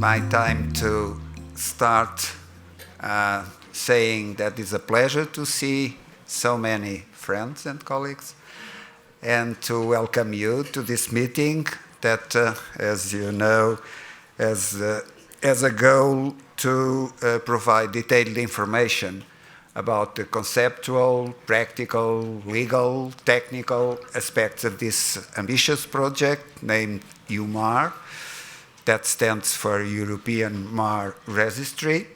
my time to start saying that it's a pleasure to see so many friends and colleagues and to welcome you to this meeting that, as you know, has a goal to provide detailed information about the conceptual, practical, legal, technical aspects of this ambitious project named EuMAR, that stands for European MAR Registry.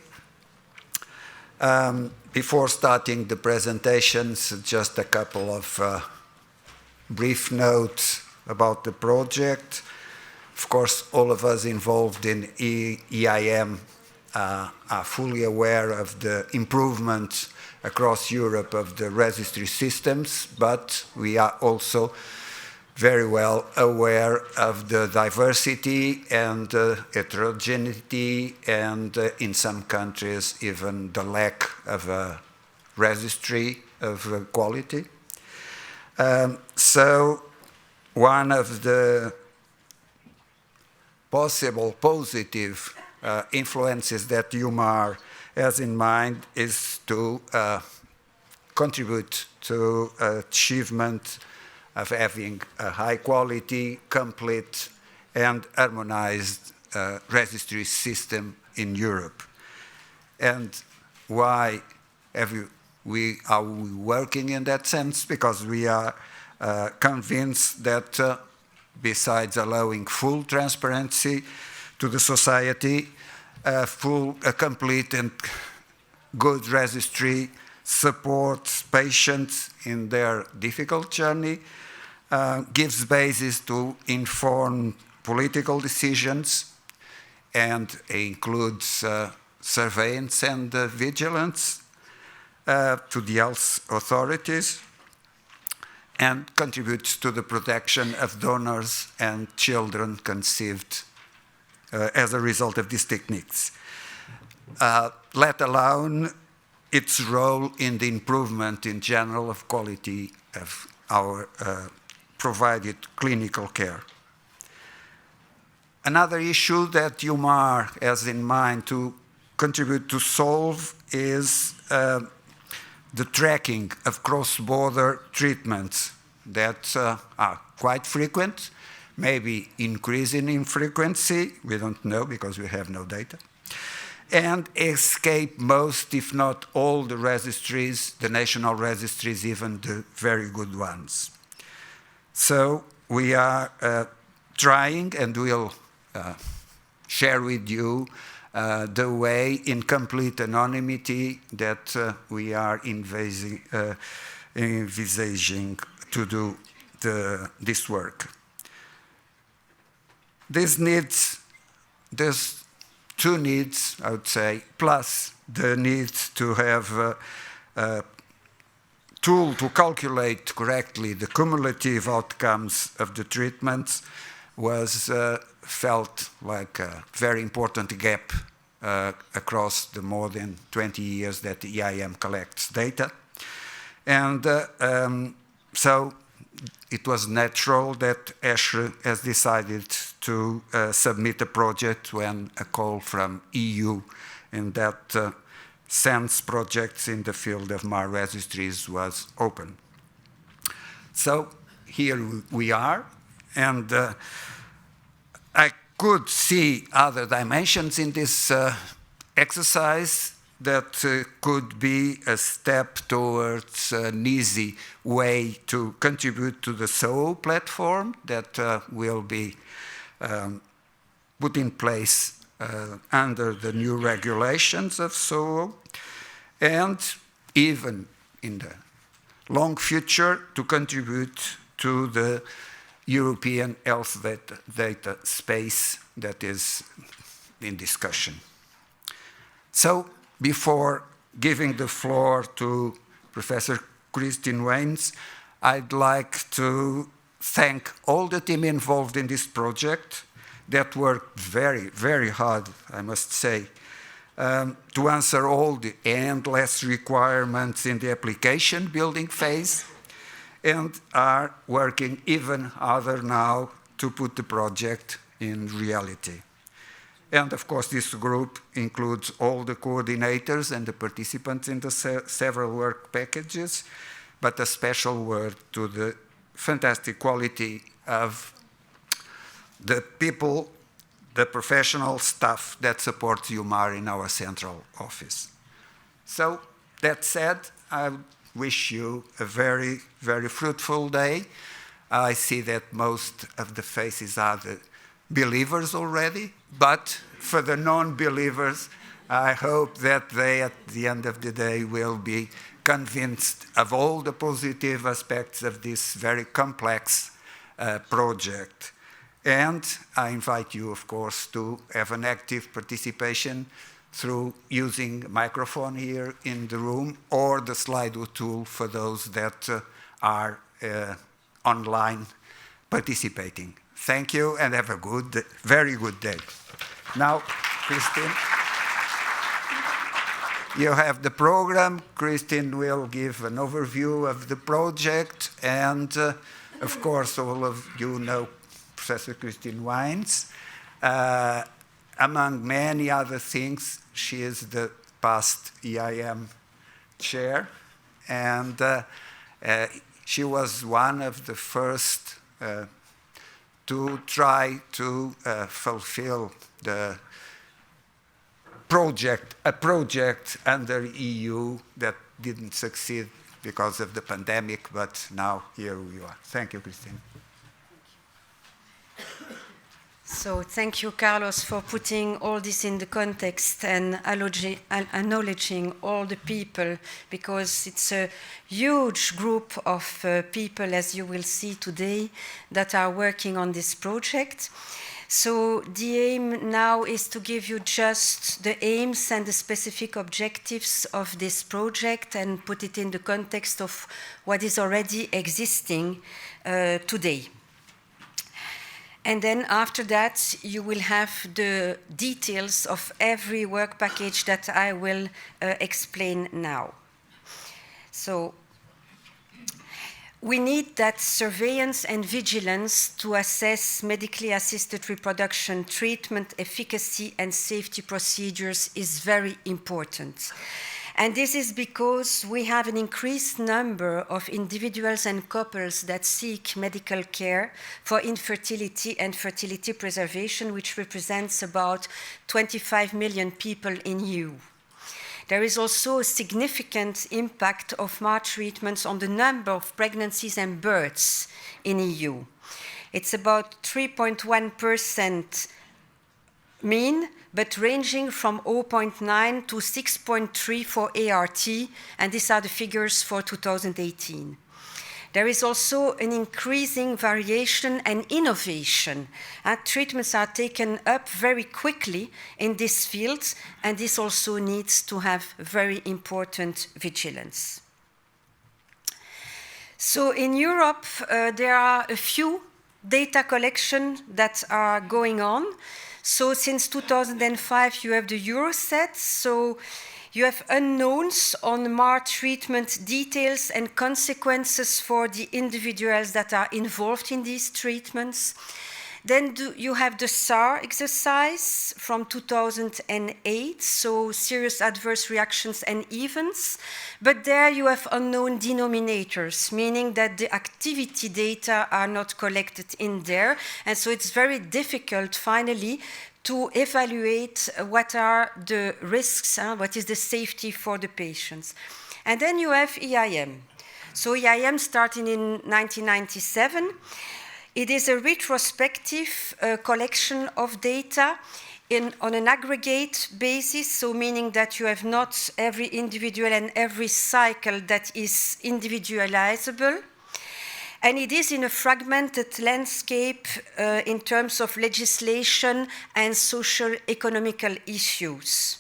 Before starting the presentations, just a couple of brief notes about the project. Of course, all of us involved in EIM are fully aware of the improvements across Europe of the registry systems, but we are also very well aware of the diversity and heterogeneity and in some countries even the lack of a registry of quality. So one of the possible positive influences that EuMAR has in mind is to contribute to achievement of having a high-quality, complete, and harmonized registry system in Europe. And why are we working in that sense? Because we are convinced that besides allowing full transparency to the society, a complete and good registry supports patients in their difficult journey, gives basis to inform political decisions, and includes surveillance and vigilance to the health authorities, and contributes to the protection of donors and children conceived as a result of these techniques, let alone its role in the improvement in general of quality of our provided clinical care. Another issue that EuMAR has in mind to contribute to solve is the tracking of cross-border treatments that are quite frequent, maybe increasing in frequency, we don't know because we have no data, and escape most, if not all, the registries, the national registries, even the very good ones. So we are trying, and we'll share with you the way in complete anonymity that we are envisaging to do this work. There's two needs, I would say, plus the need to have a tool to calculate correctly the cumulative outcomes of the treatments was felt like a very important gap across the more than 20 years that the EIM collects data. And so it was natural that ESHRE has decided to submit a project when a call from EU in that sense projects in the field of MAR registries was open. So here we are, and I could see other dimensions in this exercise that could be a step towards an easy way to contribute to the SOO platform that will be put in place under the new regulations of SOO, and even in the long future to contribute to the European health data space that is in discussion. So, before giving the floor to Professor Christine Waynes, I'd like to thank all the team involved in this project that worked very, very hard, I must say, to answer all the endless requirements in the application building phase, and are working even harder now to put the project in reality. And of course, this group includes all the coordinators and the participants in the several work packages, but a special word to the fantastic quality of the people, the professional staff that supports EuMAR in our central office. So, that said, I wish you a very, very fruitful day. I see that most of the faces are the believers already, but for the non-believers, I hope that they, at the end of the day, will be convinced of all the positive aspects of this very complex project. And I invite you, of course, to have an active participation through using a microphone here in the room or the Slido tool for those that are online participating. Thank you and have a good, very good day. Now, Christine, you have the program. Christine will give an overview of the project, and of course, all of you know Professor Christine Wines. Among many other things, she is the past EIM chair, and she was one of the first to try to fulfill the project, a project under EU that didn't succeed because of the pandemic, but now here we are. Thank you, Christine. So thank you, Carlos, for putting all this in the context and acknowledging all the people, because it's a huge group of people, as you will see today, that are working on this project. So the aim now is to give you just the aims and the specific objectives of this project and put it in the context of what is already existing today. And then after that, you will have the details of every work package that I will explain now. So we need that surveillance and vigilance to assess medically assisted reproduction treatment efficacy and safety procedures is very important. And this is because we have an increased number of individuals and couples that seek medical care for infertility and fertility preservation, which represents about 25 million people in EU. There is also a significant impact of EuMAR treatments on the number of pregnancies and births in EU. It's about 3.1% mean, but ranging from 0.9 to 6.3 for ART, and these are the figures for 2018. There is also an increasing variation and innovation. Treatments are taken up very quickly in this field, and this also needs to have very important vigilance. So in Europe, there are a few data collections that are going on. So since 2005, you have the Euroset. So you have unknowns on EuMAR treatment details and consequences for the individuals that are involved in these treatments. Then you have the SAR exercise from 2008, so serious adverse reactions and events. But there you have unknown denominators, meaning that the activity data are not collected in there. And so it's very difficult, finally, to evaluate what are the risks, what is the safety for the patients. And then you have EIM. So EIM started in 1997. It is a retrospective collection of data on an aggregate basis, so meaning that you have not every individual and every cycle that is individualizable. And it is in a fragmented landscape in terms of legislation and social economical issues.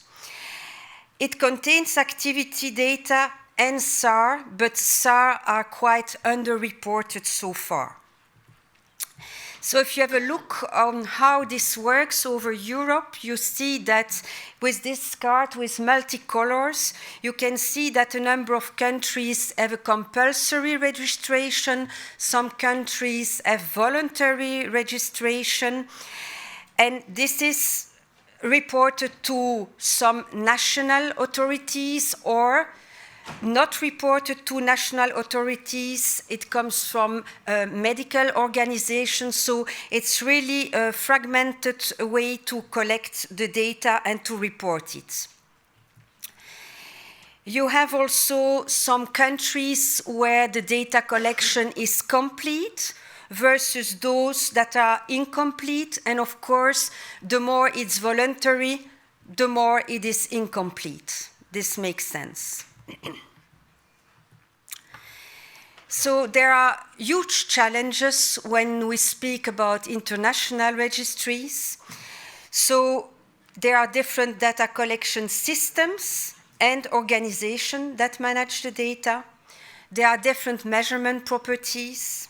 It contains activity data and SAR, but SAR are quite underreported so far. So if you have a look on how this works over Europe, you see that with this card with multicolors, you can see that a number of countries have a compulsory registration, some countries have voluntary registration, and this is reported to some national authorities or not reported to national authorities. It comes from medical organizations, so it's really a fragmented way to collect the data and to report it. You have also some countries where the data collection is complete versus those that are incomplete, and of course, the more it's voluntary, the more it is incomplete. This makes sense. So there are huge challenges when we speak about international registries. So there are different data collection systems and organizations that manage the data. There are different measurement properties.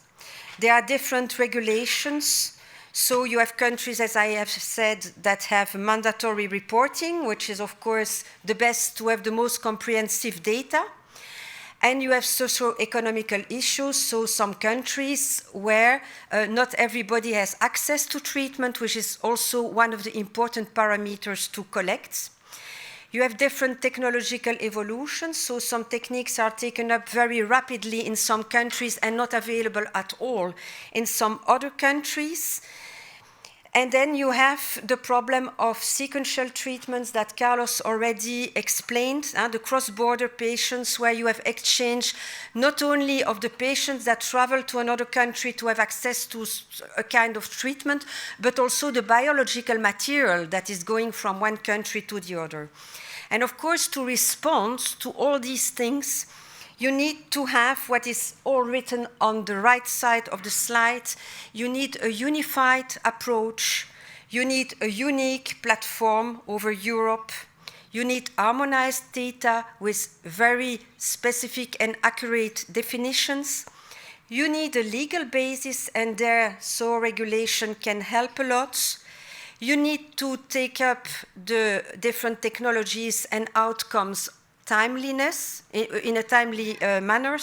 There are different regulations. So you have countries, as I have said, that have mandatory reporting, which is, of course, the best to have the most comprehensive data. And you have socio-economical issues, so some countries where not everybody has access to treatment, which is also one of the important parameters to collect. You have different technological evolutions, so some techniques are taken up very rapidly in some countries and not available at all in some other countries. And then you have the problem of sequential treatments that Carlos already explained, the cross-border patients, where you have exchange not only of the patients that travel to another country to have access to a kind of treatment, but also the biological material that is going from one country to the other. And of course, to respond to all these things, you need to have what is all written on the right side of the slide. You need a unified approach. You need a unique platform over Europe. You need harmonized data with very specific and accurate definitions. You need a legal basis, and there, so regulation can help a lot. You need to take up the different technologies and outcomes in a timely manner,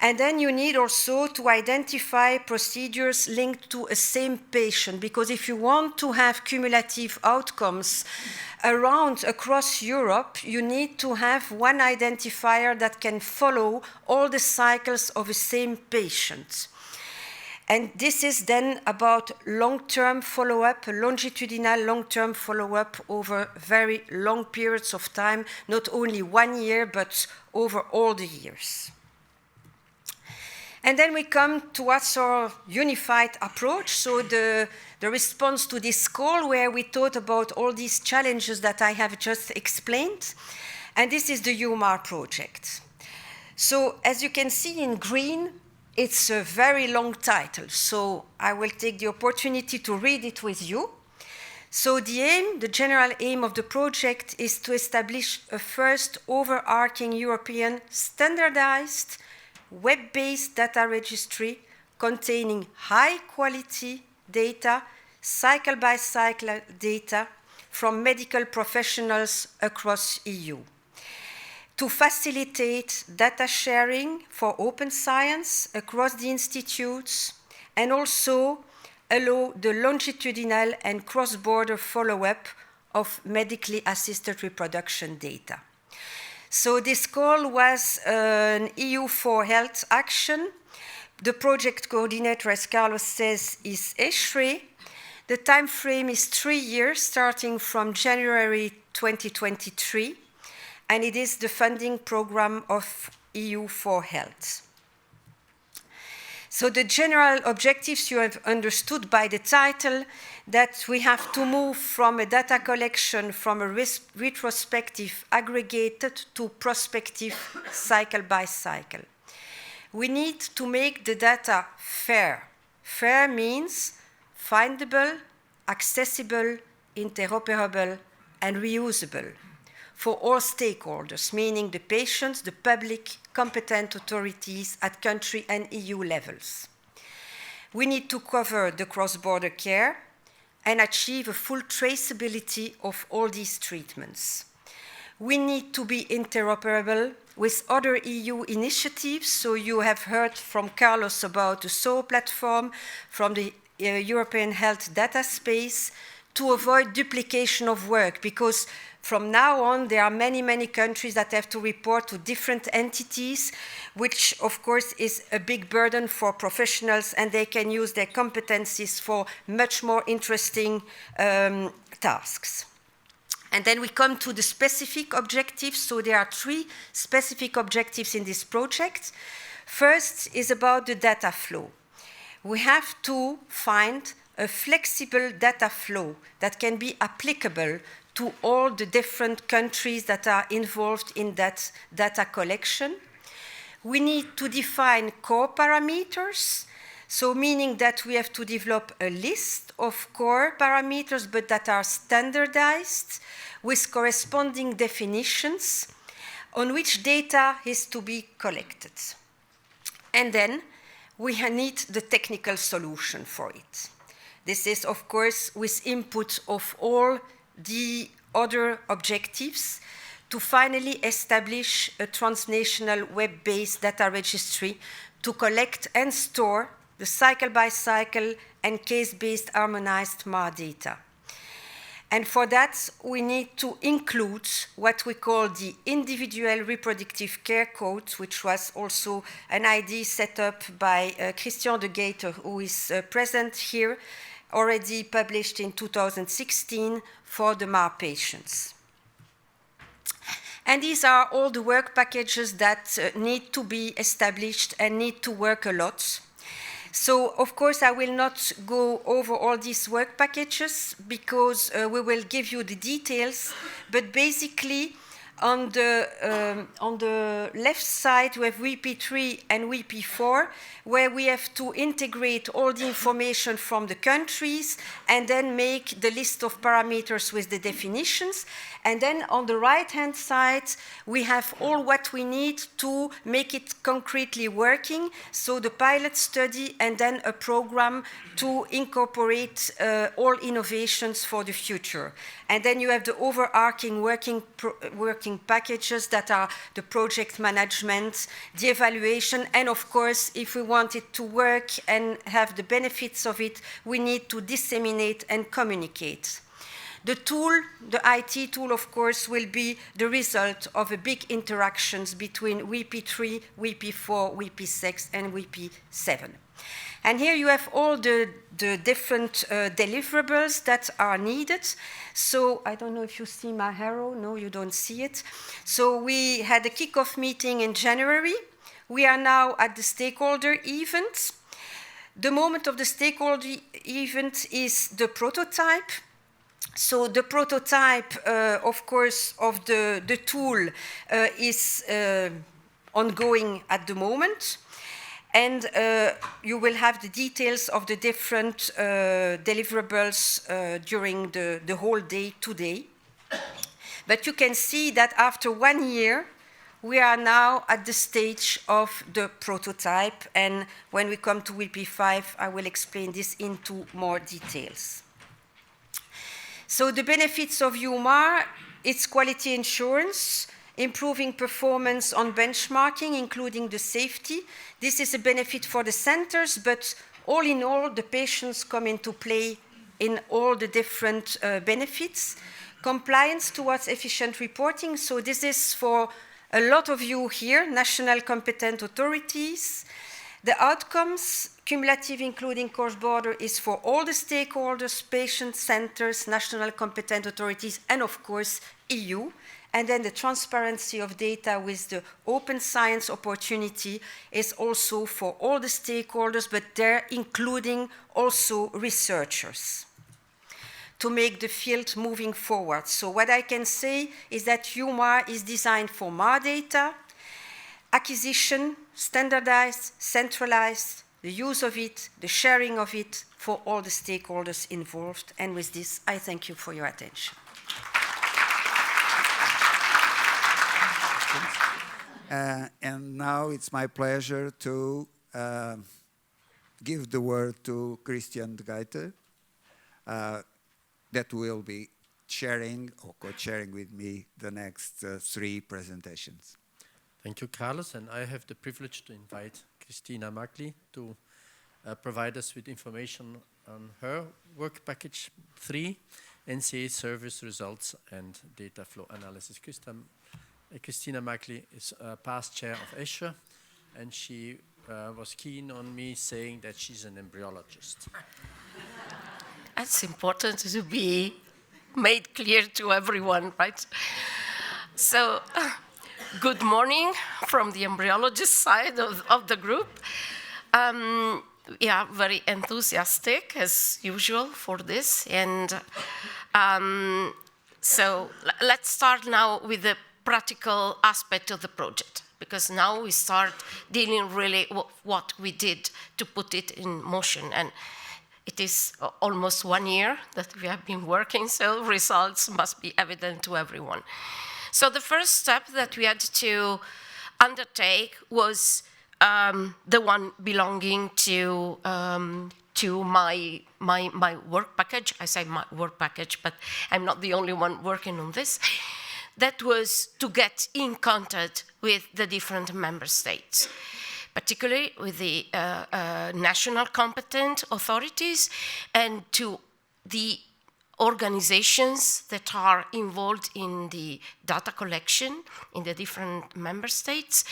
And then you need also to identify procedures linked to a same patient, because if you want to have cumulative outcomes across Europe, you need to have one identifier that can follow all the cycles of a same patient. And this is then about long-term follow-up, longitudinal long-term follow-up over very long periods of time, not only 1 year, but over all the years. And then we come towards our unified approach, so the response to this call where we thought about all these challenges that I have just explained, and this is the EuMAR project. So as you can see in green, it's a very long title, so I will take the opportunity to read it with you. So the general aim of the project is to establish a first overarching European standardized web-based data registry containing high-quality data, cycle-by-cycle data from medical professionals across EU. To facilitate data sharing for open science across the institutes, and also allow the longitudinal and cross-border follow-up of medically assisted reproduction data. So this call was an EU4Health action. The project coordinator, as Carlos says, is ESHRE. The time frame is 3 years, starting from January 2023. And it is the funding program of EU4Health. So the general objectives you have understood by the title, that we have to move from a data collection from a retrospective aggregated to prospective cycle by cycle. We need to make the data fair. Fair means findable, accessible, interoperable, and reusable for all stakeholders, meaning the patients, the public, competent authorities at country and EU levels. We need to cover the cross-border care and achieve a full traceability of all these treatments. We need to be interoperable with other EU initiatives. So you have heard from Carlos about the SO platform, from the European Health Data Space, to avoid duplication of work, because from now on there are many, many countries that have to report to different entities, which of course is a big burden for professionals, and they can use their competencies for much more interesting tasks. And then we come to the specific objectives. So there are 3 specific objectives in this project. First is about the data flow. We have to find a flexible data flow that can be applicable to all the different countries that are involved in that data collection. We need to define core parameters, so meaning that we have to develop a list of core parameters, but that are standardized with corresponding definitions on which data is to be collected. And then we need the technical solution for it. This is, of course, with input of all the other objectives to finally establish a transnational web-based data registry to collect and store the cycle-by-cycle and case-based harmonized MAR data. And for that, we need to include what we call the individual reproductive care code, which was also an idea set up by Christian de Gater, who is present here, already published in 2016 for the MAR patients. And these are all the work packages that need to be established and need to work a lot. So, of course, I will not go over all these work packages because we will give you the details, but basically on the left side we have WP3 and WP4, where we have to integrate all the information from the countries and then make the list of parameters with the definitions. And then on the right-hand side, we have all what we need to make it concretely working. So the pilot study and then a program to incorporate all innovations for the future. And then you have the overarching working packages that are the project management, the evaluation, and of course, if we want it to work and have the benefits of it, we need to disseminate and communicate. The tool, the IT tool, of course, will be the result of a big interactions between WP3, WP4, WP6, and WP7. And here you have all the different deliverables that are needed. So I don't know if you see my arrow. No, you don't see it. So we had a kickoff meeting in January. We are now at the stakeholder event. The moment of the stakeholder event is the prototype. So the prototype, of course, of the tool is ongoing at the moment. And you will have the details of the different deliverables during the whole day today. But you can see that after 1 year, we are now at the stage of the prototype. And when we come to WP5, I will explain this into more details. So the benefits of EuMAR, it's quality assurance, improving performance on benchmarking, including the safety. This is a benefit for the centers, but all in all, the patients come into play in all the different benefits. Compliance towards efficient reporting. So this is for a lot of you here, national competent authorities. The outcomes, cumulative including cross-border, is for all the stakeholders, patient centers, national competent authorities, and of course, EU. And then the transparency of data with the open science opportunity is also for all the stakeholders, but they're including also researchers to make the field moving forward. So what I can say is that EuMAR is designed for MAR data, acquisition, standardized, centralized, the use of it, the sharing of it for all the stakeholders involved. And with this, I thank you for your attention. And now it's my pleasure to give the word to Christian de Gater, that will be sharing or co-chairing with me the next 3 presentations. Thank you, Carlos, and I have the privilege to invite Christina Magli to provide us with information on her work package 3, NCA service results and data flow analysis. Christina Mackley is past chair of ESHRE, and she was keen on me saying that she's an embryologist. That's important to be made clear to everyone, right? So, good morning from the embryologist side of the group. Yeah, very enthusiastic as usual for this. And so let's start now with the practical aspect of the project, because now we start dealing really what we did to put it in motion. And it is almost 1 year that we have been working, so results must be evident to everyone. So the first step that we had to undertake was the one belonging to my work package. I say my work package, but I'm not the only one working on this. That was to get in contact with the different member states, particularly with the national competent authorities and to the organizations that are involved in the data collection in the different member states,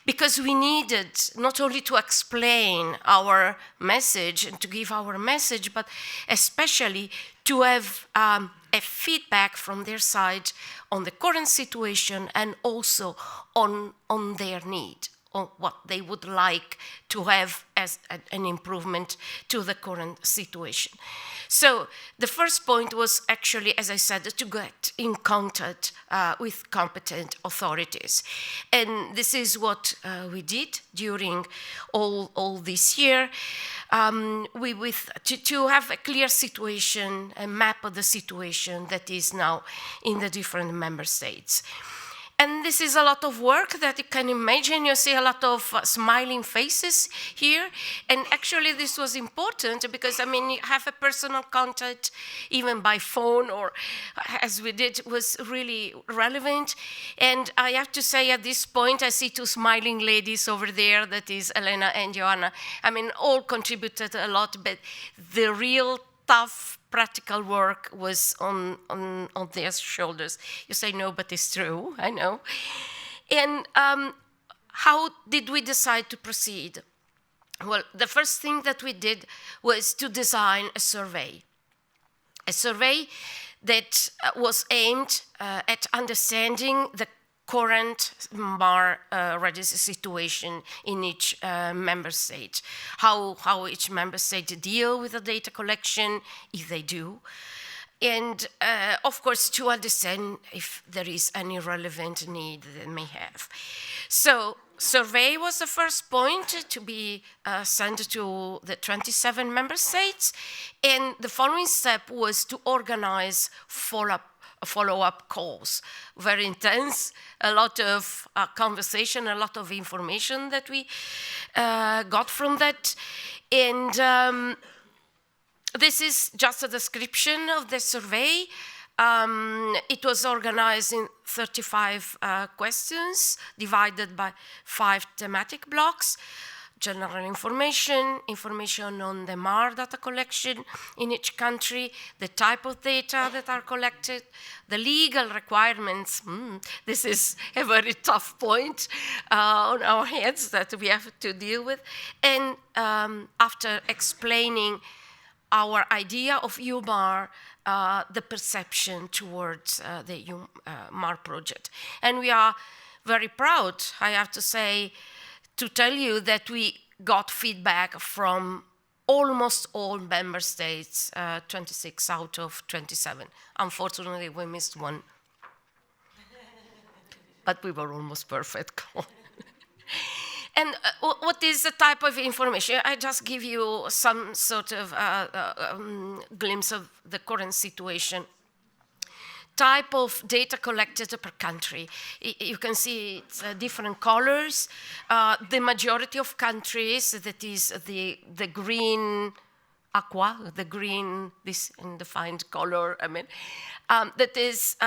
because we needed not only to explain our message and to give our message, but especially to have a feedback from their side on the current situation and also on their need, on what they would like to have as an improvement to the current situation. So the first point was actually, as I said, to get in contact with competent authorities. And this is what we did during all this year. To have a clear situation, a map of the situation that is now in the different member states. And this is a lot of work that you can imagine. You see a lot of smiling faces here. And actually this was important because, I mean, you have a personal contact even by phone or as we did was really relevant. And I have to say at this point, I see two smiling ladies over there, that is Elena and Joanna. I mean, all contributed a lot, but the real tough practical work was on their shoulders. You say no, but it's true, I know. And how did we decide to proceed? Well, the first thing that we did was to design a survey that was aimed at understanding the current EuMAR registry situation in each member state, how each member state deal with the data collection, if they do, and of course to understand if there is any relevant need they may have. So survey was the first point to be sent to the 27 member states, and the following step was to organize follow-up calls, very intense, a lot of conversation, a lot of information that we got from that. And this is just a description of the survey. It was organized in 35 questions, divided by 5 thematic blocks. General information on the EuMAR data collection in each country, the type of data that are collected, the legal requirements. This is a very tough point on our heads that we have to deal with. And after explaining our idea of EuMAR, the perception towards the EuMAR project. And we are very proud, I have to say, to tell you that we got feedback from almost all member states, 26 out of 27. Unfortunately, we missed one. But we were almost perfect. And what is the type of information? I just give you some sort of glimpse of the current situation. Type of data collected per country. You can see it's different colors. The majority of countries, that is the green aqua, the green, this undefined color, I mean, that is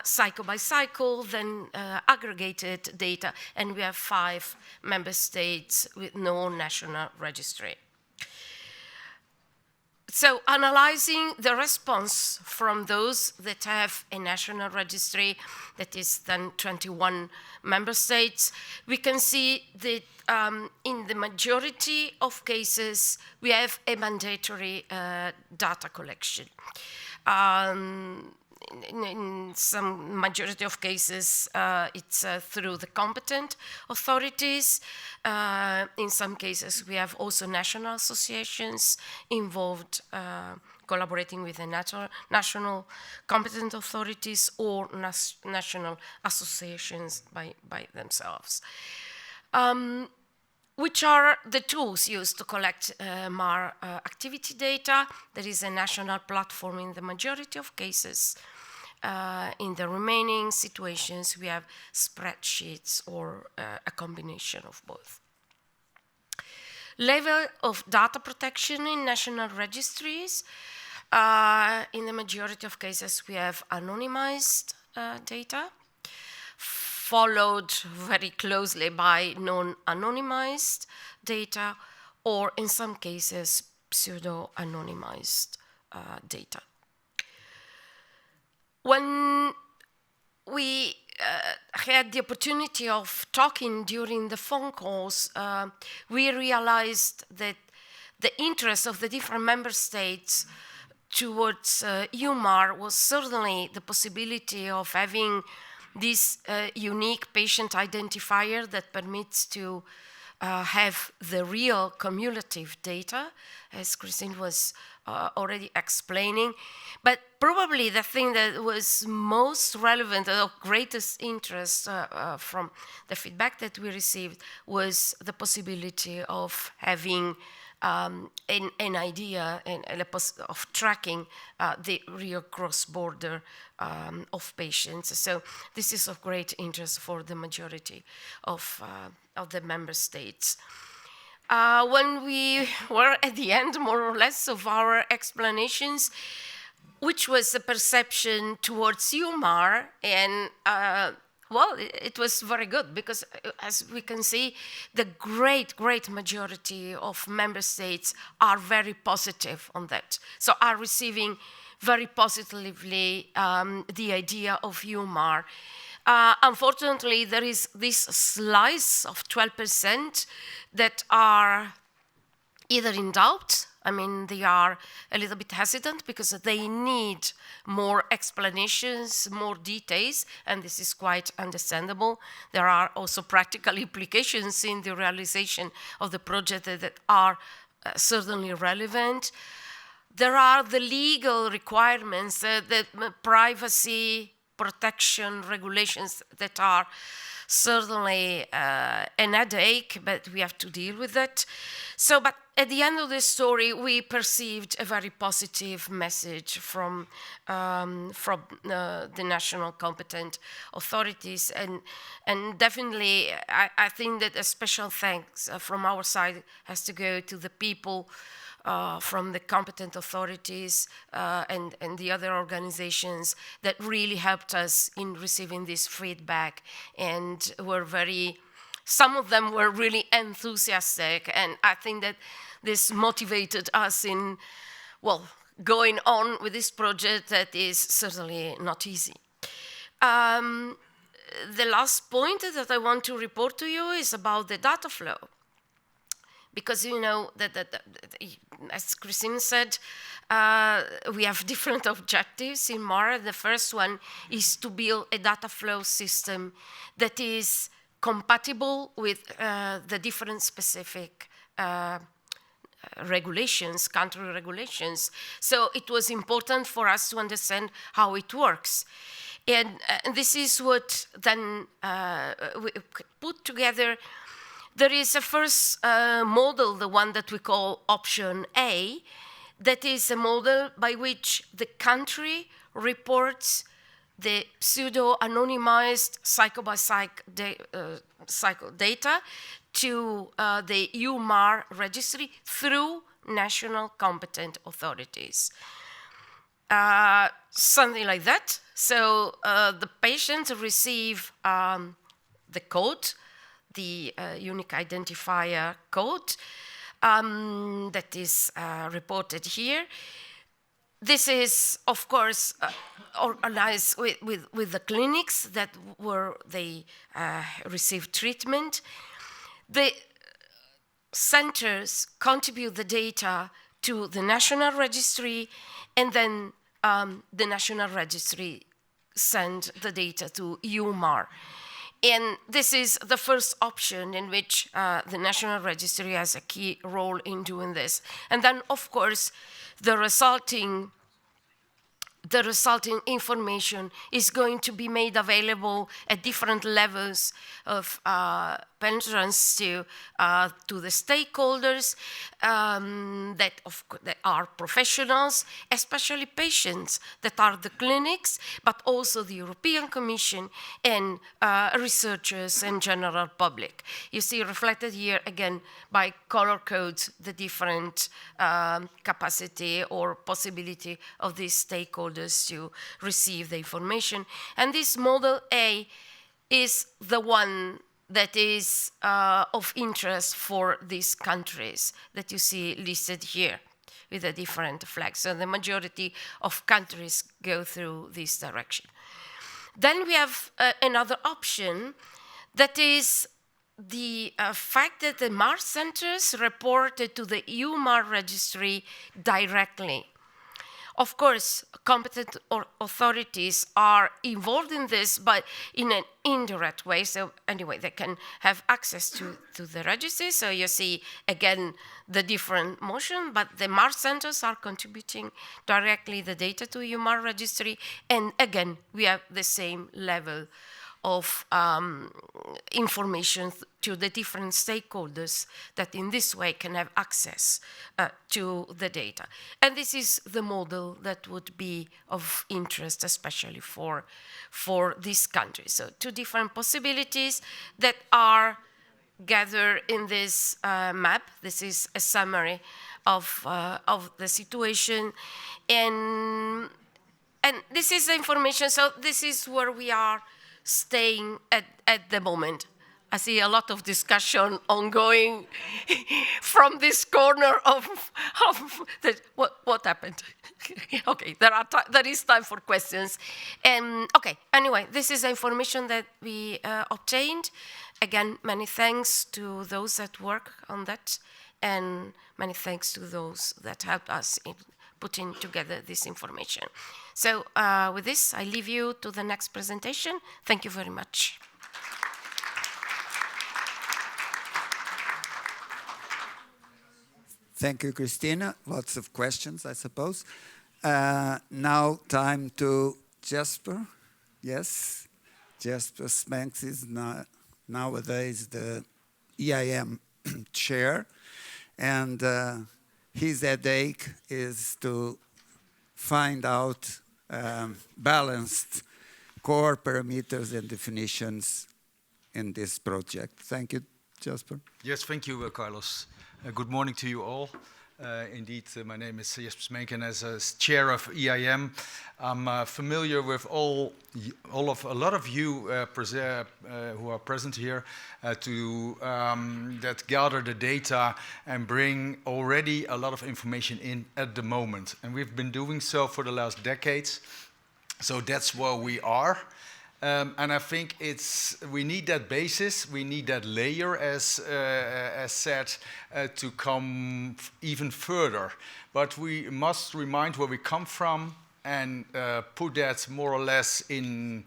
cycle by cycle, then aggregated data, and we have 5 member states with no national registry. So analyzing the response from those that have a national registry, that is then 21 member states, we can see that in the majority of cases, we have a mandatory data collection. In some majority of cases, it's through the competent authorities. In some cases, we have also national associations involved, collaborating with the national competent authorities or national associations by themselves. Which are the tools used to collect EuMAR activity data? There is a national platform in the majority of cases. In the remaining situations, we have spreadsheets or a combination of both. Level of data protection in national registries. In the majority of cases, we have anonymized data, followed very closely by non-anonymized data, or in some cases, pseudo-anonymized data. When we had the opportunity of talking during the phone calls, we realized that the interest of the different member states towards EuMAR was certainly the possibility of having this unique patient identifier that permits to have the real cumulative data, as Christine was already explaining. But probably the thing that was most relevant, of greatest interest from the feedback that we received, was the possibility of having an idea of tracking the real cross-border of patients. So this is of great interest for the majority of the member states. When we were at the end, more or less, of our explanations, which was the perception towards EuMAR, and well, it was very good, because as we can see, the great majority of member states are very positive on that. So are receiving very positively the idea of EuMAR. Unfortunately, there is this slice of 12% that are either in doubt. I mean, they are a little bit hesitant because they need more explanations, more details, and this is quite understandable. There are also practical implications in the realization of the project that are certainly relevant. There are the legal requirements, the privacy protection regulations that are certainly an headache, but we have to deal with that. So, but at the end of the story, we perceived a very positive message from the national competent authorities, and definitely I think that a special thanks from our side has to go to the people from the competent authorities and the other organizations that really helped us in receiving this feedback, and were very, some of them were really enthusiastic, and I think that this motivated us in, well, going on with this project that is certainly not easy. The last point that I want to report to you is about the data flow. Because you know that as Christine said, we have different objectives in EuMAR. The first one is to build a data flow system that is compatible with the different specific regulations, country regulations. So it was important for us to understand how it works. And this is what then we put together. There is a first model, the one that we call option A, that is a model by which the country reports the pseudo-anonymized cycle-by-cycle data to the EuMAR registry through national competent authorities. Something like that. So the patients receive the code, the unique identifier code. that is reported here. This is, of course, organized with the clinics that they received treatment. The centers contribute the data to the national registry, and then the national registry send the data to EuMAR. And this is the first option in which the national registry has a key role in doing this. And then, of course, the resulting information is going to be made available at different levels of penetrance to the stakeholders that are professionals, especially patients that are the clinics, but also the European Commission and researchers and general public. You see reflected here again by color codes the different capacity or possibility of these stakeholders to receive the information. And this model A is the one that is of interest for these countries that you see listed here with the different flags. So the majority of countries go through this direction. Then we have another option that is the fact that the MAR centers reported to the EuMAR registry directly. Of course, competent authorities are involved in this, but in an indirect way. So anyway, they can have access to the registry. So you see, again, the different motion, but the MAR centers are contributing directly the data to EuMAR registry. And again, we have the same level of information to the different stakeholders that in this way can have access to the data. And this is the model that would be of interest, especially for these countries. So two different possibilities that are gathered in this map. This is a summary of the situation. And this is the information. So this is where we are staying at the moment. I see a lot of discussion ongoing from this corner of what happened. Okay, there is time for questions. Okay, anyway, this is the information that we obtained. Again, many thanks to those that work on that, and many thanks to those that helped us in putting together this information. So with this, I leave you to the next presentation. Thank you very much. Thank you, Christina. Lots of questions, I suppose. Now time to Jasper. Yes, Jasper Smanks is nowadays the EIM chair, and his headache is to find out balanced core parameters and definitions in this project. Thank you, Jasper. Yes, thank you, Carlos. Good morning to you all. Indeed, my name is Jasper Smenk, and as chair of EIM, I'm familiar with a lot of you who are present here that gather the data and bring already a lot of information in at the moment. And we've been doing so for the last decades. So that's where we are. And I think we need that basis, we need that layer, as said, to come even further. But we must remind where we come from and put that more or less in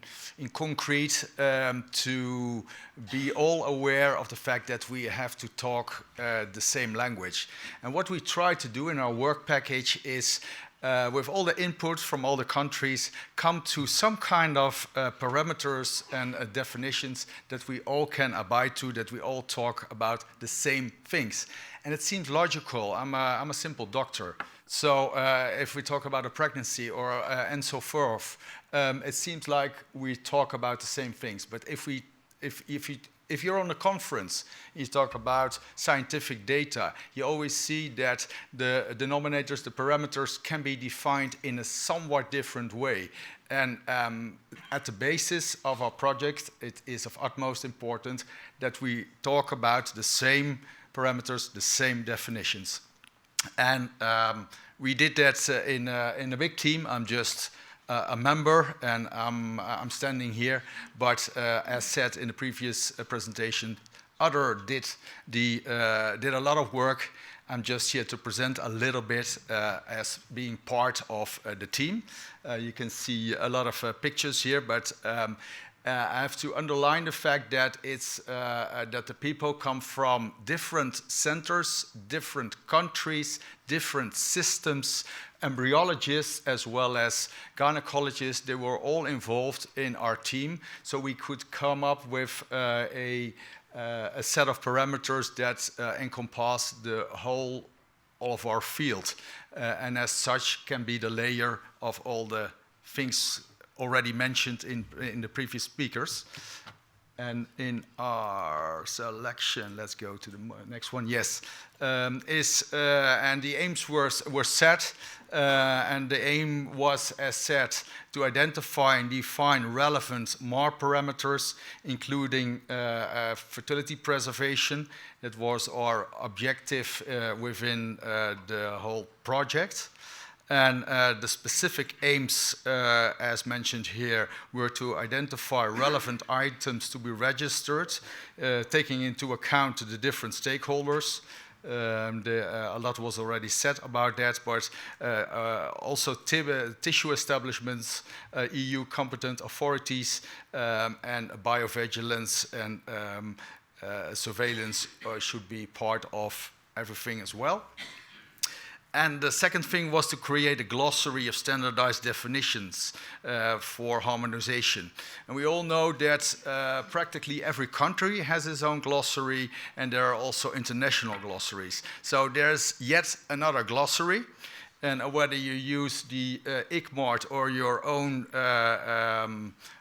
concrete to be all aware of the fact that we have to talk the same language. And what we try to do in our work package is with all the input from all the countries, come to some kind of parameters and definitions that we all can abide to, that we all talk about the same things. And it seems logical. I'm a simple doctor. So if we talk about a pregnancy or and so forth, it seems like we talk about the same things. But if you're on a conference, you talk about scientific data, you always see that the denominators, the parameters can be defined in a somewhat different way. And at the basis of our project, it is of utmost importance that we talk about the same parameters, the same definitions. And we did that in a big team. I'm just a member, and I'm standing here. But as said in the previous presentation, other did a lot of work. I'm just here to present a little bit as being part of the team. You can see a lot of pictures here, but I have to underline the fact that that the people come from different centers, different countries, different systems, embryologists as well as gynecologists. They were all involved in our team, so we could come up with a set of parameters that encompass all of our field, and as such can be the layer of all the things already mentioned in the previous speakers. And in our selection, let's go to the next one. Yes, and the aims were set, and the aim was, as said, to identify and define relevant MAR parameters, including fertility preservation. That was our objective within the whole project. And the specific aims, as mentioned here, were to identify relevant items to be registered, taking into account the different stakeholders. A lot was already said about that, but also tissue establishments, EU competent authorities, and biovigilance and surveillance should be part of everything as well. And the second thing was to create a glossary of standardized definitions for harmonization. And we all know that practically every country has its own glossary, and there are also international glossaries. So there's yet another glossary, and whether you use the EuMAR or your own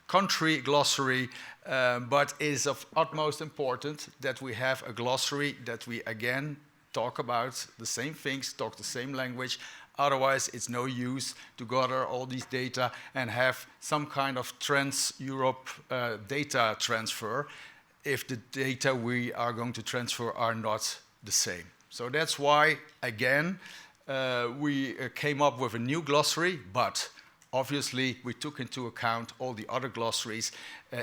country glossary, but it is of utmost importance that we have a glossary that we again talk about the same things, talk the same language. Otherwise, it's no use to gather all these data and have some kind of trans-Europe data transfer if the data we are going to transfer are not the same. So that's why, again, we came up with a new glossary, but obviously we took into account all the other glossaries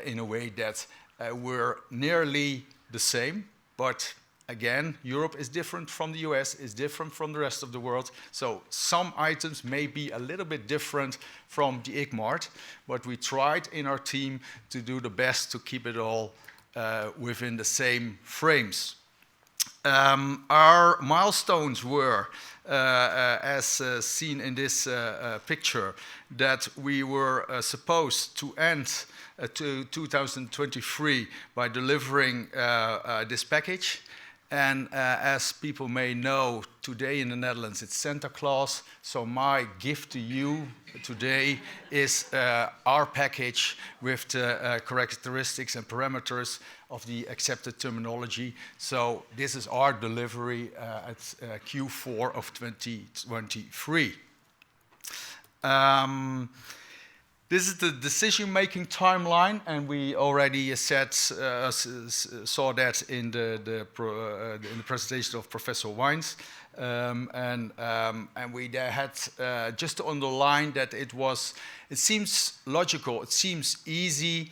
in a way that were nearly the same, but again, Europe is different from the US, is different from the rest of the world. So some items may be a little bit different from the EuMAR, but we tried in our team to do the best to keep it all within the same frames. Our milestones were, as seen in this picture, that we were supposed to end to 2023 by delivering this package. And as people may know, today in the Netherlands it's Santa Claus, so my gift to you today is our package with the characteristics and parameters of the accepted terminology. So this is our delivery at Q4 of 2023. This is the decision-making timeline, and we already saw that in the presentation of Professor Wines. And we had just to underline that it seems logical, it seems easy.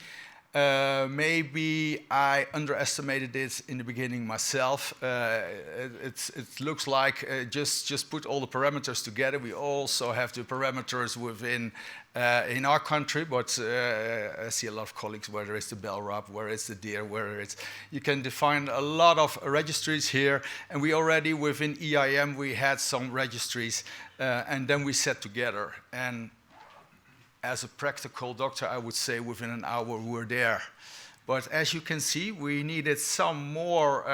Maybe I underestimated it in the beginning myself. It looks like just put all the parameters together. We also have the parameters within in our country, but I see a lot of colleagues, whether it's the Belrab, where it's the deer, where it's... You can define a lot of registries here, and we already, within EIM, we had some registries, and then we sat together. And as a practical doctor, I would say within an hour we were there. But as you can see, we needed some more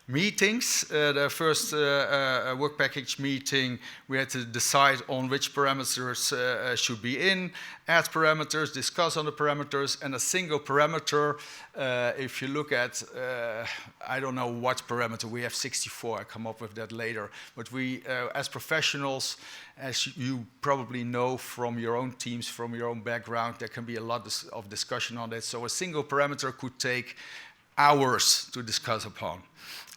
meetings. The first work package meeting, we had to decide on which parameters should be in, add parameters, discuss on the parameters, and a single parameter. If you look at, I don't know what parameter, we have 64, I come up with that later. But we, as professionals, as you probably know from your own teams, from your own background, there can be a lot of discussion on that. So a single parameter could take hours to discuss upon.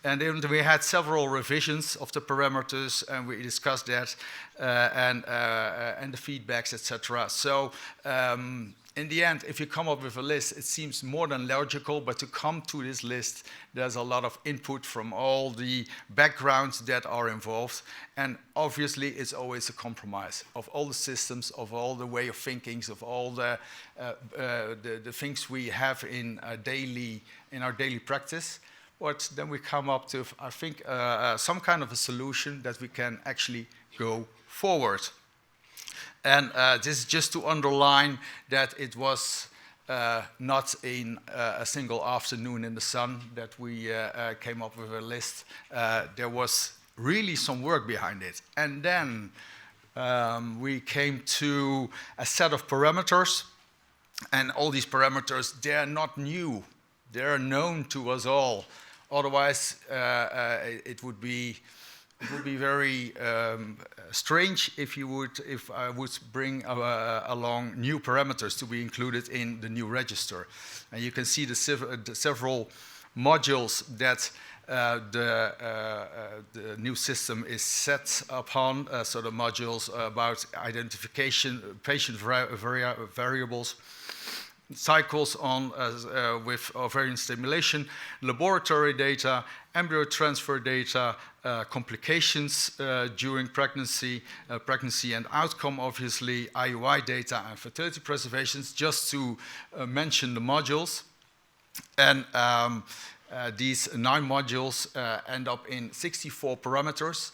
And then we had several revisions of the parameters, and we discussed that, and the feedbacks, etc. So in the end, if you come up with a list, it seems more than logical, but to come to this list, there's a lot of input from all the backgrounds that are involved. And obviously, it's always a compromise of all the systems, of all the way of thinkings, of all the things we have in our daily practice. But then we come up to, I think, some kind of a solution that we can actually go forward. And this is just to underline that it was not in a single afternoon in the sun that we came up with a list. There was really some work behind it. And then we came to a set of parameters. And all these parameters, they're not new. They're known to us all. Otherwise, it would be very strange if I would bring along new parameters to be included in the new register. And you can see the several modules that the new system is set upon. So the modules about identification, patient variables, cycles on with ovarian stimulation, laboratory data, embryo transfer data, complications during pregnancy, pregnancy and outcome, obviously, IUI data and fertility preservations, just to mention the modules. And these 9 modules end up in 64 parameters.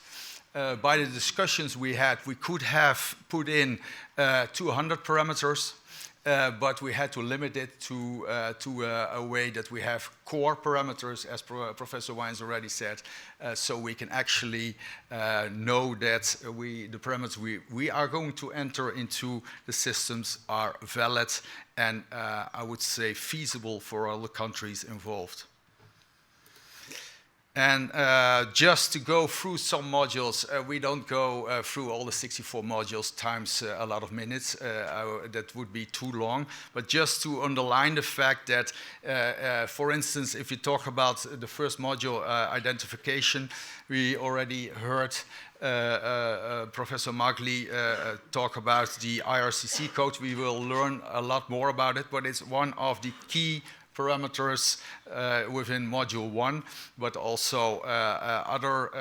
By the discussions we had, we could have put in 200 parameters. But we had to limit it to a way that we have core parameters, as Professor Wines already said, so we can actually know that the parameters we are going to enter into the systems are valid and I would say feasible for all the countries involved. And just to go through some modules, we don't go through all the 64 modules times a lot of minutes. That would be too long. But just to underline the fact that, for instance, if you talk about the first module, identification, we already heard Professor Magli talk about the IRCC code. We will learn a lot more about it, but it's one of the key parameters within Module 1, but also other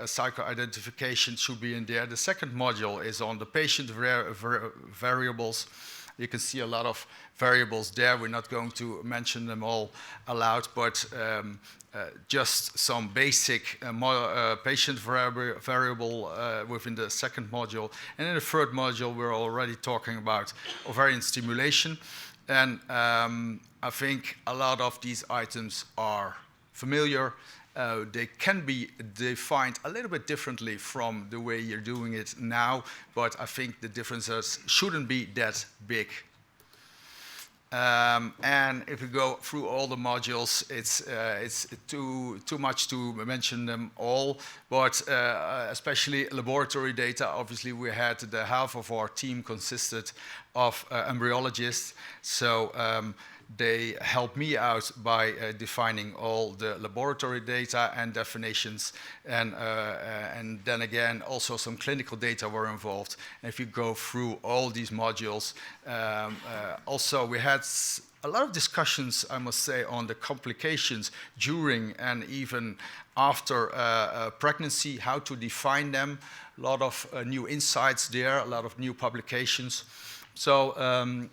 psycho-identification should be in there. The second module is on the patient variables. You can see a lot of variables there. We're not going to mention them all aloud, but just some basic patient variable within the second module. And in the third module, we're already talking about ovarian stimulation. And I think a lot of these items are familiar. They can be defined a little bit differently from the way you're doing it now, but I think the differences shouldn't be that big. And if we go through all the modules, it's too much to mention them all, but especially laboratory data. Obviously, we had the half of our team consisted of embryologists, so they helped me out by defining all the laboratory data and definitions, and then again, also some clinical data were involved. And if you go through all these modules, also we had a lot of discussions, I must say, on the complications during and even after pregnancy, how to define them. A lot of new insights there, a lot of new publications. So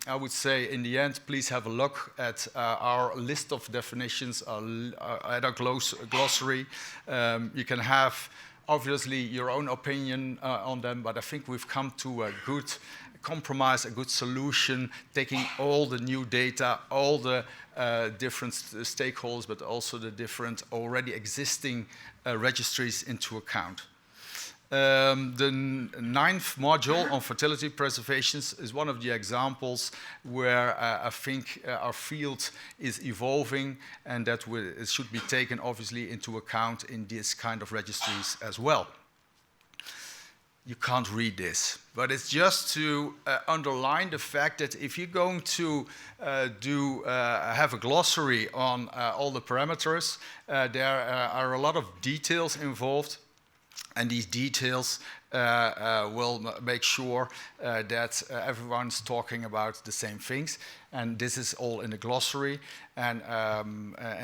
I would say, in the end, please have a look at our list of definitions, at our glossary. You can have, obviously, your own opinion on them, but I think we've come to a good compromise, a good solution, taking all the new data, all the different stakeholders, but also the different already existing registries into account. The 9th module on fertility preservations is one of the examples where I think our field is evolving, and that it should be taken obviously into account in this kind of registries as well. you can't read this. But it's just to underline the fact that if you're going to have a glossary on all the parameters, there are a lot of details involved, and these details will make sure that everyone's talking about the same things. And this is all in the glossary, and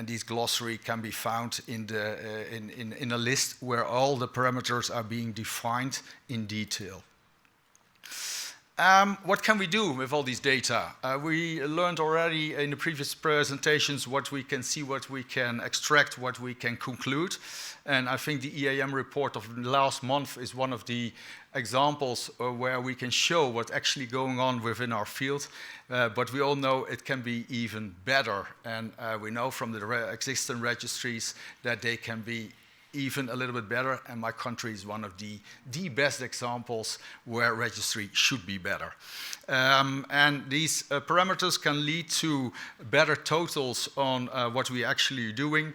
this glossary can be found in a list where all the parameters are being defined in detail. What can we do with all these data? We learned already in the previous presentations what we can see, what we can extract, what we can conclude. And I think the EAM report of last month is one of the examples where we can show what's actually going on within our field. But we all know it can be even better. And we know from the existing registries that they can be even a little bit better, and my country is one of the best examples where registry should be better. And these parameters can lead to better totals on what we're actually doing,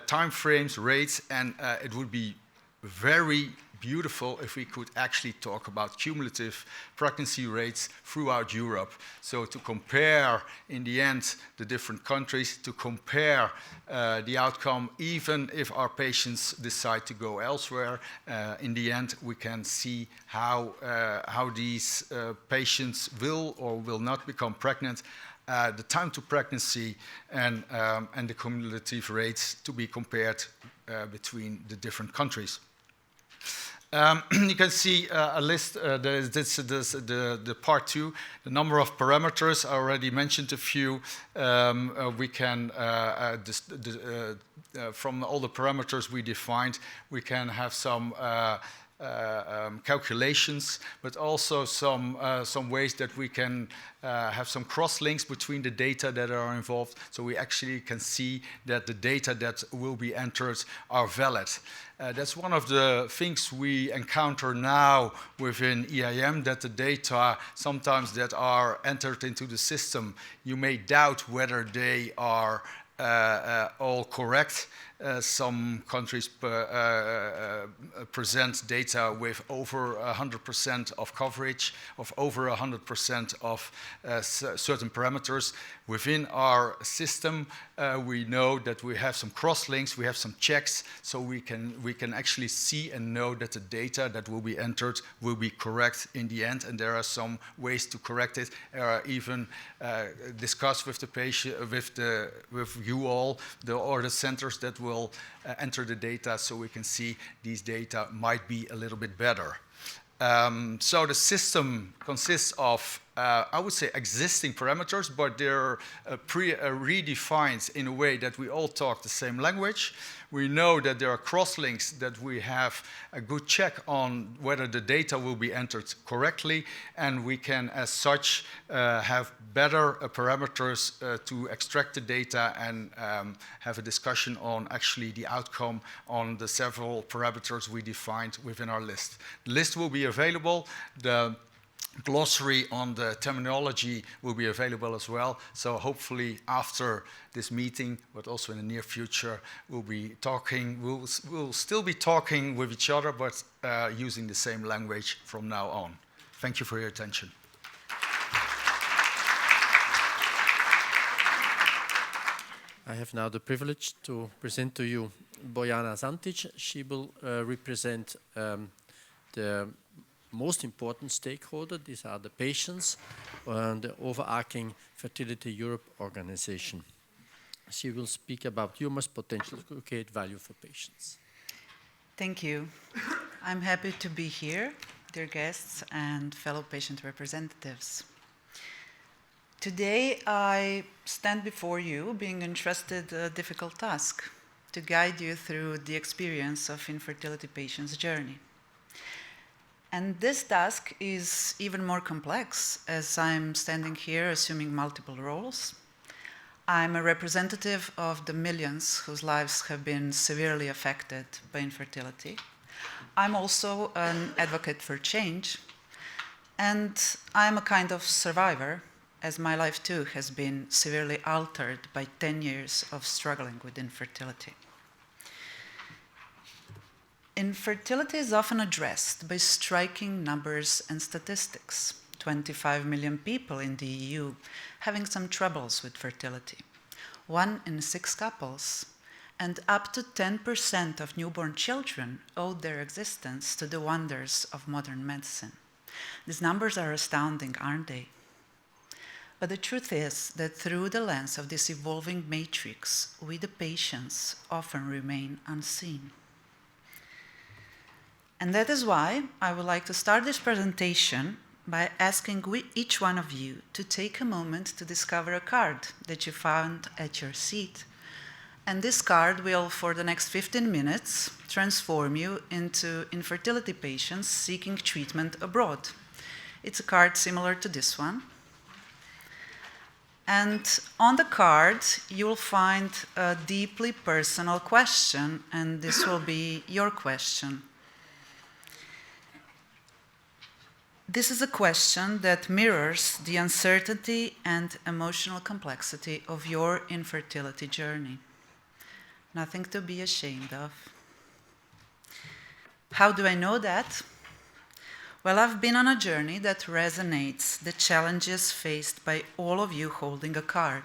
time frames, rates, and it would be very beautiful if we could actually talk about cumulative pregnancy rates throughout Europe. So to compare, in the end, the different countries, to compare the outcome, even if our patients decide to go elsewhere, in the end, we can see how these patients will or will not become pregnant, the time to pregnancy, and the cumulative rates to be compared between the different countries. You can see a list, the part 2, the number of parameters. I already mentioned a few. We can, from all the parameters we defined, we can have some calculations, but also some ways that we can have some cross-links between the data that are involved, so we actually can see that the data that will be entered are valid. That's one of the things we encounter now within EIM, that the data sometimes that are entered into the system, you may doubt whether they are all correct. Some countries present data with over 100% of coverage, of over 100% of certain parameters. Within our system, we know that we have some cross-links, we have some checks, so we can actually see and know that the data that will be entered will be correct in the end, and there are some ways to correct it. Even discussed with the patient, with you all, or the centers that will enter the data, so we can see these data might be a little bit better. So the system consists of, I would say, existing parameters, but they're redefined in a way that we all talk the same language. We know that there are cross-links, that we have a good check on whether the data will be entered correctly, and we can, as such, have better parameters to extract the data and have a discussion on actually the outcome on the several parameters we defined within our list. The list will be available. The glossary on the terminology will be available as well. So hopefully after this meeting, but also in the near future, we'll be talking, we'll still be talking with each other, but using the same language from now on. Thank you for your attention. I have now the privilege to present to you Bojana Zantic. She will represent the most important stakeholder. These are the patients and the overarching Fertility Europe organization. She will speak about EuMAR's potential to create value for patients. Thank you. I'm happy to be here, dear guests and fellow patient representatives. Today I stand before you being entrusted a difficult task to guide you through the experience of infertility patients' journey. And this task is even more complex as I'm standing here assuming multiple roles. I'm a representative of the millions whose lives have been severely affected by infertility. I'm also an advocate for change, and I'm a kind of survivor, as my life too has been severely altered by 10 years of struggling with infertility. Infertility is often addressed by striking numbers and statistics. 25 million people in the EU having some troubles with fertility. 1 in 6 couples, and up to 10% of newborn children owe their existence to the wonders of modern medicine. These numbers are astounding, aren't they? But the truth is that through the lens of this evolving matrix, we, the patients, often remain unseen. And that is why I would like to start this presentation by asking each one of you to take a moment to discover a card that you found at your seat. And this card will, for the next 15 minutes, transform you into infertility patients seeking treatment abroad. It's a card similar to this one. And on the card, you will find a deeply personal question, and this will be your question. This is a question that mirrors the uncertainty and emotional complexity of your infertility journey. Nothing to be ashamed of. How do I know that? Well, I've been on a journey that resonates the challenges faced by all of you holding a card.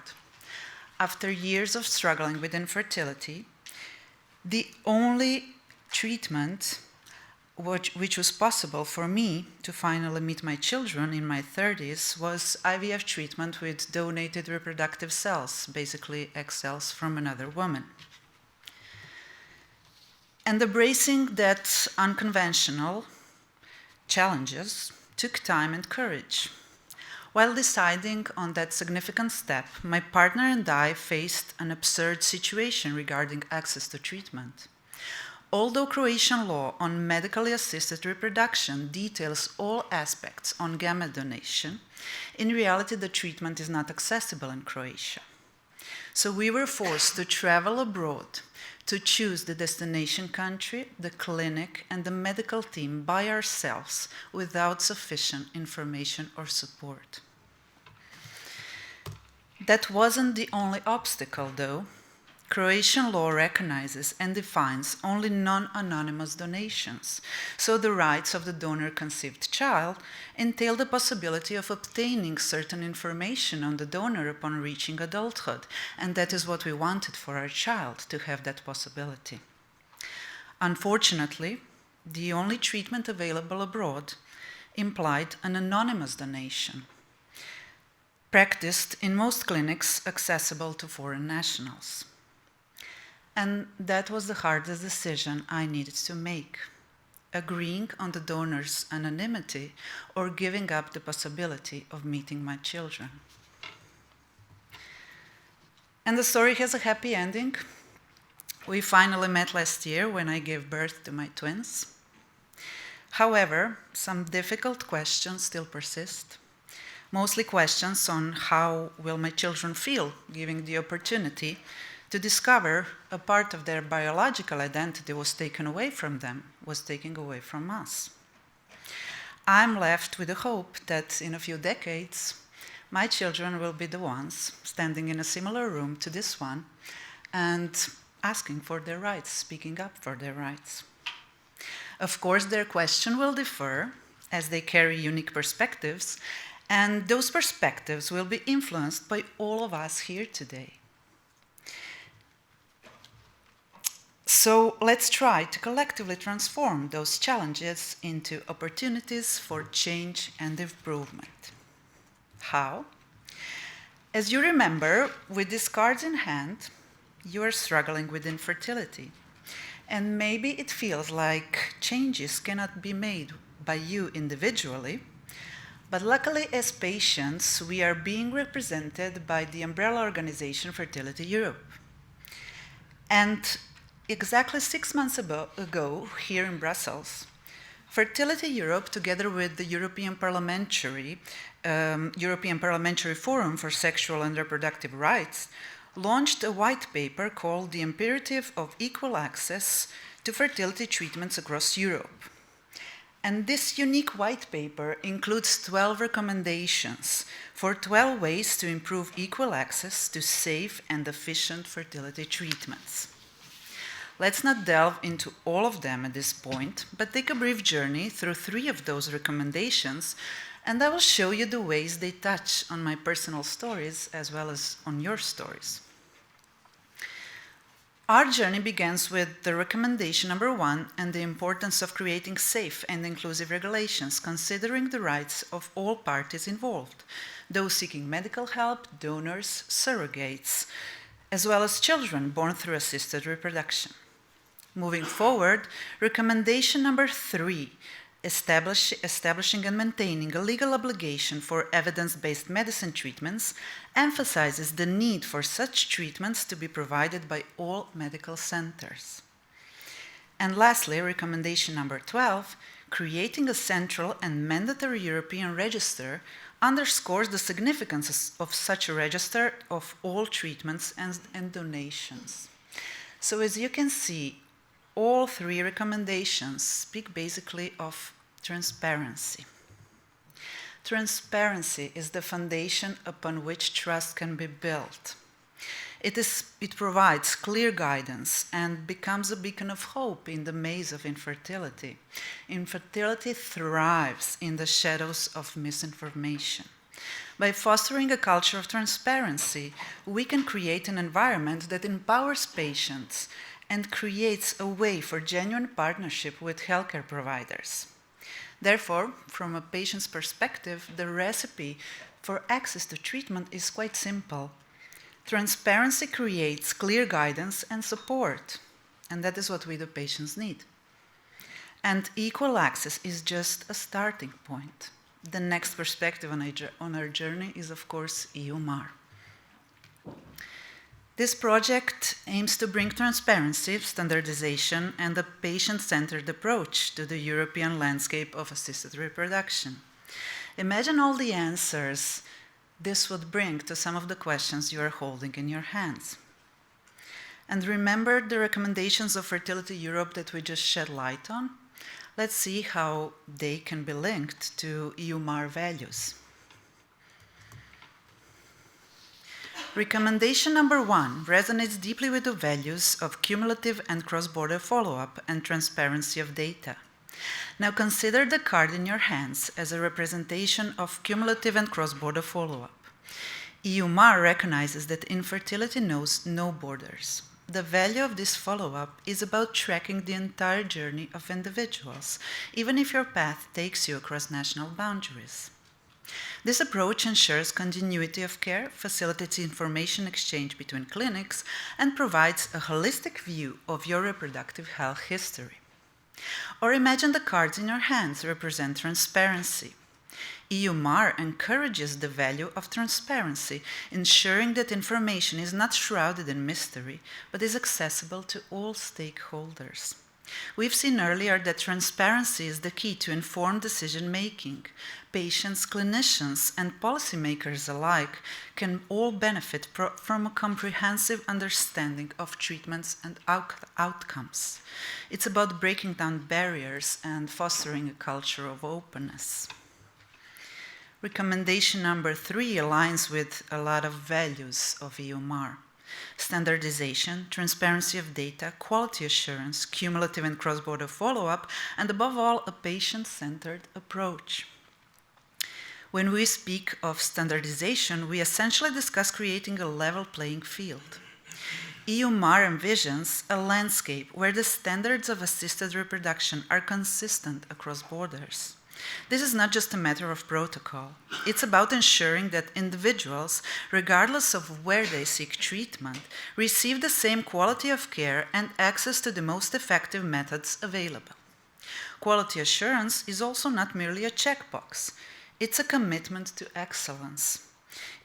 After years of struggling with infertility, the only treatment which was possible for me to finally meet my children in my 30s was IVF treatment with donated reproductive cells, basically egg cells from another woman. And embracing that unconventional challenges took time and courage. While deciding on that significant step, my partner and I faced an absurd situation regarding access to treatment. Although Croatian law on medically assisted reproduction details all aspects on gamete donation, in reality the treatment is not accessible in Croatia. So we were forced to travel abroad to choose the destination country, the clinic, and the medical team by ourselves without sufficient information or support. That wasn't the only obstacle, though. Croatian law recognizes and defines only non-anonymous donations, so the rights of the donor-conceived child entail the possibility of obtaining certain information on the donor upon reaching adulthood, and that is what we wanted for our child, to have that possibility. Unfortunately, the only treatment available abroad implied an anonymous donation, practiced in most clinics accessible to foreign nationals. And that was the hardest decision I needed to make, agreeing on the donor's anonymity or giving up the possibility of meeting my children. And the story has a happy ending. We finally met last year when I gave birth to my twins. However, some difficult questions still persist, mostly questions on how will my children feel given the opportunity to discover a part of their biological identity was taken away from them, was taken away from us. I'm left with the hope that in a few decades, my children will be the ones standing in a similar room to this one and asking for their rights, speaking up for their rights. Of course, their question will differ as they carry unique perspectives, and those perspectives will be influenced by all of us here today. So let's try to collectively transform those challenges into opportunities for change and improvement. How? As you remember, with these cards in hand, you are struggling with infertility. And maybe it feels like changes cannot be made by you individually, but luckily as patients, we are being represented by the umbrella organization Fertility Europe. And exactly 6 months ago, here in Brussels, Fertility Europe, together with the European Parliamentary Forum for Sexual and Reproductive Rights, launched a white paper called The Imperative of Equal Access to Fertility Treatments Across Europe. And this unique white paper includes 12 recommendations for 12 ways to improve equal access to safe and efficient fertility treatments. Let's not delve into all of them at this point, but take a brief journey through 3 of those recommendations, and I will show you the ways they touch on my personal stories as well as on your stories. Our journey begins with the recommendation number 1 and the importance of creating safe and inclusive regulations, considering the rights of all parties involved, those seeking medical help, donors, surrogates, as well as children born through assisted reproduction. Moving forward, recommendation number 3, establishing and maintaining a legal obligation for evidence-based medicine treatments, emphasizes the need for such treatments to be provided by all medical centers. And lastly, recommendation number 12, creating a central and mandatory European register underscores the significance of such a register of all treatments and donations. So as you can see, all 3 recommendations speak basically of transparency. Transparency is the foundation upon which trust can be built. It provides clear guidance and becomes a beacon of hope in the maze of infertility. Infertility thrives in the shadows of misinformation. By fostering a culture of transparency, we can create an environment that empowers patients and creates a way for genuine partnership with healthcare providers. Therefore, from a patient's perspective, the recipe for access to treatment is quite simple. Transparency creates clear guidance and support, and that is what we, the patients, need. And equal access is just a starting point. The next perspective on our journey is, of course, EuMAR. This project aims to bring transparency, standardization, and a patient-centered approach to the European landscape of assisted reproduction. Imagine all the answers this would bring to some of the questions you are holding in your hands. And remember the recommendations of Fertility Europe that we just shed light on? Let's see how they can be linked to EuMAR values. Recommendation number 1 resonates deeply with the values of cumulative and cross-border follow-up and transparency of data. Now consider the card in your hands as a representation of cumulative and cross-border follow-up. EuMAR recognizes that infertility knows no borders. The value of this follow-up is about tracking the entire journey of individuals, even if your path takes you across national boundaries. This approach ensures continuity of care, facilitates information exchange between clinics, and provides a holistic view of your reproductive health history. Or imagine the cards in your hands represent transparency. EuMAR encourages the value of transparency, ensuring that information is not shrouded in mystery, but is accessible to all stakeholders. We've seen earlier that transparency is the key to informed decision-making. Patients, clinicians, and policymakers alike can all benefit from a comprehensive understanding of treatments and outcomes. It's about breaking down barriers and fostering a culture of openness. Recommendation number 3 aligns with a lot of values of EuMAR. Standardization, transparency of data, quality assurance, cumulative and cross-border follow-up, and above all, a patient-centered approach. When we speak of standardization, we essentially discuss creating a level playing field. EuMAR envisions a landscape where the standards of assisted reproduction are consistent across borders. This is not just a matter of protocol. It's about ensuring that individuals, regardless of where they seek treatment, receive the same quality of care and access to the most effective methods available. Quality assurance is also not merely a checkbox. It's a commitment to excellence.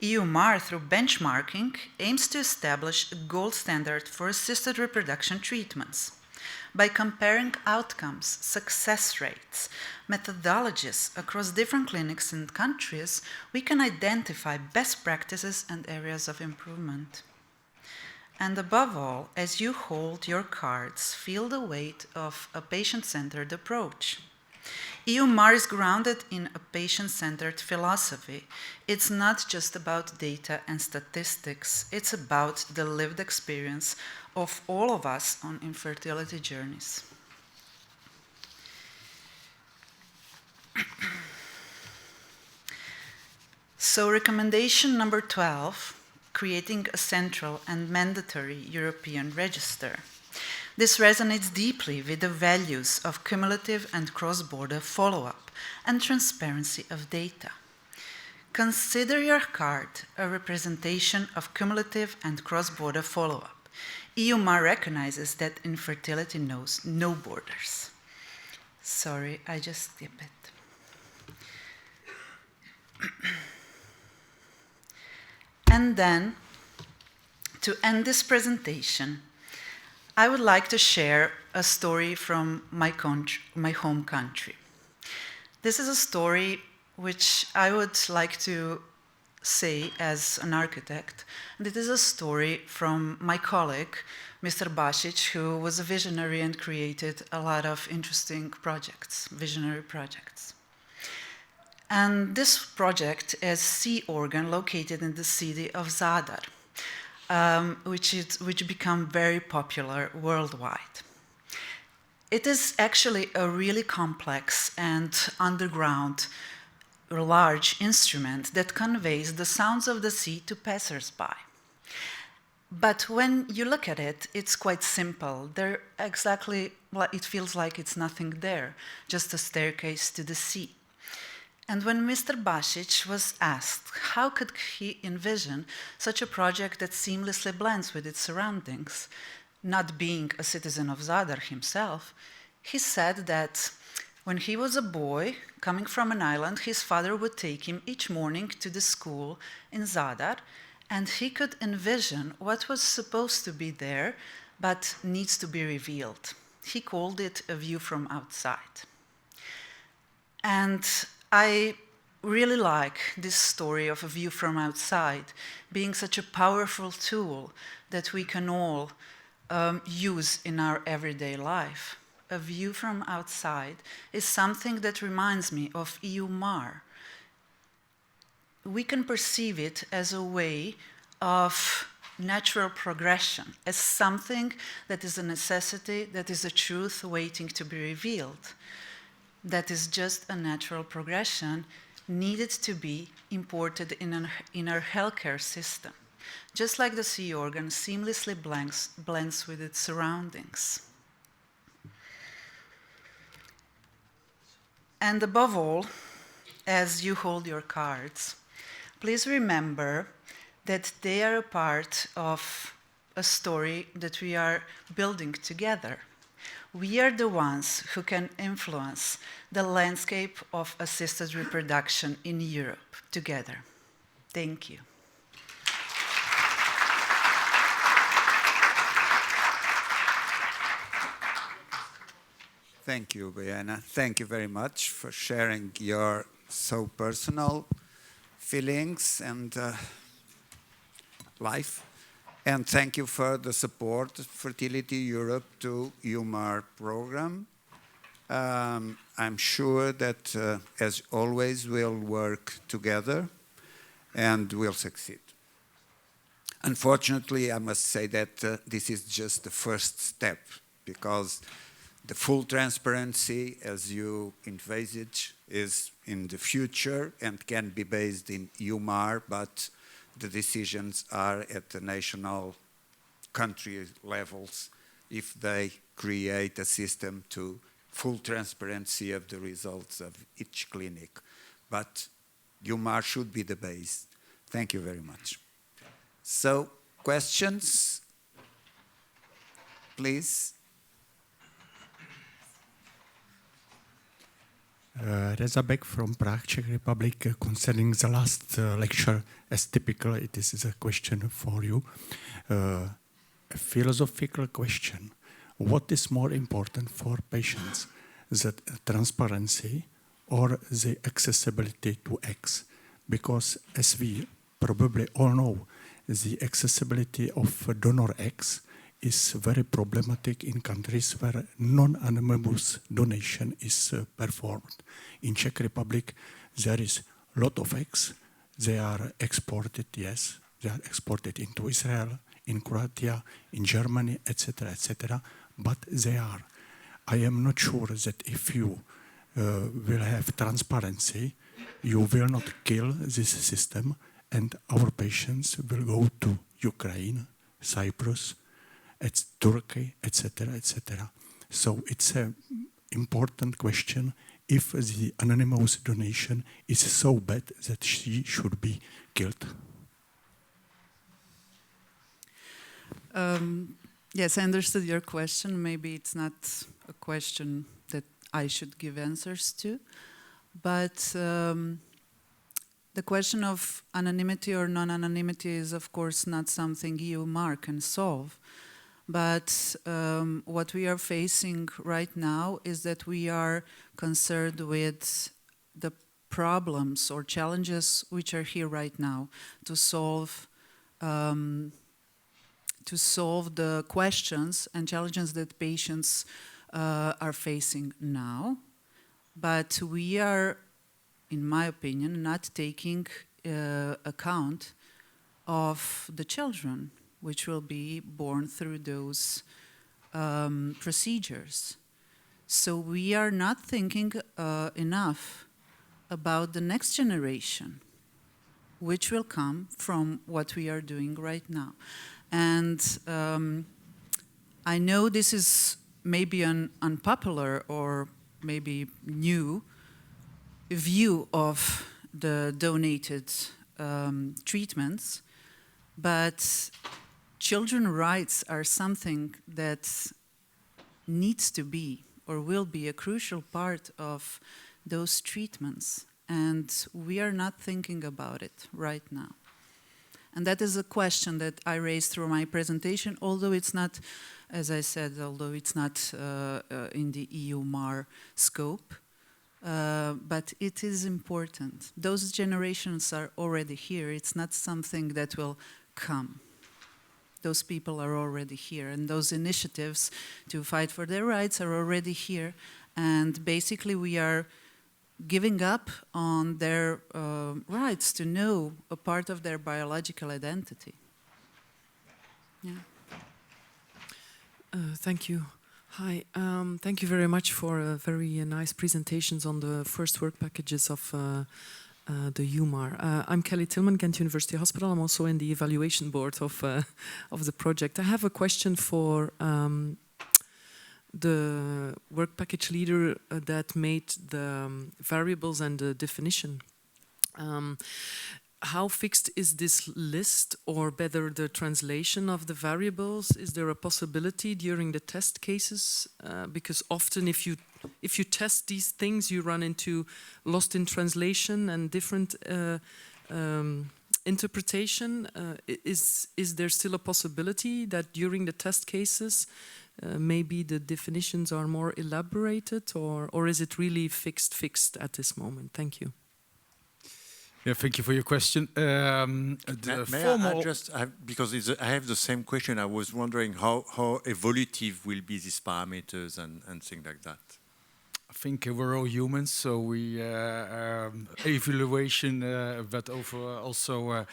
EuMAR, through benchmarking, aims to establish a gold standard for assisted reproduction treatments. By comparing outcomes, success rates, methodologies across different clinics and countries, we can identify best practices and areas of improvement. And above all, as you hold your cards, feel the weight of a patient-centered approach. EuMAR is grounded in a patient-centered philosophy. It's not just about data and statistics, it's about the lived experience of all of us on infertility journeys. So recommendation number 12, creating a central and mandatory European register. This resonates deeply with the values of cumulative and cross-border follow-up and transparency of data. Consider your card a representation of cumulative and cross-border follow-up. EuMAR recognizes that infertility knows no borders. Sorry, I just skip it. And then, to end this presentation, I would like to share a story from my home country. This is a story which I would like to say as an architect. And it is a story from my colleague, Mr. Basic, who was a visionary and created a lot of interesting projects, visionary projects. And this project is Sea Organ, located in the city of Zadar, which become very popular worldwide. It is actually a really complex and underground large instrument that conveys the sounds of the sea to passers-by. But when you look at it, it's quite simple. It feels like it's nothing there, just a staircase to the sea. And when Mr. Basic was asked how could he envision such a project that seamlessly blends with its surroundings, not being a citizen of Zadar himself, he said that when he was a boy coming from an island, his father would take him each morning to the school in Zadar, and he could envision what was supposed to be there but needs to be revealed. He called it a view from outside. And I really like this story of a view from outside being such a powerful tool that we can all use in our everyday life. A view from outside is something that reminds me of EuMAR. We can perceive it as a way of natural progression, as something that is a necessity, that is a truth waiting to be revealed. That is just a natural progression needed to be imported in our healthcare system, just like the sea organ seamlessly blends with its surroundings. And above all, as you hold your cards, please remember that they are a part of a story that we are building together. We are the ones who can influence the landscape of assisted reproduction in Europe together. Thank you. Thank you, Bojana. Thank you very much for sharing your so personal feelings and life. And thank you for the support of Fertility Europe to EuMAR program. I'm sure that, as always, we'll work together and we'll succeed. Unfortunately, I must say that this is just the first step, because the full transparency, as you envisage, is in the future and can be based in EuMAR, but the decisions are at the national country levels if they create a system to full transparency of the results of each clinic. But EuMAR should be the base. Thank you very much. So, questions? Please. Reza Bek from Prague, Czech Republic, concerning the last lecture. As typical, it is a question for you. A philosophical question. What is more important for patients, the transparency or the accessibility to X? Because as we probably all know, the accessibility of donor X is very problematic in countries where non-anonymous donation is performed. In Czech Republic, there is a lot of eggs. They are exported, yes. They are exported into Israel, in Croatia, in Germany, etc., etc. But they are. I am not sure that if you will have transparency, you will not kill this system, and our patients will go to Ukraine, Cyprus, Turkey, etc., etc. So it's an important question if the anonymous donation is so bad that she should be killed. Yes, I understood your question. Maybe it's not a question that I should give answers to, but the question of anonymity or non-anonymity is, of course, not something EuMAR can solve. But what we are facing right now is that we are concerned with the problems or challenges which are here right now to solve the questions and challenges that patients are facing now. But we are, in my opinion, not taking account of the children which will be born through those procedures. So we are not thinking enough about the next generation, which will come from what we are doing right now. And I know this is maybe an unpopular or maybe new view of the donated treatments, but children's rights are something that needs to be or will be a crucial part of those treatments, and we are not thinking about it right now. And that is a question that I raised through my presentation, although it's not, as I said, although it's not in the EuMAR scope, but it is important. Those generations are already here. It's not something that will come. Those people are already here, and those initiatives to fight for their rights are already here. And basically we are giving up on their rights to know a part of their biological identity. Yeah. Thank you. Hi. Thank you very much for very nice presentations on the first work packages of the EuMAR. I'm Kelly Tillman, Ghent University Hospital. I'm also in the evaluation board of the project. I have a question for the work package leader that made the variables and the definition. How fixed is this list, or better the translation of the variables? Is there a possibility during the test cases? Because often if you test these things, you run into lost in translation and different interpretation. Is there still a possibility that during the test cases maybe the definitions are more elaborated, or is it really fixed at this moment? Thank you. Yeah, thank you for your question. Because I have the same question. I was wondering how evolutive will be these parameters and things like that. I think we're all humans, so we evaluation, but also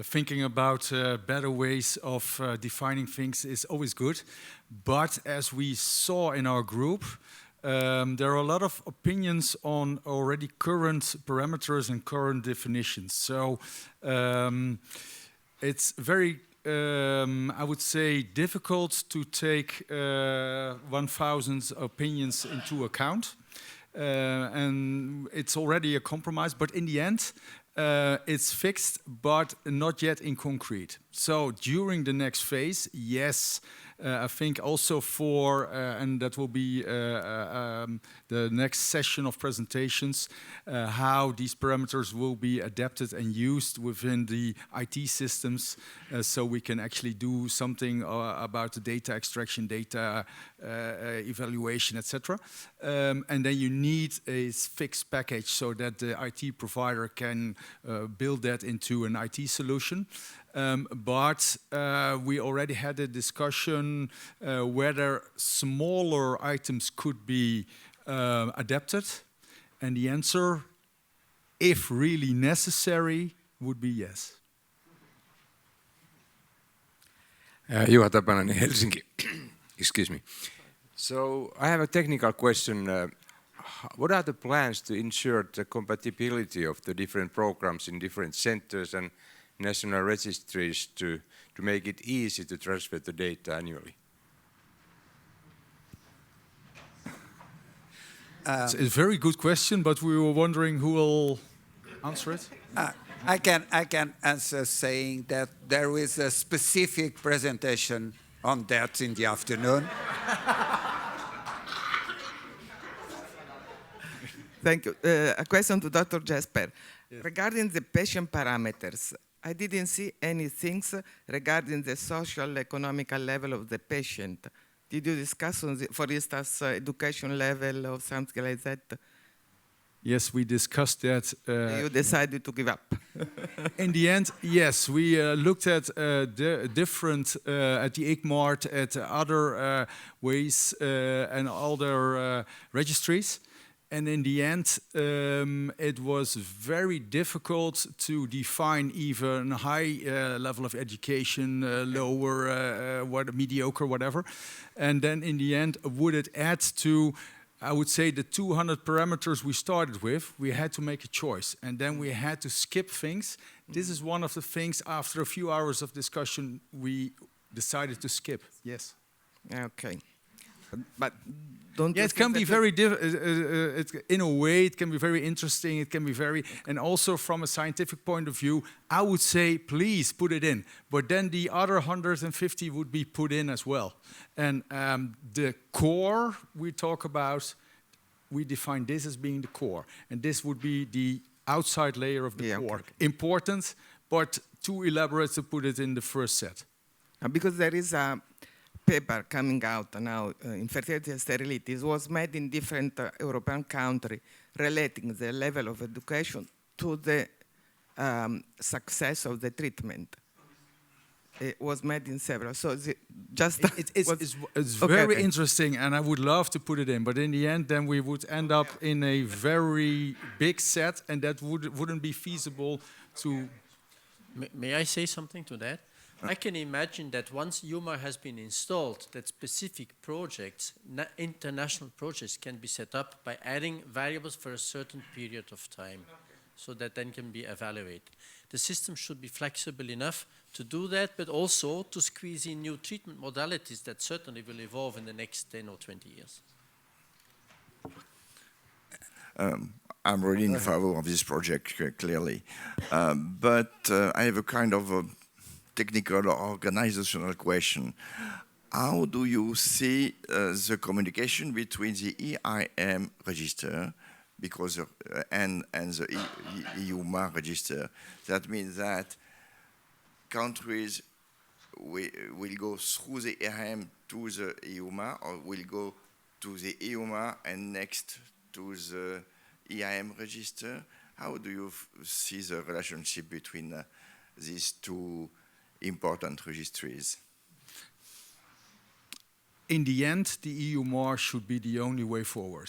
thinking about better ways of defining things is always good. But as we saw in our group, there are a lot of opinions on already current parameters and current definitions. So it's very, I would say, difficult to take 1,000 opinions into account. And it's already a compromise, but in the end, it's fixed, but not yet in concrete. So during the next phase, yes, I think also for, and that will be the next session of presentations, how these parameters will be adapted and used within the IT systems, so we can actually do something about the data extraction, data evaluation, etc. And then you need a fixed package so that the IT provider can build that into an IT solution. but we already had a discussion whether smaller items could be adapted, and the answer, if really necessary, would be yes. Juha Tapanani, Helsinki. Excuse me. So I have a technical question. What are the plans to ensure the compatibility of the different programs in different centers and national registries to make it easy to transfer the data annually? It's a very good question, but we were wondering who will answer it. I can answer saying that there is a specific presentation on that in the afternoon. Thank you. A question to Dr. Jesper. Yes. Regarding the patient parameters, I didn't see any things regarding the social, economical level of the patient. Did you discuss, on the, for instance, education level or something like that? Yes, we discussed that. You decided to give up. In the end, yes, we looked at the different, at the EuMAR, at other ways and other registries. And in the end, it was very difficult to define even a high level of education, lower, mediocre, whatever. And then in the end, would it add to, I would say, the 200 parameters we started with? We had to make a choice. And then we had to skip things. This is one of the things, after a few hours of discussion, we decided to skip. Yes. Okay. But don't yeah, it can be very in a way it can be very interesting, it can be very, and also from a scientific point of view, I would say please put it in, but then the other 150 would be put in as well. And the core we talk about, we define this as being the core, and this would be the outside layer of the core. Okay. Important, but too elaborate to put it in the first set. Because there is a paper coming out now, infertility and sterility. It was made in different European countries, relating the level of education to the success of the treatment. It was made in several. So it's very interesting, and I would love to put it in. But in the end, then we would end up in a very big set, and that wouldn't be feasible to. May I say something to that? I can imagine that once EuMAR has been installed, that specific projects, international projects, can be set up by adding variables for a certain period of time, so that then can be evaluated. The system should be flexible enough to do that, but also to squeeze in new treatment modalities that certainly will evolve in the next 10 or 20 years. I'm really in favor of this project, clearly. But I have a kind of a technical or organizational question. How do you see the communication between the EIM register and the EuMAR register? That means that countries will go through the EIM to the EuMAR, or will go to the EuMAR and next to the EIM register? How do you see the relationship between these two important registries? In the end, the EuMAR should be the only way forward.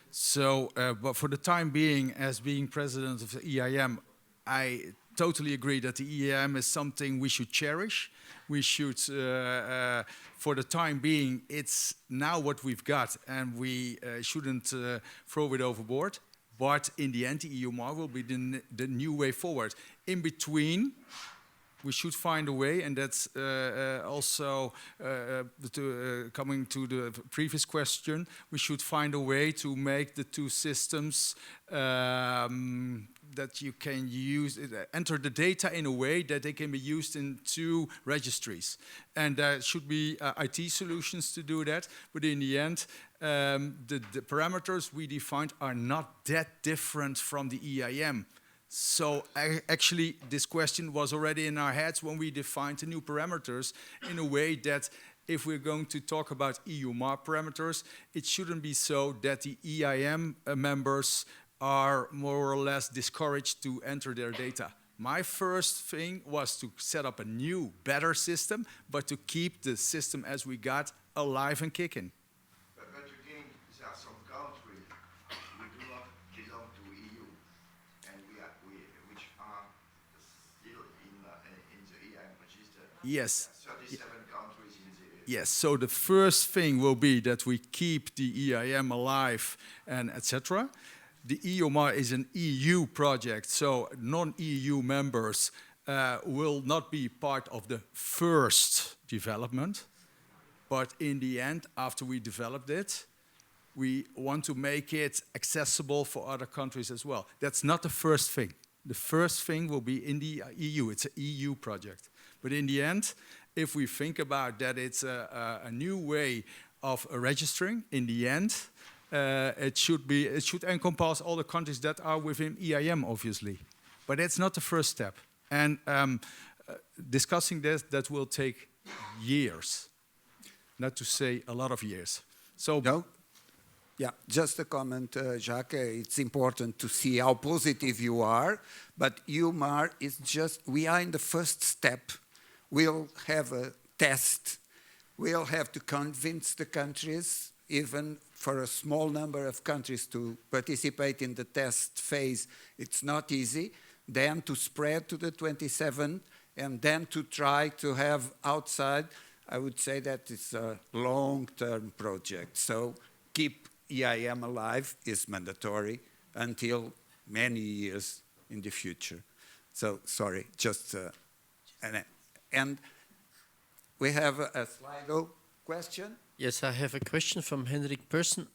So, but for the time being, as being president of the EIM, I totally agree that the EIM is something we should cherish. We should, for the time being, it's now what we've got, and we shouldn't throw it overboard. But in the end, the EuMAR will be the new way forward. In between, we should find a way, and that's also coming to the previous question, we should find a way to make the two systems that you can use, enter the data in a way that they can be used in two registries. And there should be IT solutions to do that, but in the end, the parameters we defined are not that different from the EIM. So actually, this question was already in our heads when we defined the new parameters in a way that if we're going to talk about EuMAR parameters, it shouldn't be so that the EIM members are more or less discouraged to enter their data. My first thing was to set up a new, better system, but to keep the system as we got alive and kicking. But again, there are some countries we do not belong to EU, and which are still in the EIM register. Yes. 37 countries in the Yes, so the first thing will be that we keep the EIM alive and etc. The EuMAR is an EU project, so non-EU members will not be part of the first development. But in the end, after we developed it, we want to make it accessible for other countries as well. That's not the first thing. The first thing will be in the EU. It's an EU project. But in the end, if we think about that it's a new way of registering, in the end, it should encompass all the countries that are within EIM, obviously. But that's not the first step. And discussing this, that will take years, not to say a lot of years. So, no? Yeah, just a comment, Jacques. It's important to see how positive you are, but EuMAR is just, we are in the first step. We'll have a test. We'll have to convince the countries, even for a small number of countries to participate in the test phase. It's not easy. Then to spread to the 27, and then to try to have outside. I would say that it's a long-term project. So keep EIM alive is mandatory until many years in the future. So sorry, just and we have a Slido question. Yes, I have a question from Henrik Persson,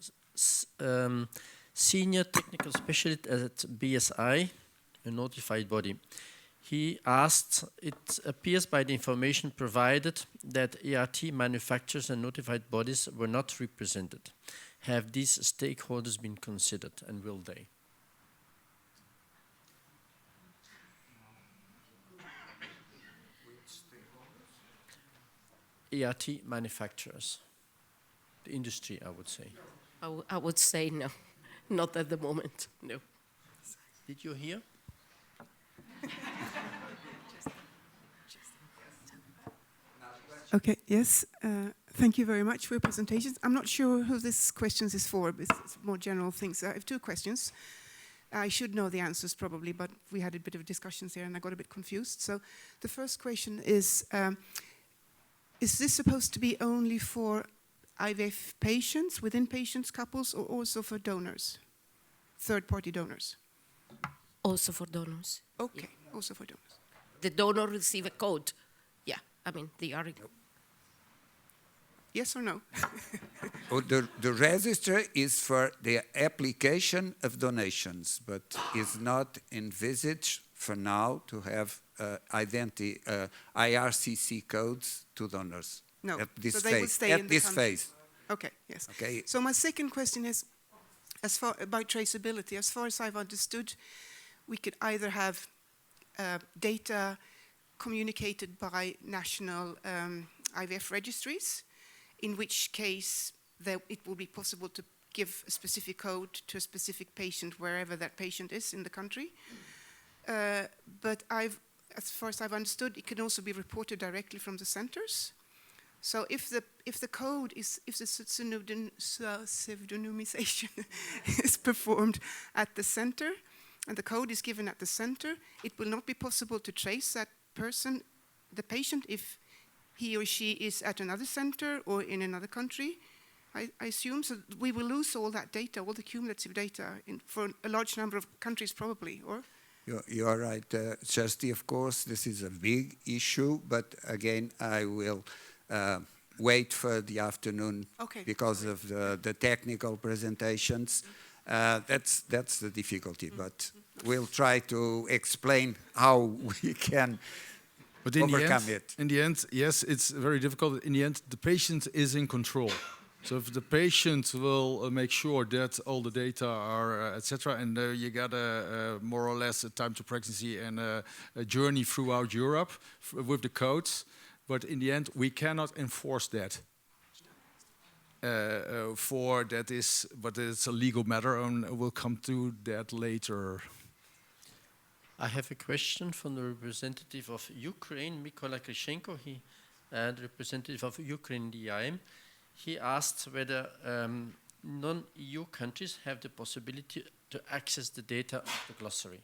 Senior Technical Specialist at BSI, a notified body. He asked, it appears by the information provided that ERT manufacturers and notified bodies were not represented. Have these stakeholders been considered, and will they? ERT manufacturers, the industry, I would say. I would say no, not at the moment, no. Did you hear? Okay, yes. Thank you very much for your presentations. I'm not sure who this question is for, but it's more general things. I have two questions. I should know the answers probably, but we had a bit of discussions here and I got a bit confused. So the first question is this supposed to be only for IVF patients, within patients, couples, or also for donors, third-party donors? Also for donors. Okay, yeah. Also for donors. The donor receive a code. Yeah, I mean, they are... Yes or no? The register is for the application of donations, but is not envisaged for now to have IRCC codes to donors. No, at this so they phase. will stay at in this the country. phase. Okay, yes. Okay. So my second question is, as far about traceability, as far as I've understood, we could either have data communicated by national IVF registries, in which case it will be possible to give a specific code to a specific patient wherever that patient is in the country. But as far as I've understood, it can also be reported directly from the centers. So if the code is, if the pseudonymization is performed at the center, and the code is given at the center, it will not be possible to trace that person, the patient, if he or she is at another center or in another country, I assume. So we will lose all that data, all the cumulative data, for a large number of countries probably, or? You are right, Kirsty, of course, this is a big issue, but again, I will wait for the afternoon because of the technical presentations. That's the difficulty, but we'll try to explain how we can overcome it. In the end, yes, it's very difficult. In the end, the patient is in control. So if the patient will make sure that all the data are, etc., and you got more or less a time to pregnancy and a journey throughout Europe with the codes, but in the end, we cannot enforce that. But it's a legal matter, and we'll come to that later. I have a question from the representative of Ukraine, Mykola Krishenko, the representative of Ukraine DIM. He asked whether non-EU countries have the possibility to access the data of the glossary.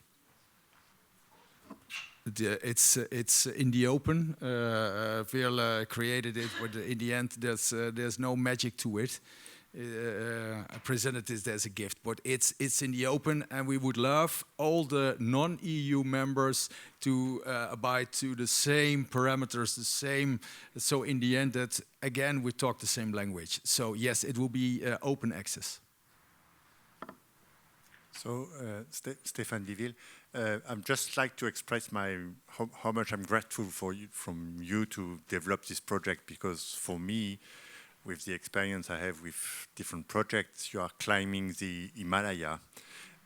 It's in the open. Veerle created it, but in the end, there's no magic to it. I presented this as a gift, but it's in the open, and we would love all the non-EU members to abide to the same parameters, the same. So in the end, that again we talk the same language. So yes, it will be open access. So, Stéphane Diville, I'd just like to express how much I'm grateful from you to develop this project, because for me, with the experience I have with different projects, you are climbing the Himalaya.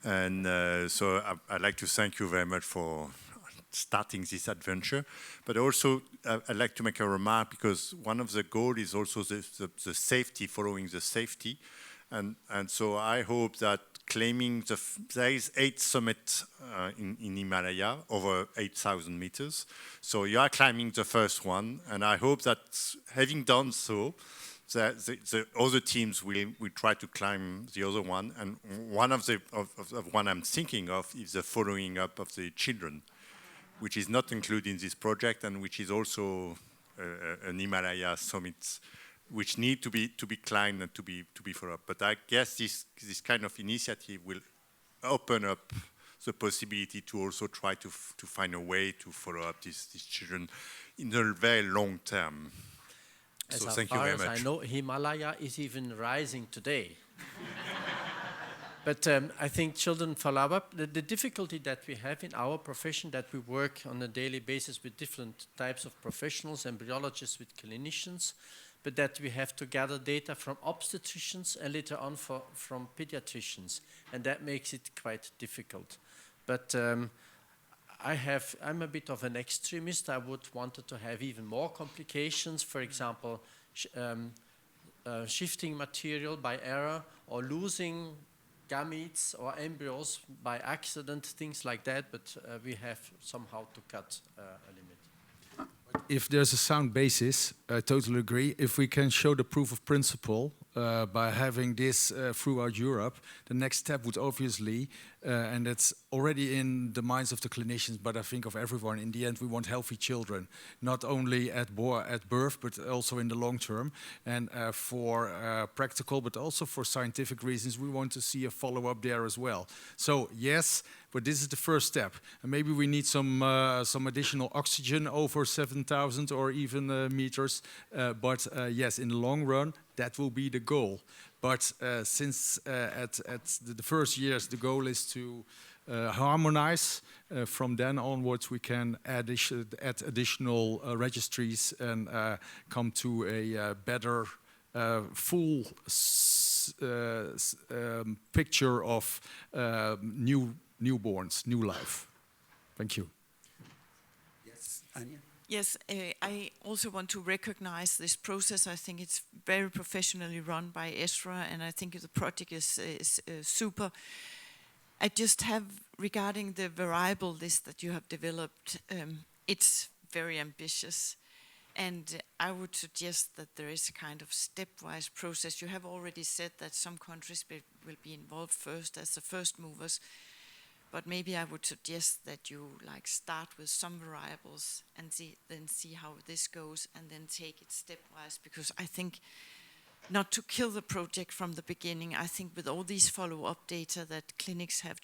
And so I'd like to thank you very much for starting this adventure. But also, I'd like to make a remark, because one of the goals is also the safety, following the safety. And so I hope that claiming there is 8 summits in Himalaya, over 8,000 meters. So you are climbing the first one, and I hope that having done so, the other teams will try to climb the other one. And one of the one I'm thinking of is the following up of the children, which is not included in this project, and which is also an Himalaya summit, which need to be climbed and to be followed up. But I guess this kind of initiative will open up the possibility to also try to find a way to follow up these children in the very long term. So thank you very much. As I know, Himalaya is even rising today. But I think children follow up. The difficulty that we have in our profession, that we work on a daily basis with different types of professionals, embryologists, with clinicians, but that we have to gather data from obstetricians and later on from pediatricians, and that makes it quite difficult. But I'm a bit of an extremist. I would wanted to have even more complications, for example, shifting material by error, or losing gametes or embryos by accident, things like that, but we have somehow to cut a limit. If there's a sound basis, I totally agree. If we can show the proof of principle by having this throughout Europe, the next step would obviously, and it's already in the minds of the clinicians, but I think of everyone, in the end we want healthy children, not only at birth, but also in the long term. And for practical, but also for scientific reasons, we want to see a follow-up there as well. So yes, but this is the first step. And maybe we need some additional oxygen over 7,000 or even meters. But yes, in the long run, that will be the goal. But since at the first years, the goal is to harmonize. From then onwards, we can add additional registries and come to a better full picture of newborns, new life. Thank you. Yes, Anja? Yes, I also want to recognize this process. I think it's very professionally run by ESHRE, and I think the project is super. I just have, regarding the variable list that you have developed, it's very ambitious. And I would suggest that there is a kind of stepwise process. You have already said that some countries will be involved first as the first movers. But maybe I would suggest that you start with some variables and then see how this goes, and then take it stepwise, because I think not to kill the project from the beginning. I think with all these follow-up data that clinics have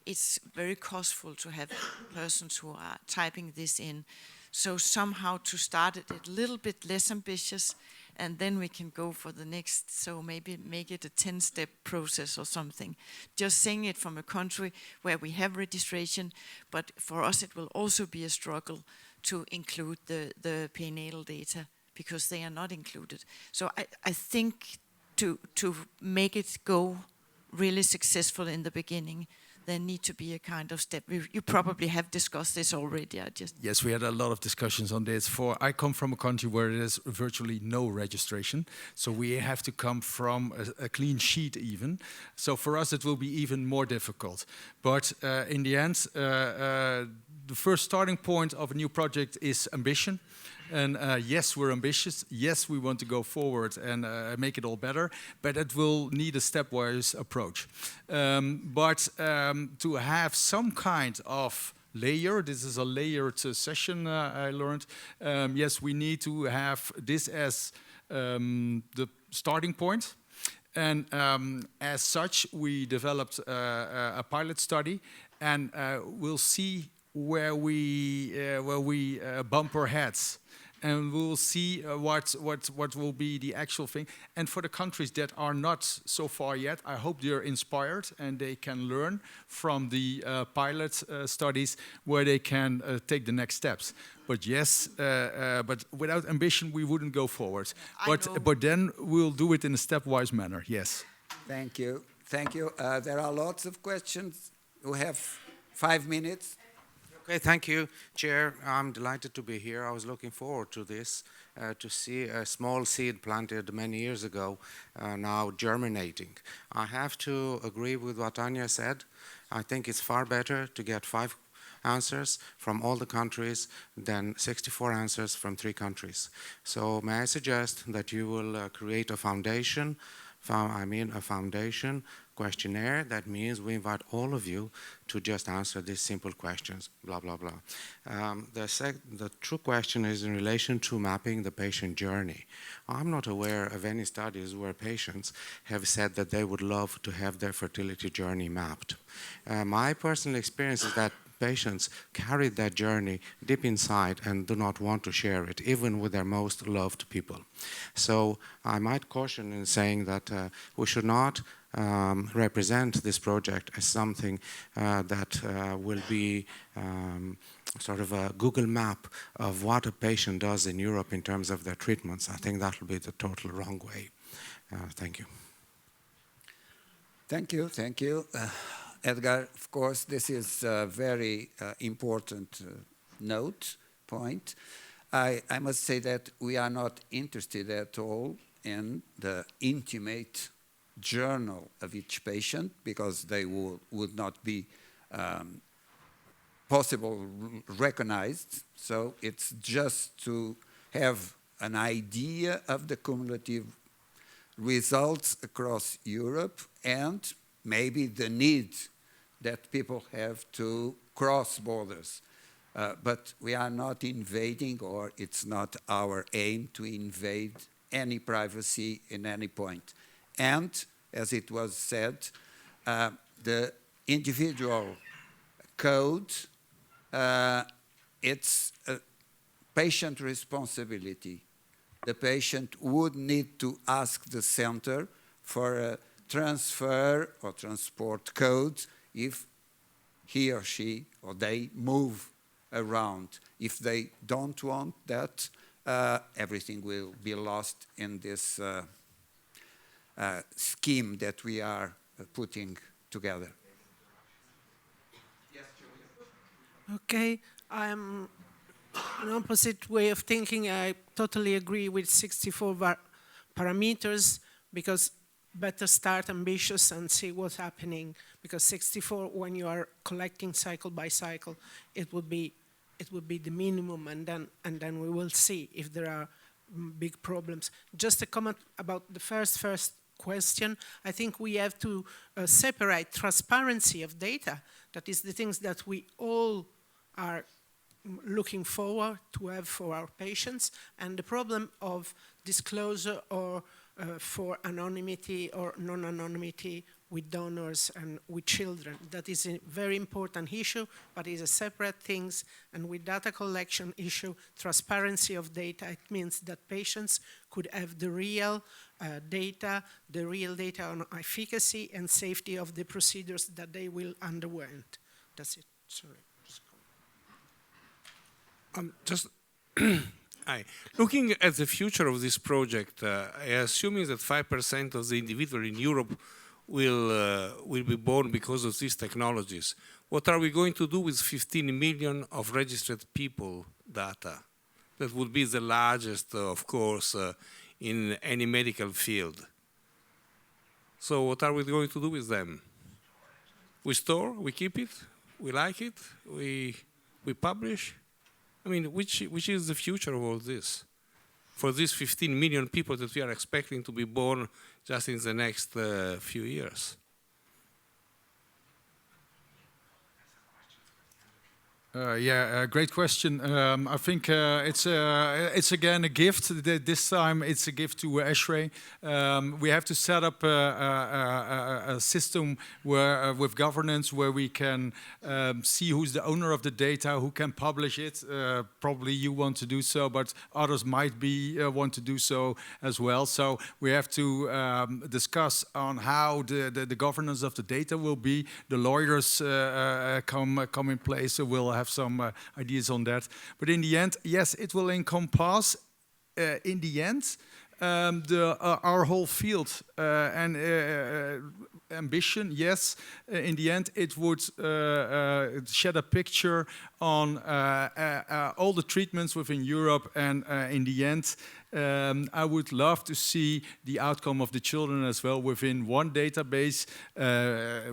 it's very costful to have persons who are typing this in. So somehow to start it a little bit less ambitious, and then we can go for the next, so maybe make it a 10-step process or something. Just saying it from a country where we have registration, but for us it will also be a struggle to include the perinatal data, because they are not included. So I think to make it go really successful in the beginning, there need to be a kind of step. You probably have discussed this already. Yes, we had a lot of discussions on this. I come from a country where there's virtually no registration, so we have to come from a clean sheet even. So for us, it will be even more difficult. But in the end, the first starting point of a new project is ambition. And yes, we're ambitious. Yes, we want to go forward and make it all better, but it will need a stepwise approach. But to have some kind of layer, this is a layered session I learned, yes, we need to have this as the starting point. And as such, we developed a pilot study, and we'll see where we bump our heads. And we'll see what will be the actual thing. And for the countries that are not so far yet, I hope they're inspired and they can learn from the pilot studies where they can take the next steps. But yes, but without ambition, we wouldn't go forward. But then we'll do it in a stepwise manner, yes. Thank you. Thank you. There are lots of questions. We have 5 minutes. Okay, thank you, Chair. I'm delighted to be here. I was looking forward to this, to see a small seed planted many years ago, now germinating. I have to agree with what Anya said. I think it's far better to get 5 answers from all the countries than 64 answers from 3 countries. So may I suggest that you will create a foundation, a foundation questionnaire. That means we invite all of you to just answer these simple questions, blah, blah, blah. The true question is in relation to mapping the patient journey. I'm not aware of any studies where patients have said that they would love to have their fertility journey mapped. My personal experience is that patients carry that journey deep inside and do not want to share it, even with their most loved people. So I might caution in saying that we should not represent this project as something that will be sort of a Google map of what a patient does in Europe in terms of their treatments. I think that will be the total wrong way. Thank you. Thank you, thank you. Edgar, of course, this is a very important point. I must say that we are not interested at all in the intimate journal of each patient, because they would not be recognized. So it's just to have an idea of the cumulative results across Europe and maybe the need that people have to cross borders. But we are not invading, or it's not our aim to invade any privacy in any point. And, as it was said, the individual code, it's a patient responsibility. The patient would need to ask the center for a transfer or transport codes if he or she or they move around. If they don't want that, everything will be lost in this scheme that we are putting together. Okay, I'm an opposite way of thinking. I totally agree with 64 parameters, because better start ambitious and see what's happening, because 64, when you are collecting cycle by cycle, it would be the minimum, and then we will see if there are big problems. Just a comment about the first question. I think we have to separate transparency of data, that is the things that we all are looking forward to have for our patients, and the problem of disclosure or for anonymity or non-anonymity with donors and with children. That is a very important issue, but is a separate thing. And with data collection issue, transparency of data, it means that patients could have the real data on efficacy and safety of the procedures that they will underwent. That's it. Sorry. Hi. Looking at the future of this project, I assume that 5% of the individuals in Europe will be born because of these technologies. What are we going to do with 15 million of registered people data? That would be the largest, of course, in any medical field. So what are we going to do with them? We store, we keep it, we like it, we publish. I mean, which is the future of all this? For these 15 million people that we are expecting to be born just in the next few years. Great question. I think it's again a gift. This time it's a gift to ESHRE. We have to set up a system where, with governance, where we can see who's the owner of the data, who can publish it. Probably you want to do so, but others might be want to do so as well. So we have to discuss on how the governance of the data will be. The lawyers come in place, so we'll have some ideas on that. But in the end, yes, it will encompass, in the end, our whole field and ambition. Yes, in the end, it would shed a picture on all the treatments within Europe, and in the end, I would love to see the outcome of the children as well within one database,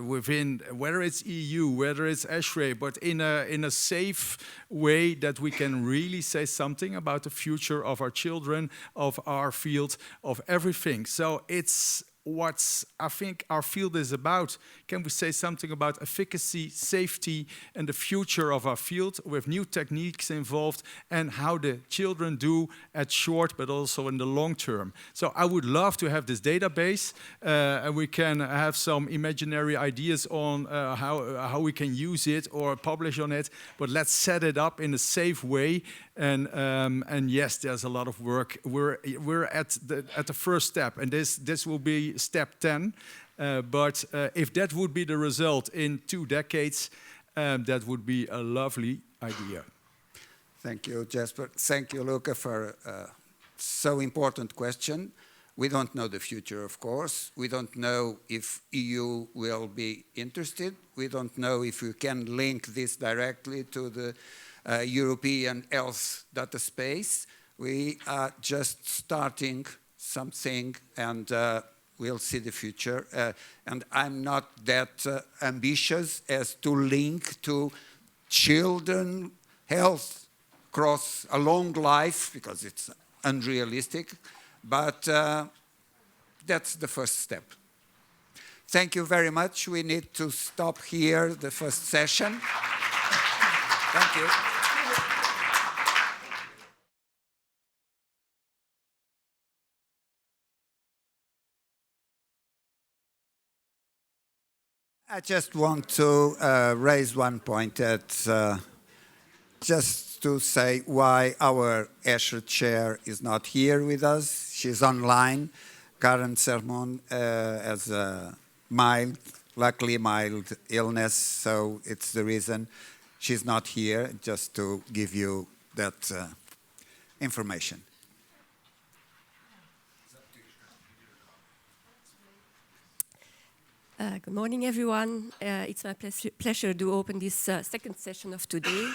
within whether it's EU, whether it's ESHRE, but in a safe way that we can really say something about the future of our children, of our field, of everything. So it's what I think our field is about. Can we say something about efficacy, safety, and the future of our field with new techniques involved, and how the children do at short but also in the long term? So I would love to have this database, and we can have some imaginary ideas on how we can use it or publish on it, but let's set it up in a safe way. And yes, there's a lot of work. We're at the first step, and this will be step 10. But if that would be the result in 2 decades, that would be a lovely idea. Thank you, Jesper. Thank you, Luca, for a so important question. We don't know the future, of course. We don't know if EU will be interested. We don't know if we can link this directly to the European health data space. We are just starting something, and we'll see the future. And I'm not that ambitious as to link to children health across a long life, because it's unrealistic. But that's the first step. Thank you very much. We need to stop here the first session. Thank you. I just want to raise one point, that just to say why our ESHRE chair is not here with us. She's online. Karen Sermon has a luckily mild illness, so it's the reason she's not here, just to give you that information. Good morning, everyone. It's my pleasure to open this second session of today.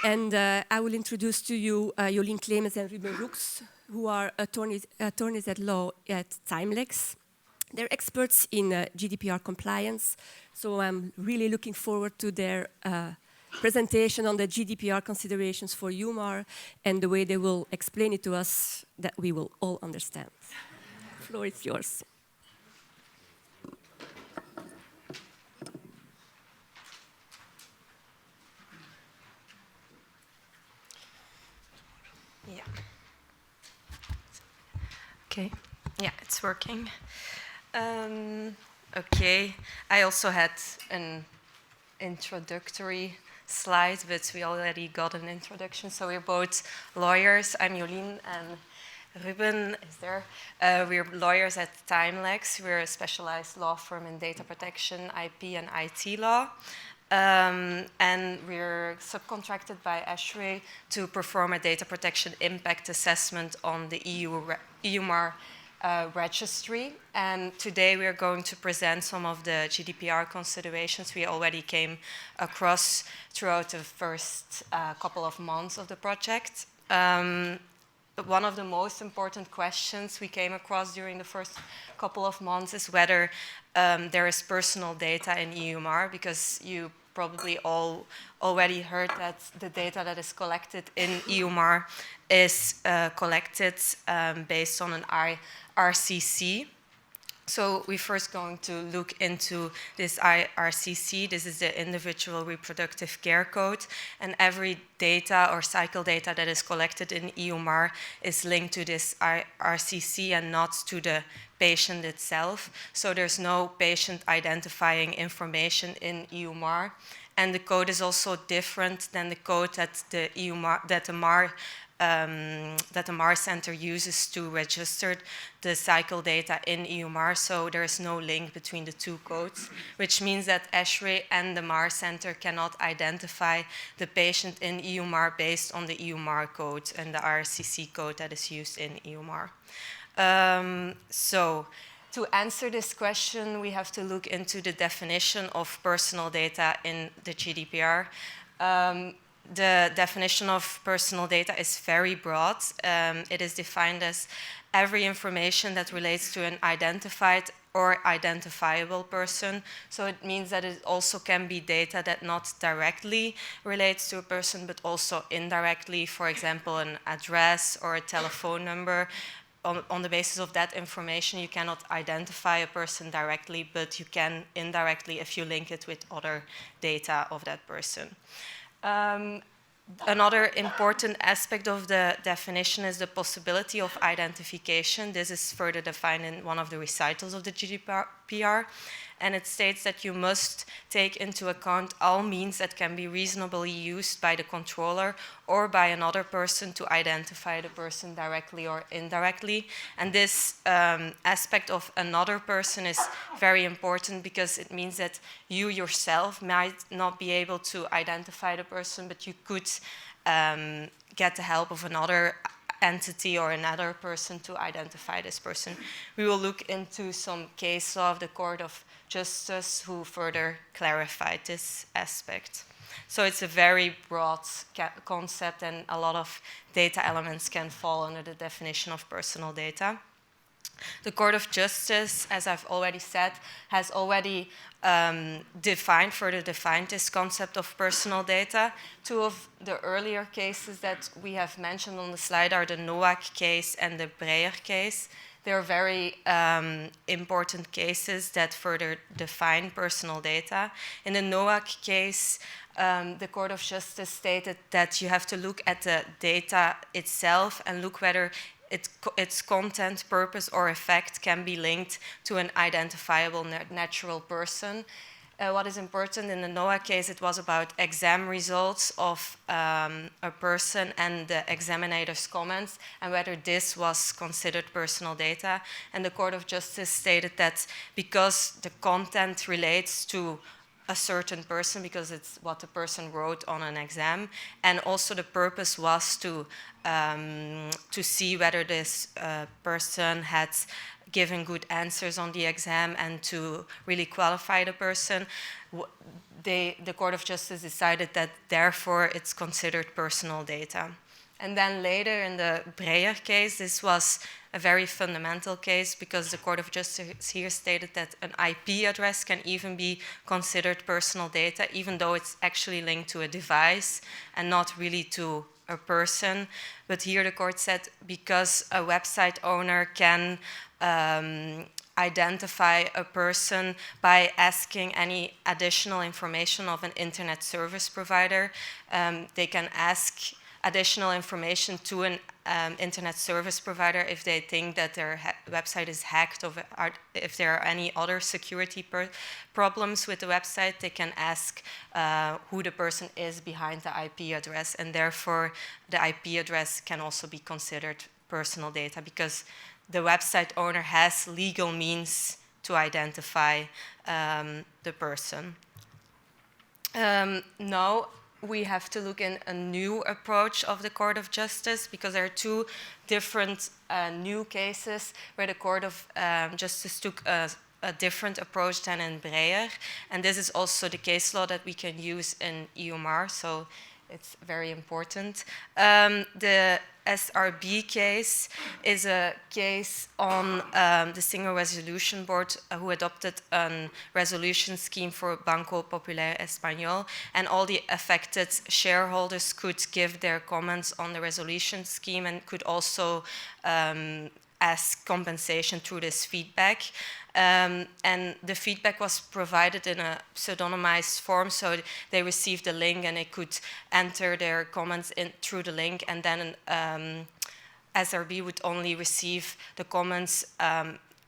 And I will introduce to you Jolien Clemens and Ruben Roux, who are attorneys at law at Timelex. They're experts in GDPR compliance, so I'm really looking forward to their presentation on the GDPR considerations for EuMAR and the way they will explain it to us that we will all understand. The floor is yours. Yeah. Okay. Yeah, it's working. Okay. I also had an introductory slide, but we already got an introduction. So we're both lawyers. I'm Jolien, and Ruben is there. We're lawyers at Timelex. We're a specialized law firm in data protection, IP, and IT law. And we're subcontracted by ESHRE to perform a data protection impact assessment on the EuMAR registry, and today we are going to present some of the GDPR considerations we already came across throughout the first couple of months of the project. One of the most important questions we came across during the first couple of months is whether there is personal data in EuMAR, because you probably all already heard that the data that is collected in EuMAR is collected based on an IRCC. So we're first going to look into this IRCC. This is the Individual Reproductive Care Code, and every data or cycle data that is collected in EuMAR is linked to this IRCC and not to the patient itself. So there's no patient identifying information in EuMAR, and the code is also different than the code that the MAR Center uses to register the cycle data in EuMAR, so there is no link between the two codes, which means that ESHRE and the MAR Center cannot identify the patient in EuMAR based on the EuMAR code and the IRCC code that is used in EuMAR. So to answer this question, we have to look into the definition of personal data in the GDPR. The definition of personal data is very broad. It is defined as every information that relates to an identified or identifiable person. So it means that it also can be data that not directly relates to a person, but also indirectly, for example, an address or a telephone number. On the basis of that information, you cannot identify a person directly, but you can indirectly if you link it with other data of that person. Another important aspect of the definition is the possibility of identification. This is further defined in one of the recitals of the GDPR, and it states that you must take into account all means that can be reasonably used by the controller or by another person to identify the person directly or indirectly. And this aspect of another person is very important because it means that you yourself might not be able to identify the person, but you could get the help of another entity or another person to identify this person. We will look into some case law of the Court of Justice who further clarified this aspect. So it's a very broad concept, and a lot of data elements can fall under the definition of personal data. The Court of Justice, as I've already said, has already further defined this concept of personal data. Two of the earlier cases that we have mentioned on the slide are the NOAC case and the Breyer case. They're very important cases that further define personal data. In the NOAC case, the Court of Justice stated that you have to look at the data itself and look whether its content, purpose, or effect can be linked to an identifiable natural person. What is important in the NOAA case, it was about exam results of a person and the examiner's comments and whether this was considered personal data. And the Court of Justice stated that because the content relates to a certain person, because it's what the person wrote on an exam, and also the purpose was to see whether this person had given good answers on the exam and to really qualify the person. The Court of Justice decided that therefore it's considered personal data. And then later in the Breyer case, this was a very fundamental case because the Court of Justice here stated that an IP address can even be considered personal data, even though it's actually linked to a device and not really to a person. But here the court said because a website owner can identify a person by asking any additional information of an internet service provider, they can ask additional information to an internet service provider if they think that their website is hacked, or if there are any other security problems with the website, they can ask who the person is behind the IP address, and therefore the IP address can also be considered personal data because the website owner has legal means to identify the person. Now, we have to look in a new approach of the Court of Justice, because there are two different new cases where the Court of Justice took a different approach than in Breyer. And this is also the case law that we can use in EuMAR, so it's very important. The SRB case is a case on the Single Resolution Board who adopted a resolution scheme for Banco Popular Español, and all the affected shareholders could give their comments on the resolution scheme and could also ask compensation through this feedback. And the feedback was provided in a pseudonymized form, so they received a link and they could enter their comments in through the link, and then SRB would only receive the comments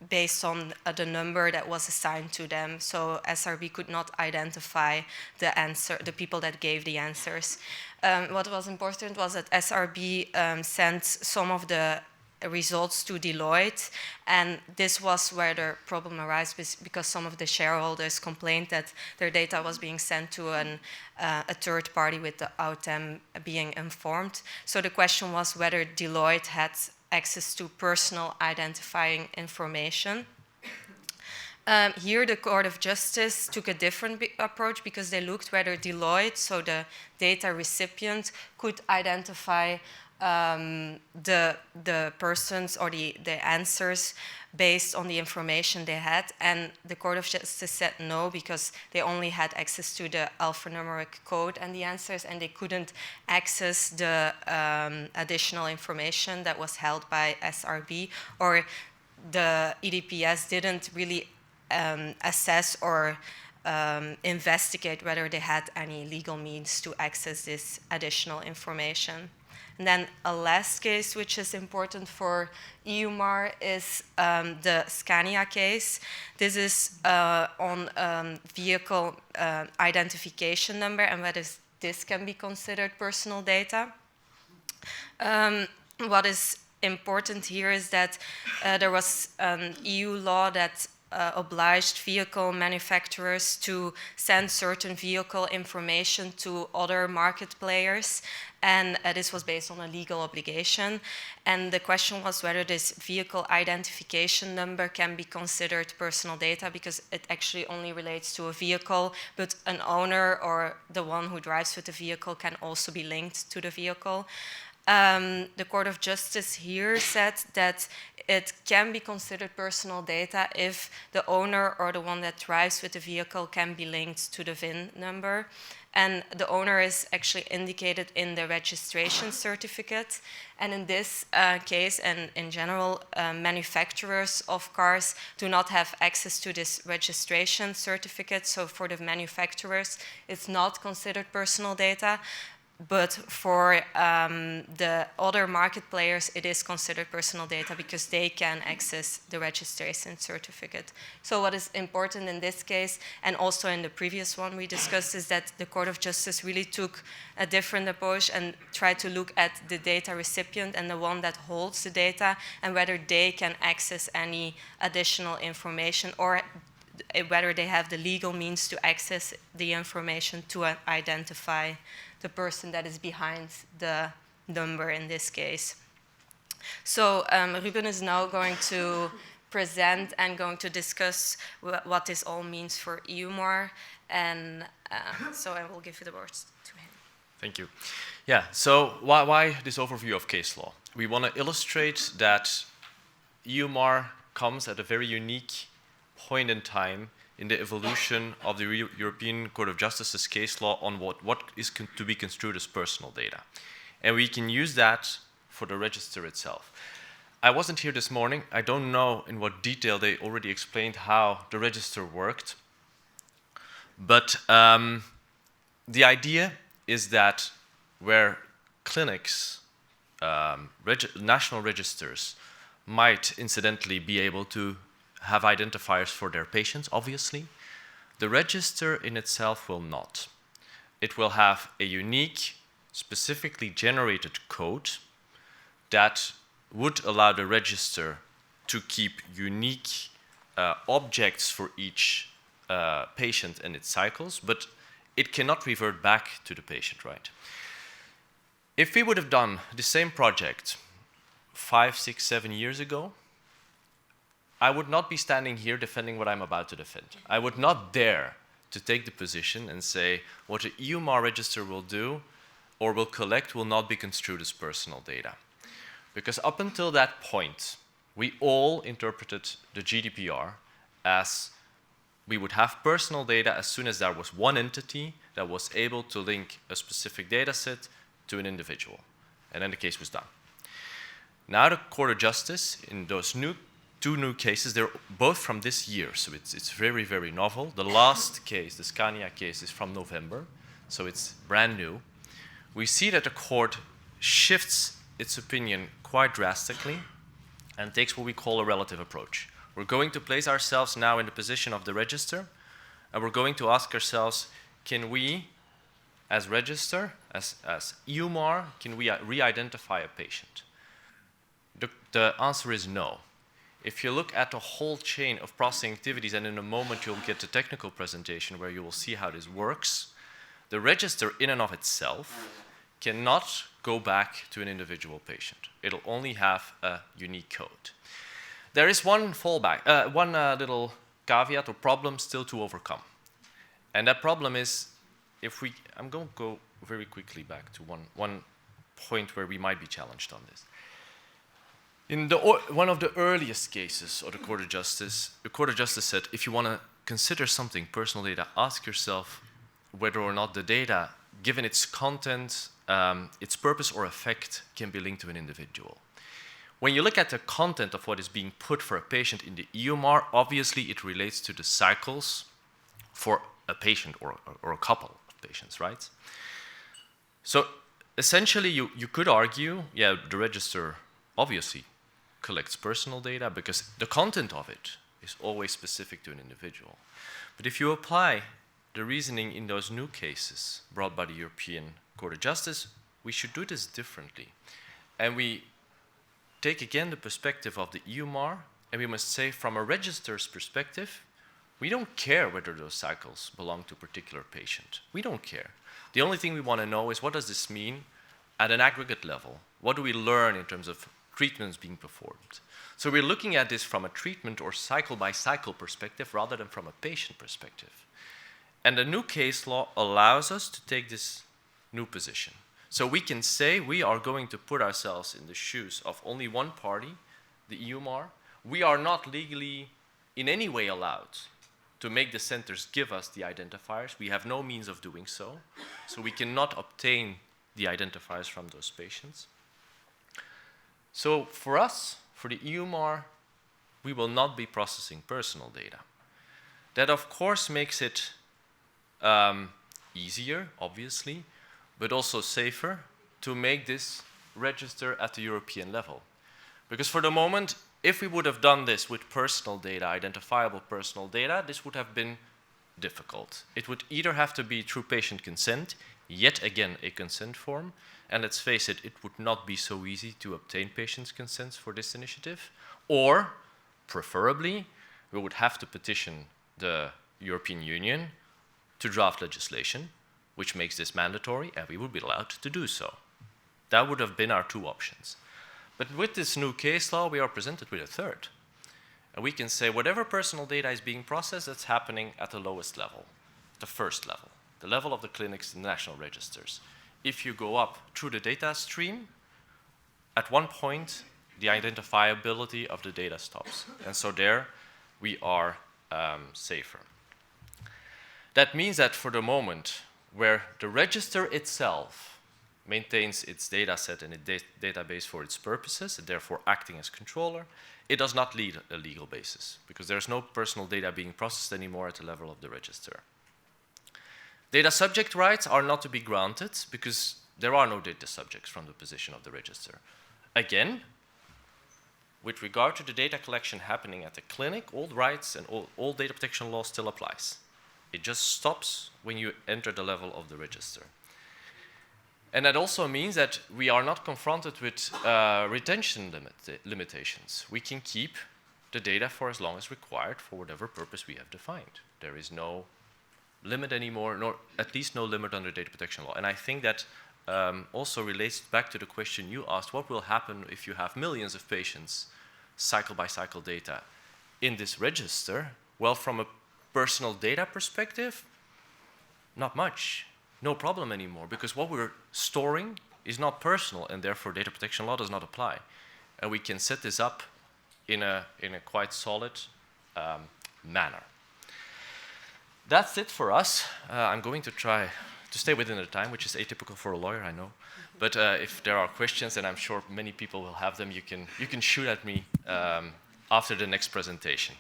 based on the number that was assigned to them. So SRB could not identify the people that gave the answers. What was important was that SRB sent some of the results to Deloitte, and this was where the problem arose, because some of the shareholders complained that their data was being sent to a third party without them being informed. So the question was whether Deloitte had access to personal identifying information. Here the Court of Justice took a different approach, because they looked whether Deloitte, so the data recipient, could identify the persons or the answers based on the information they had, and the Court of Justice said no, because they only had access to the alphanumeric code and the answers, and they couldn't access the additional information that was held by SRB, or the EDPS didn't really assess or investigate whether they had any legal means to access this additional information. And then a last case, which is important for EuMAR, is the Scania case. This is on vehicle identification number and whether this can be considered personal data. What is important here is that there was an EU law that obliged vehicle manufacturers to send certain vehicle information to other market players, and this was based on a legal obligation. And the question was whether this vehicle identification number can be considered personal data, because it actually only relates to a vehicle, but an owner or the one who drives with the vehicle can also be linked to the vehicle. The Court of Justice here said that it can be considered personal data if the owner or the one that drives with the vehicle can be linked to the VIN number. And the owner is actually indicated in the registration certificate. And in this case, and in general, manufacturers of cars do not have access to this registration certificate. So for the manufacturers, it's not considered personal data. But for the other market players, it is considered personal data because they can access the registration certificate. So what is important in this case, and also in the previous one we discussed, is that the Court of Justice really took a different approach and tried to look at the data recipient and the one that holds the data, and whether they can access any additional information, or whether they have the legal means to access the information to identify the person that is behind the number in this case. So Ruben is now going to present and going to discuss what this all means for EuMAR, and so I will give you the words to him. Thank you. Yeah, so why this overview of case law? We want to illustrate that EuMAR comes at a very unique point in time in the evolution of the European Court of Justice's case law on what is to be construed as personal data. And we can use that for the register itself. I wasn't here this morning. I don't know in what detail they already explained how the register worked. But the idea is that where clinics, national registers, might incidentally be able to have identifiers for their patients, obviously, the register in itself will not. It will have a unique, specifically generated code that would allow the register to keep unique objects for each patient and its cycles, but it cannot revert back to the patient, right? If we would have done the same project 5, 6, 7 years ago, I would not be standing here defending what I'm about to defend. I would not dare to take the position and say what the EuMAR register will do or will collect will not be construed as personal data. Because up until that point, we all interpreted the GDPR as we would have personal data as soon as there was one entity that was able to link a specific data set to an individual. And then the case was done. Now the Court of Justice, in those two new cases, they're both from this year, so it's very, very novel. The last case, the Scania case, is from November, so it's brand new. We see that the court shifts its opinion quite drastically and takes what we call a relative approach. We're going to place ourselves now in the position of the register, and we're going to ask ourselves, can we, as register, as EuMAR, can we re-identify a patient? The answer is no. If you look at the whole chain of processing activities, and in a moment you'll get the technical presentation where you will see how this works, the register in and of itself cannot go back to an individual patient. It'll only have a unique code. There is one fallback, one little caveat or problem still to overcome. And that problem is, I'm going to go very quickly back to one point where we might be challenged on this. In one of the earliest cases of the Court of Justice said, if you want to consider something personal data, ask yourself whether or not the data, given its content, its purpose or effect, can be linked to an individual. When you look at the content of what is being put for a patient in the EuMAR, obviously it relates to the cycles for a patient or a couple of patients, right? So essentially you could argue, yeah, the register obviously collects personal data because the content of it is always specific to an individual. But if you apply the reasoning in those new cases brought by the European Court of Justice, we should do this differently. And we take again the perspective of the EuMAR, and we must say from a register's perspective, we don't care whether those cycles belong to a particular patient. We don't care. The only thing we want to know is what does this mean at an aggregate level? What do we learn in terms of treatments being performed? So we're looking at this from a treatment or cycle-by-cycle perspective rather than from a patient perspective. And the new case law allows us to take this new position. So we can say we are going to put ourselves in the shoes of only one party, the EuMAR. We are not legally in any way allowed to make the centers give us the identifiers. We have no means of doing so. So we cannot obtain the identifiers from those patients. So for us, for the EuMAR, we will not be processing personal data. That of course makes it easier, obviously, but also safer to make this register at the European level. Because for the moment, if we would have done this with personal data, identifiable personal data, this would have been difficult. It would either have to be through patient consent, yet again a consent form, and let's face it, it would not be so easy to obtain patients' consents for this initiative, or, preferably, we would have to petition the European Union to draft legislation, which makes this mandatory, and we would be allowed to do so. That would have been our two options. But with this new case law, we are presented with a third. And we can say whatever personal data is being processed, that's happening at the lowest level, the first level, the level of the clinics and national registers. If you go up through the data stream, at one point, the identifiability of the data stops. And so there, we are safer. That means that for the moment, where the register itself maintains its data set and its database for its purposes, and therefore acting as controller, it does not lead a legal basis, because there's no personal data being processed anymore at the level of the register. Data subject rights are not to be granted, because there are no data subjects from the position of the register. Again, with regard to the data collection happening at the clinic, all rights and all data protection law still applies. It just stops when you enter the level of the register. And that also means that we are not confronted with retention limitations. We can keep the data for as long as required for whatever purpose we have defined. There is no limit anymore, nor at least no limit under data protection law. And I think that also relates back to the question you asked, what will happen if you have millions of patients, cycle by cycle data in this register? Well, from a personal data perspective, not much, no problem anymore, because what we're storing is not personal, and therefore data protection law does not apply. And we can set this up in a quite solid manner. That's it for us. I'm going to try to stay within the time, which is atypical for a lawyer, I know. But if there are questions, and I'm sure many people will have them, you can shoot at me after the next presentation.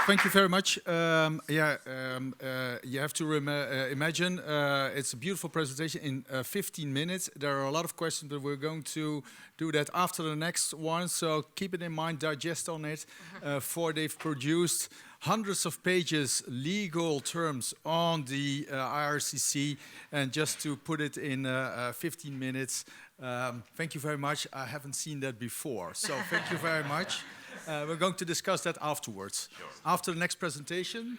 Thank you very much. You have to imagine it's a beautiful presentation in 15 minutes. There are a lot of questions, but we're going to do that after the next one. So keep it in mind, digest on it. For they've produced hundreds of pages legal terms on the IRCC, and just to put it in 15 minutes. Thank you very much. I haven't seen that before, so thank you very much. We're going to discuss that afterwards. Sure. After the next presentation,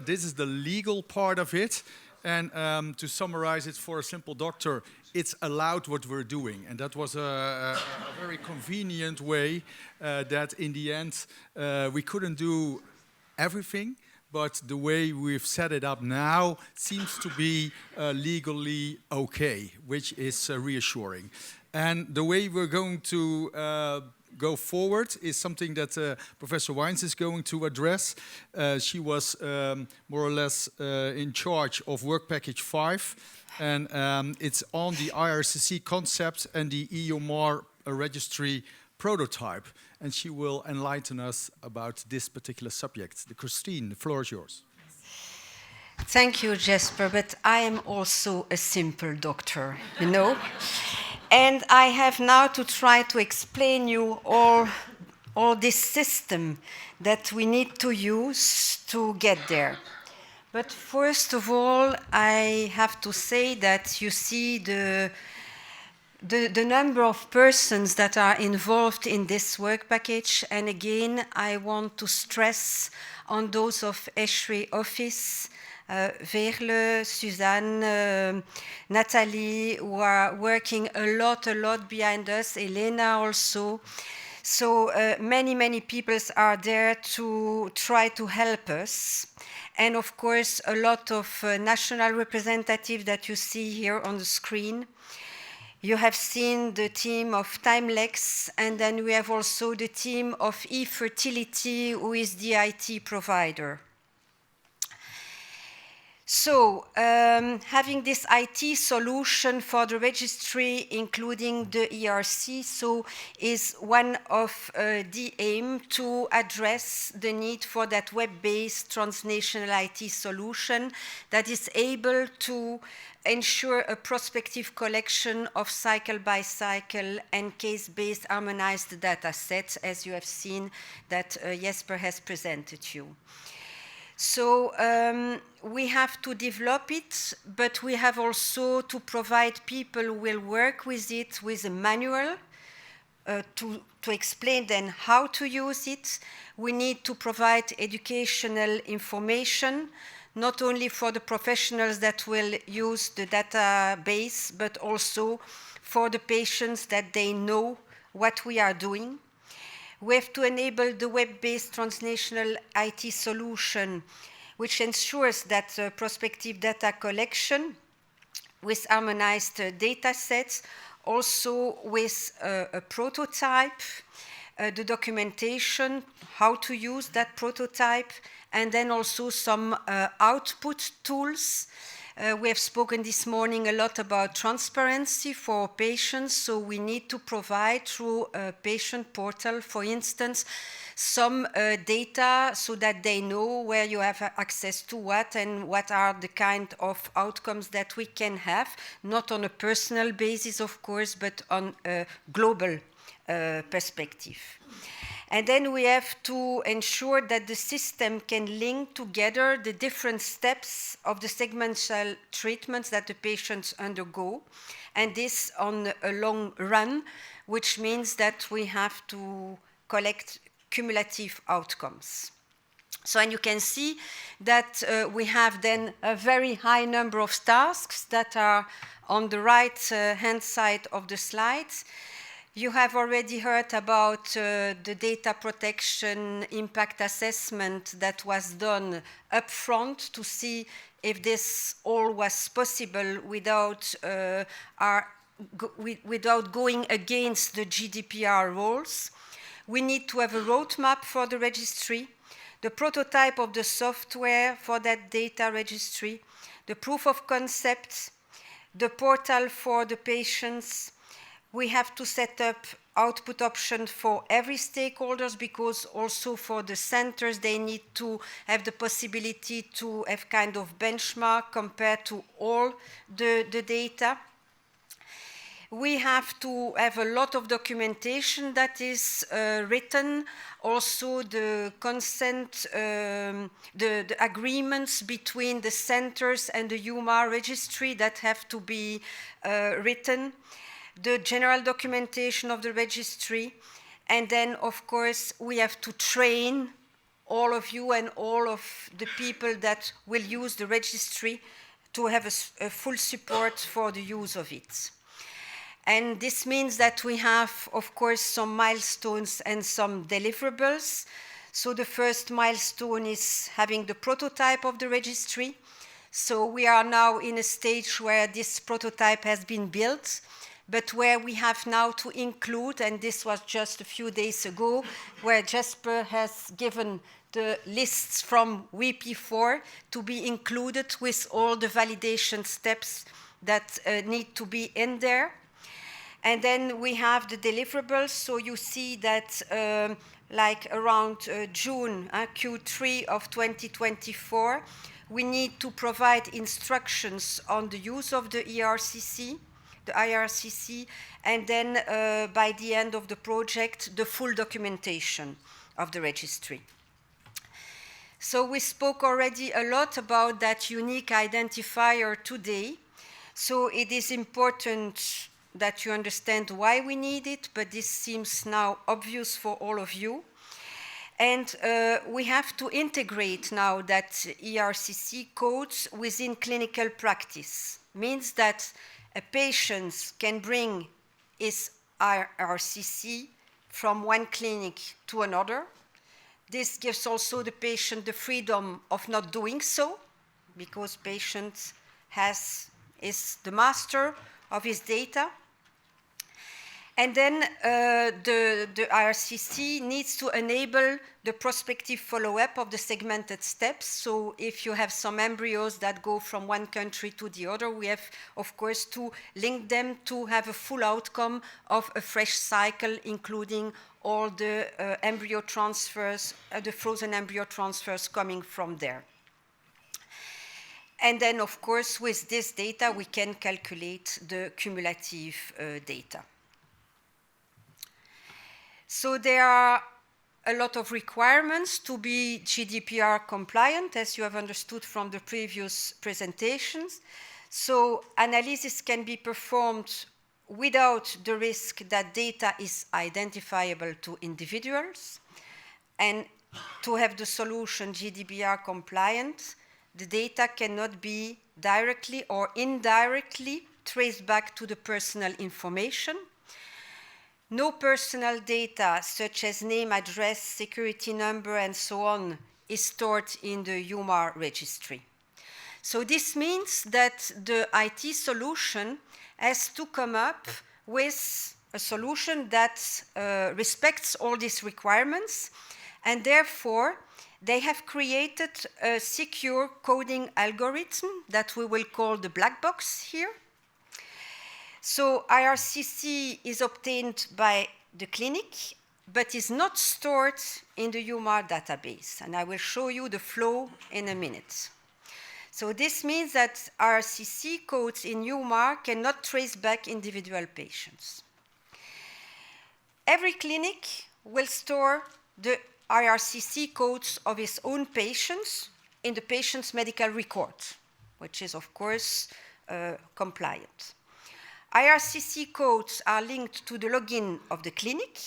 this is the legal part of it. And to summarize it for a simple doctor, it's allowed what we're doing. And that was a very convenient way that in the end we couldn't do everything, but the way we've set it up now seems to be legally okay, which is reassuring. And the way we're going to go forward is something that Professor Wines is going to address. She was more or less in charge of Work Package 5, and it's on the IRCC concept and the EuMAR registry prototype. And she will enlighten us about this particular subject. Christine, the floor is yours. Thank you, Jesper, but I am also a simple doctor, you know? And I have now to try to explain you all this system that we need to use to get there. But first of all, I have to say that you see the number of persons that are involved in this work package. And again, I want to stress on those of ESHRE office, Veerle, Suzanne, Nathalie, who are working a lot behind us, Elena also. So many people are there to try to help us. And of course, a lot of national representatives that you see here on the screen. You have seen the team of Timelex, and then we have also the team of eFertility, who is the IT provider. So, having this IT solution for the registry, including the ERC, so is one of the aim to address the need for that web-based transnational IT solution that is able to ensure a prospective collection of cycle-by-cycle and case-based harmonized data sets, as you have seen that Jesper has presented you. So we have to develop it, but we have also to provide people who will work with it with a manual to explain then how to use it. We need to provide educational information, not only for the professionals that will use the database, but also for the patients that they know what we are doing. We have to enable the web-based transnational IT solution, which ensures that prospective data collection with harmonized data sets, also with a prototype, the documentation, how to use that prototype, and then also some output tools. We have spoken this morning a lot about transparency for patients, so we need to provide through a patient portal, for instance, some data so that they know where you have access to what and what are the kind of outcomes that we can have, not on a personal basis, of course, but on a global perspective. And then we have to ensure that the system can link together the different steps of the segmental treatments that the patients undergo, and this on a long run, which means that we have to collect cumulative outcomes. So, and you can see that we have then a very high number of tasks that are on the right hand side of the slides. You have already heard about the data protection impact assessment that was done up front to see if this all was possible without, without going against the GDPR rules. We need to have a roadmap for the registry, the prototype of the software for that data registry, the proof of concept, the portal for the patients. We have to set up output options for every stakeholders, because also for the centers, they need to have the possibility to have kind of benchmark compared to all the data. We have to have a lot of documentation that is written, also the consent, the agreements between the centers and the EuMAR registry that have to be written, the general documentation of the registry, and then, of course, we have to train all of you and all of the people that will use the registry to have a full support for the use of it. And this means that we have, of course, some milestones and some deliverables. So the first milestone is having the prototype of the registry. So we are now in a stage where this prototype has been built, but where we have now to include, and this was just a few days ago, where Jesper has given the lists from WP4 to be included with all the validation steps that need to be in there. And then we have the deliverables. So you see that like around June, Q3 of 2024, we need to provide instructions on the use of the IRCC, and then by the end of the project, the full documentation of the registry. So we spoke already a lot about that unique identifier today. So it is important that you understand why we need it, but this seems now obvious for all of you. And we have to integrate now that ERCC codes within clinical practice. Means that a patient can bring his IRCC from one clinic to another. This gives also the patient the freedom of not doing so, because patient is the master of his data. And then the IRCC needs to enable the prospective follow-up of the segmented steps. So if you have some embryos that go from one country to the other, we have, of course, to link them to have a full outcome of a fresh cycle, including all the embryo transfers, the frozen embryo transfers coming from there. And then, of course, with this data, we can calculate the cumulative data. So there are a lot of requirements to be GDPR compliant, as you have understood from the previous presentations. So analysis can be performed without the risk that data is identifiable to individuals. And to have the solution GDPR compliant, the data cannot be directly or indirectly traced back to the personal information. No personal data, such as name, address, security number, and so on, is stored in the EuMAR registry. So this means that the IT solution has to come up with a solution that respects all these requirements, and therefore they have created a secure coding algorithm that we will call the black box here. So IRCC is obtained by the clinic, but is not stored in the EuMAR database. And I will show you the flow in a minute. So this means that IRCC codes in EuMAR cannot trace back individual patients. Every clinic will store the IRCC codes of its own patients in the patient's medical record, which is, of course, compliant. IRCC codes are linked to the login of the clinic,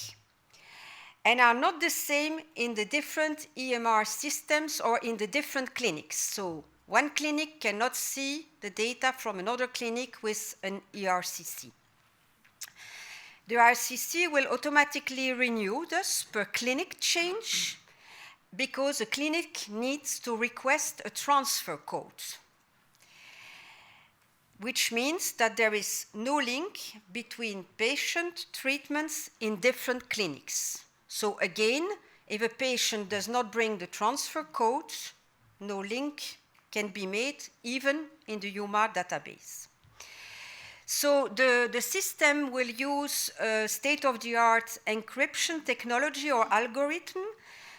and are not the same in the different EMR systems or in the different clinics. So one clinic cannot see the data from another clinic with an ERCC. The RCC will automatically renew thus per clinic change because a clinic needs to request a transfer code, which means that there is no link between patient treatments in different clinics. So again, if a patient does not bring the transfer code, no link can be made even in the EuMAR database. So the system will use state-of-the-art encryption technology or algorithm.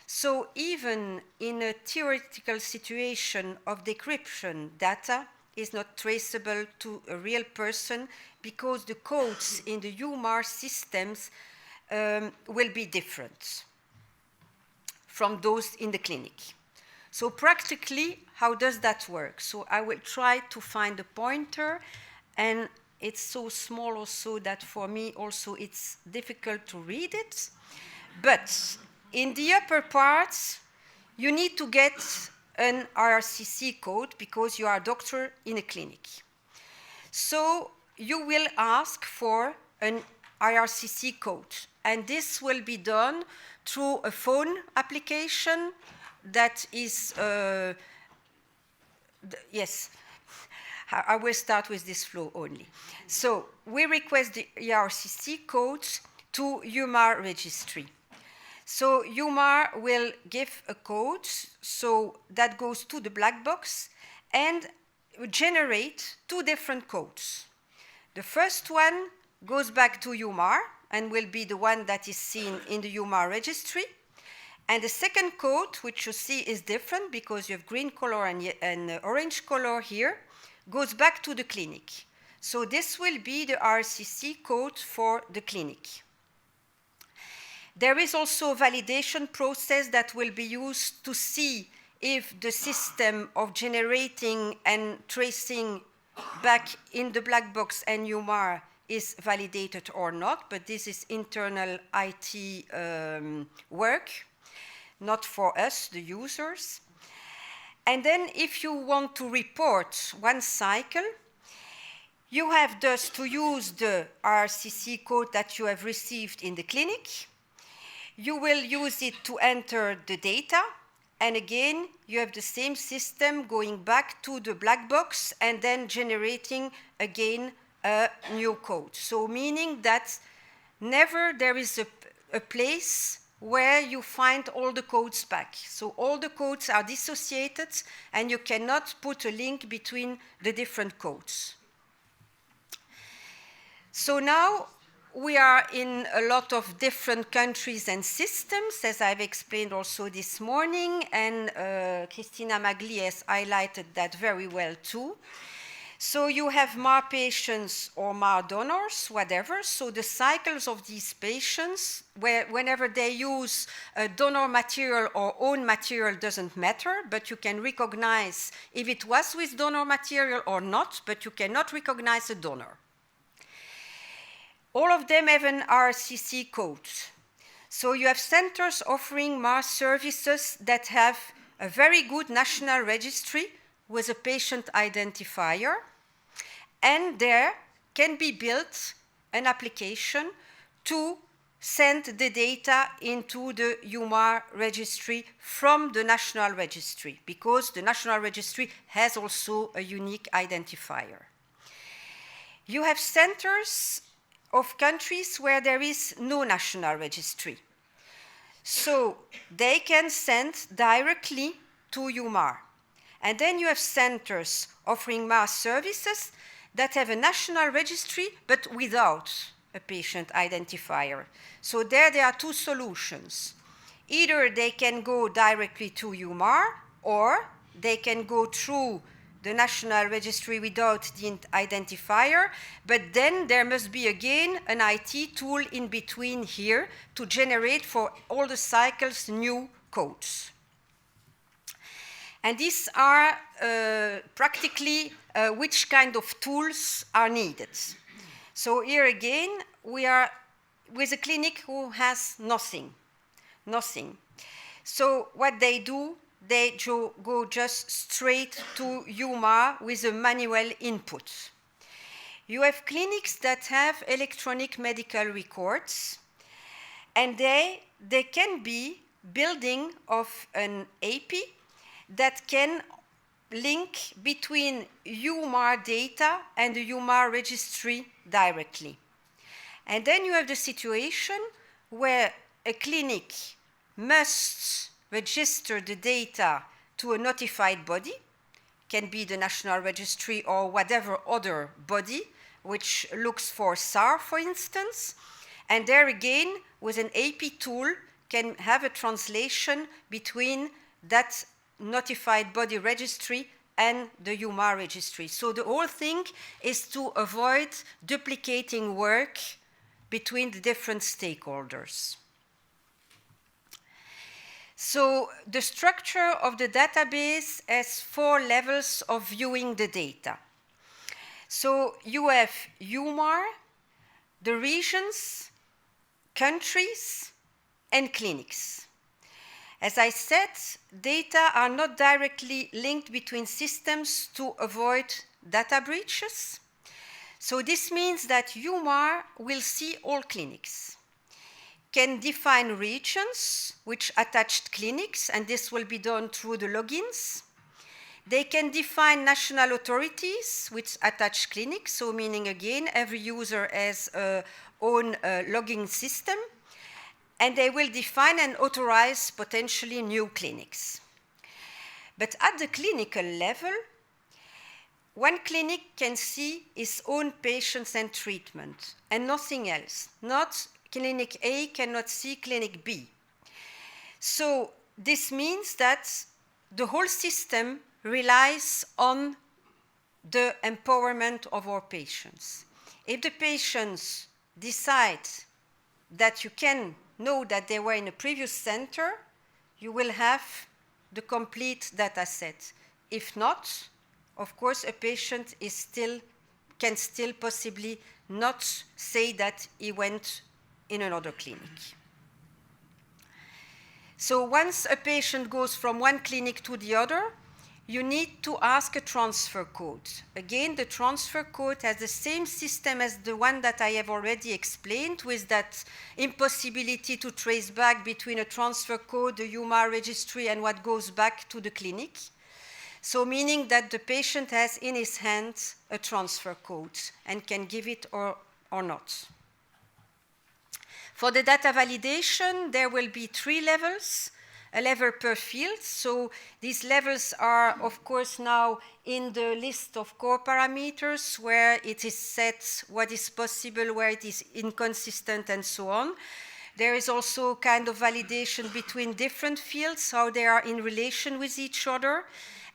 So even in a theoretical situation of decryption, data is not traceable to a real person because the codes in the EuMAR systems will be different from those in the clinic. So practically, how does that work? So I will try to find a pointer, and it's so small also that for me also it's difficult to read it. But in the upper parts, you need to get an RCC code because you are a doctor in a clinic. So you will ask for an IRCC code, and this will be done through a phone application that is, yes, I will start with this flow only. So we request the IRCC codes to EuMAR registry. So EuMAR will give a code, so that goes to the black box and generate two different codes. The first one goes back to EuMAR and will be the one that is seen in the EuMAR registry. And the second code, which you see is different because you have green color and orange color here, goes back to the clinic. So this will be the RCC code for the clinic. There is also a validation process that will be used to see if the system of generating and tracing back in the black box and EuMAR is validated or not, but this is internal IT work, not for us, the users. And then if you want to report one cycle, you have thus to use the RCC code that you have received in the clinic. You will use it to enter the data, and again, you have the same system going back to the black box and then generating again a new code. So meaning that never there is a place where you find all the codes back. So all the codes are dissociated and you cannot put a link between the different codes. So now we are in a lot of different countries and systems, as I've explained also this morning, and Christina Magli has highlighted that very well too. So you have MAR patients or MAR donors, whatever. So the cycles of these patients, whenever they use donor material or own material doesn't matter, but you can recognize if it was with donor material or not, but you cannot recognize a donor. All of them have an RCC code. So you have centers offering MAR services that have a very good national registry with a patient identifier, and there can be built an application to send the data into the EuMAR registry from the national registry, because the national registry has also a unique identifier. You have centers of countries where there is no national registry. So they can send directly to EuMAR. And then you have centers offering MAR services that have a national registry but without a patient identifier. So there are two solutions. Either they can go directly to EuMAR, or they can go through the national registry without the identifier, but then there must be again an IT tool in between here to generate for all the cycles new codes. And these are practically which kind of tools are needed. So here again, we are with a clinic who has nothing. Nothing. So what they do, they go just straight to EuMAR with a manual input. You have clinics that have electronic medical records, and they can be building of an API that can link between EuMAR data and the EuMAR registry directly. And then you have the situation where a clinic must register the data to a notified body, can be the National Registry or whatever other body, which looks for SAR, for instance. And there again, with an AP tool, can have a translation between that notified body registry and the EuMAR registry. So the whole thing is to avoid duplicating work between the different stakeholders. So the structure of the database has 4 levels of viewing the data. So you have EuMAR, the regions, countries, and clinics. As I said, data are not directly linked between systems to avoid data breaches. So this means that EuMAR will see all clinics, can define regions which attached clinics, and this will be done through the logins. They can define national authorities which attach clinics, so meaning again, every user has their own logging system, and they will define and authorize potentially new clinics. But at the clinical level, one clinic can see its own patients and treatment, and nothing else. Not Clinic A cannot see Clinic B. So this means that the whole system relies on the empowerment of our patients. If the patients decide that you can know that they were in a previous center, you will have the complete data set. If not, of course, a patient can still possibly not say that he went in another clinic. So once a patient goes from one clinic to the other, you need to ask a transfer code. Again, the transfer code has the same system as the one that I have already explained, with that impossibility to trace back between a transfer code, the EuMAR registry, and what goes back to the clinic. So meaning that the patient has in his hand a transfer code and can give it or not. For the data validation, there will be 3 levels, a level per field. So these levels are, of course, now in the list of core parameters where it is set what is possible, where it is inconsistent, and so on. There is also kind of validation between different fields, how they are in relation with each other.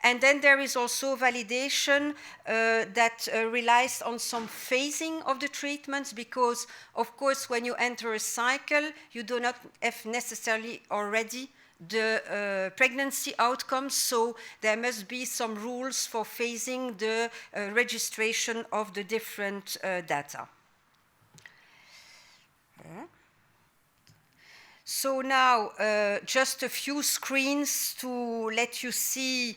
And then there is also validation that relies on some phasing of the treatments, because, of course, when you enter a cycle, you do not have necessarily already the pregnancy outcomes, so there must be some rules for phasing the registration of the different data. So now, just a few screens to let you see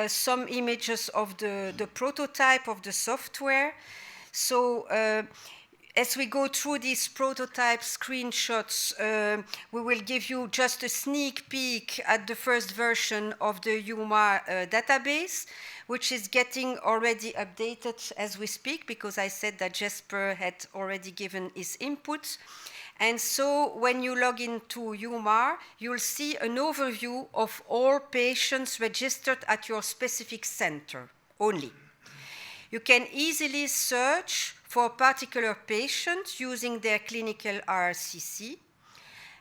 some images of the prototype of the software. So as we go through these prototype screenshots, we will give you just a sneak peek at the first version of the EuMAR database, which is getting already updated as we speak, because I said that Jesper had already given his input. And so when you log into EuMAR, you'll see an overview of all patients registered at your specific center only. You can easily search for a particular patient using their clinical RCC.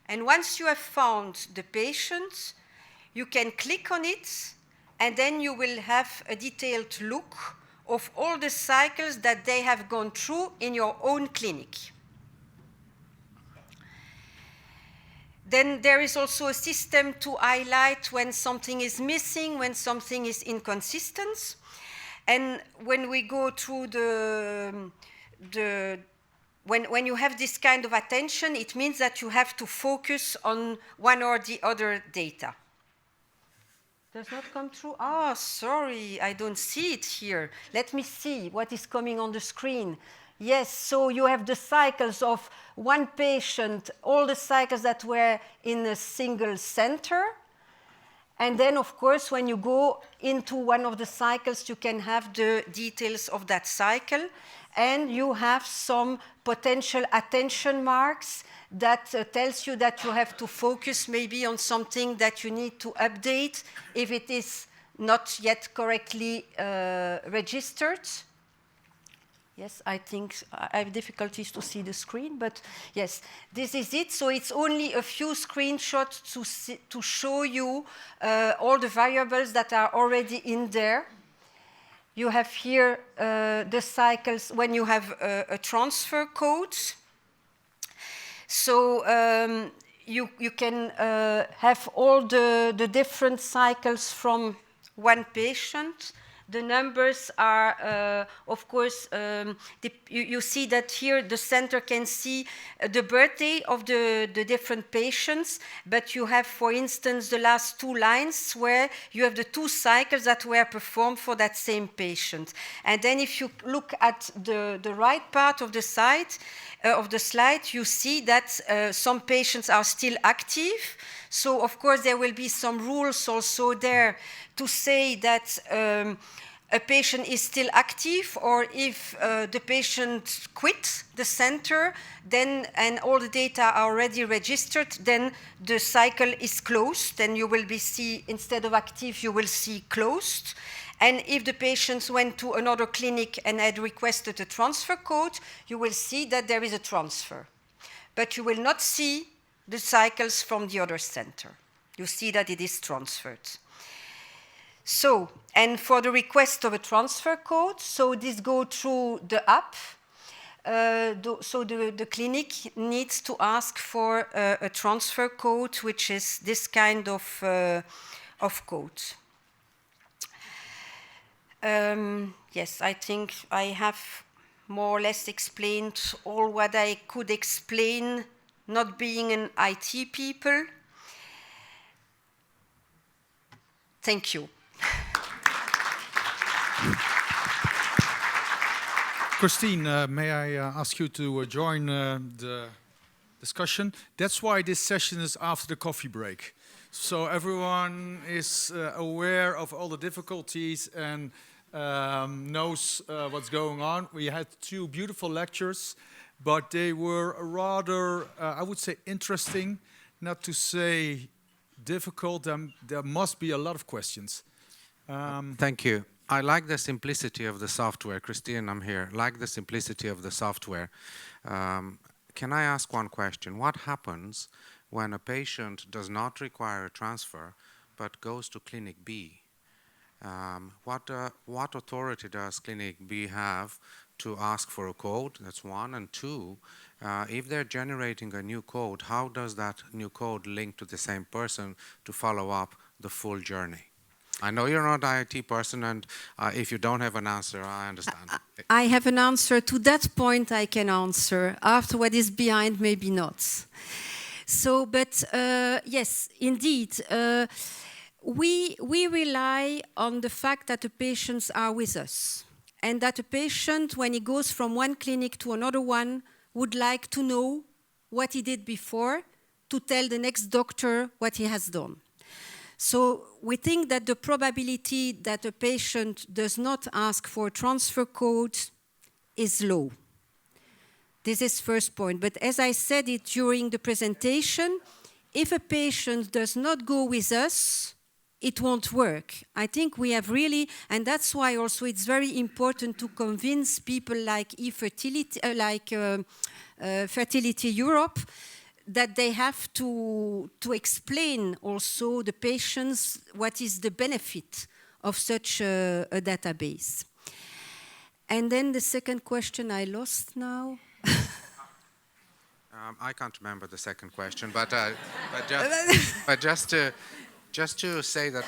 And once you have found the patient, you can click on it, and then you will have a detailed look of all the cycles that they have gone through in your own clinic. Then there is also a system to highlight when something is missing, when something is inconsistent. And when we go through the when you have this kind of attention, it means that you have to focus on one or the other data. Does not come through? Oh, sorry, I don't see it here. Let me see what is coming on the screen. Yes, so you have the cycles of one patient, all the cycles that were in a single center. And then, of course, when you go into one of the cycles, you can have the details of that cycle. And you have some potential attention marks that tells you that you have to focus maybe on something that you need to update if it is not yet correctly registered. Yes, I think I have difficulties to see the screen, but yes, this is it. So it's only a few screenshots to show you all the variables that are already in there. You have here the cycles when you have a transfer code. So you can have all the different cycles from one patient. The numbers are, of course, you see that here the center can see the birthday of the different patients, but you have, for instance, the last two lines where you have the two cycles that were performed for that same patient. And then if you look at the right part of the slide, you see that some patients are still active. So, of course, there will be some rules also there to say that a patient is still active, or if the patient quits the center, then, and all the data are already registered, then the cycle is closed. Then you will see, instead of active, you will see closed. And if the patients went to another clinic and had requested a transfer code, you will see that there is a transfer. But you will not see the cycles from the other center. You see that it is transferred. So, and for the request of a transfer code, so this goes through the app. So the clinic needs to ask for a transfer code, which is this kind of code. Yes, I think I have more or less explained all what I could explain, not being an IT people. Thank you. Christine, may I ask you to join the discussion? That's why this session is after the coffee break. So everyone is aware of all the difficulties and knows what's going on. We had two beautiful lectures, but they were rather, I would say, interesting, not to say difficult. There must be a lot of questions. Thank you. I like the simplicity of the software. Christine, I'm here. Like the simplicity of the software. Can I ask one question? What happens when a patient does not require a transfer but goes to Clinic B? What authority does Clinic B have to ask for a code? That's one. And two, if they're generating a new code, how does that new code link to the same person to follow up the full journey? I know you're not an IT person, and if you don't have an answer, I understand. I have an answer. To that point, I can answer. After what is behind, maybe not. So, but yes, indeed, we rely on the fact that the patients are with us, and that a patient, when he goes from one clinic to another one, would like to know what he did before to tell the next doctor what he has done. So we think that the probability that a patient does not ask for a transfer code is low. This is first point. But as I said it during the presentation, if a patient does not go with us, it won't work. I think we have really, and that's why also it's very important to convince people like eFertility, Fertility Europe, that they have to explain also the patients what is the benefit of such a database. And then the second question I lost now. I can't remember the second question, but just to say that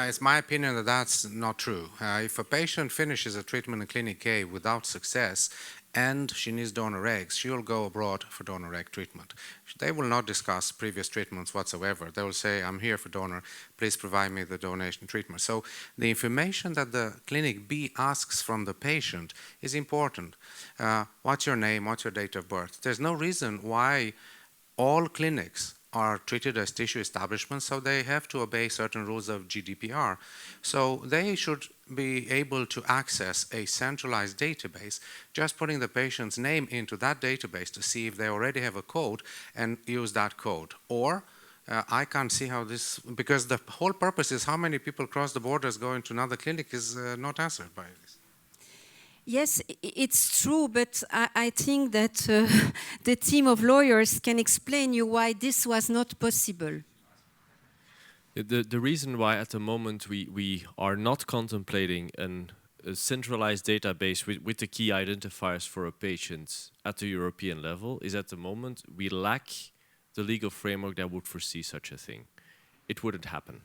it's my opinion that that's not true. If a patient finishes a treatment in Clinic A without success and she needs donor eggs, she will go abroad for donor egg treatment. They will not discuss previous treatments whatsoever. They will say, I'm here for donor, please provide me the donation treatment. So the information that the clinic B asks from the patient is important. What's your name, what's your date of birth? There's no reason why all clinics are treated as tissue establishments, so they have to obey certain rules of GDPR. So they should be able to access a centralized database, just putting the patient's name into that database to see if they already have a code and use that code. Or I can't see how this, because the whole purpose is how many people cross the borders going to another clinic is not answered by this. Yes, it's true, but I think that the team of lawyers can explain you why this was not possible. The reason why at the moment we are not contemplating a centralized database with the key identifiers for a patient at the European level is at the moment we lack the legal framework that would foresee such a thing. It wouldn't happen.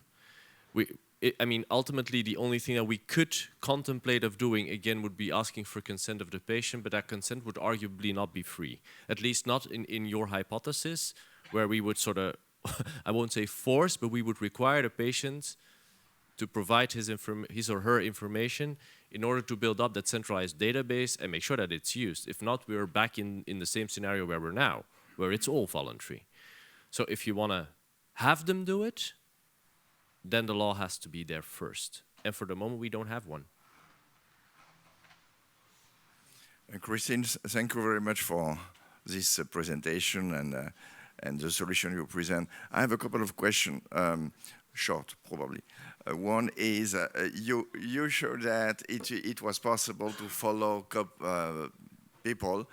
I mean, ultimately, the only thing that we could contemplate of doing, again, would be asking for consent of the patient, but that consent would arguably not be free. At least not in your hypothesis, where we would sort of, I won't say force, but we would require the patient to provide his or her information in order to build up that centralized database and make sure that it's used. If not, we're back in the same scenario where we're now, where it's all voluntary. So if you want to have them do it, then the law has to be there first. And for the moment, we don't have one. Christine, thank you very much for this presentation and the solution you present. I have a couple of questions, short probably. One is, you showed that it was possible to follow people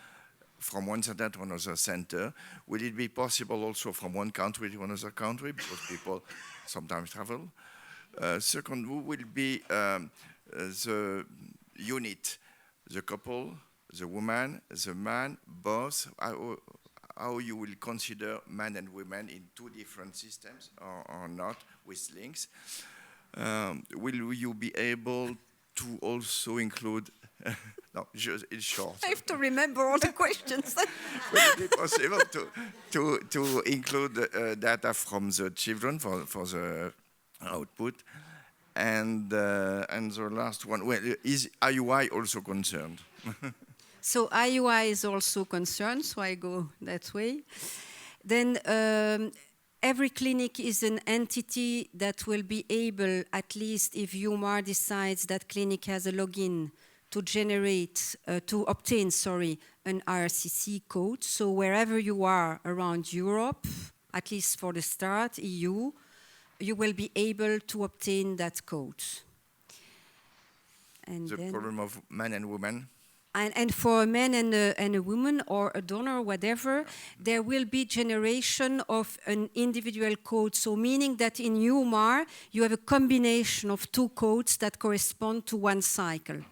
from one center to another center. Will it be possible also from one country to another country, because people sometimes travel? Second, who will be the unit, the couple, the woman, the man, both? How you will consider men and women in two different systems or not with links? Will you be able to also include no, just in short. I have to remember all the questions. Will it be possible to include data from the children for the output? And the last one, well, is IUI also concerned? So IUI is also concerned, so I go that way. Then every clinic is an entity that will be able, at least if EuMAR decides that clinic has a login, to generate, to obtain, an RCC code. So wherever you are around Europe, at least for the start, EU, you will be able to obtain that code. And the problem of men and women? And for a man and a woman or a donor, whatever, there will be generation of an individual code. So meaning that in EuMAR, you have a combination of two codes that correspond to one cycle.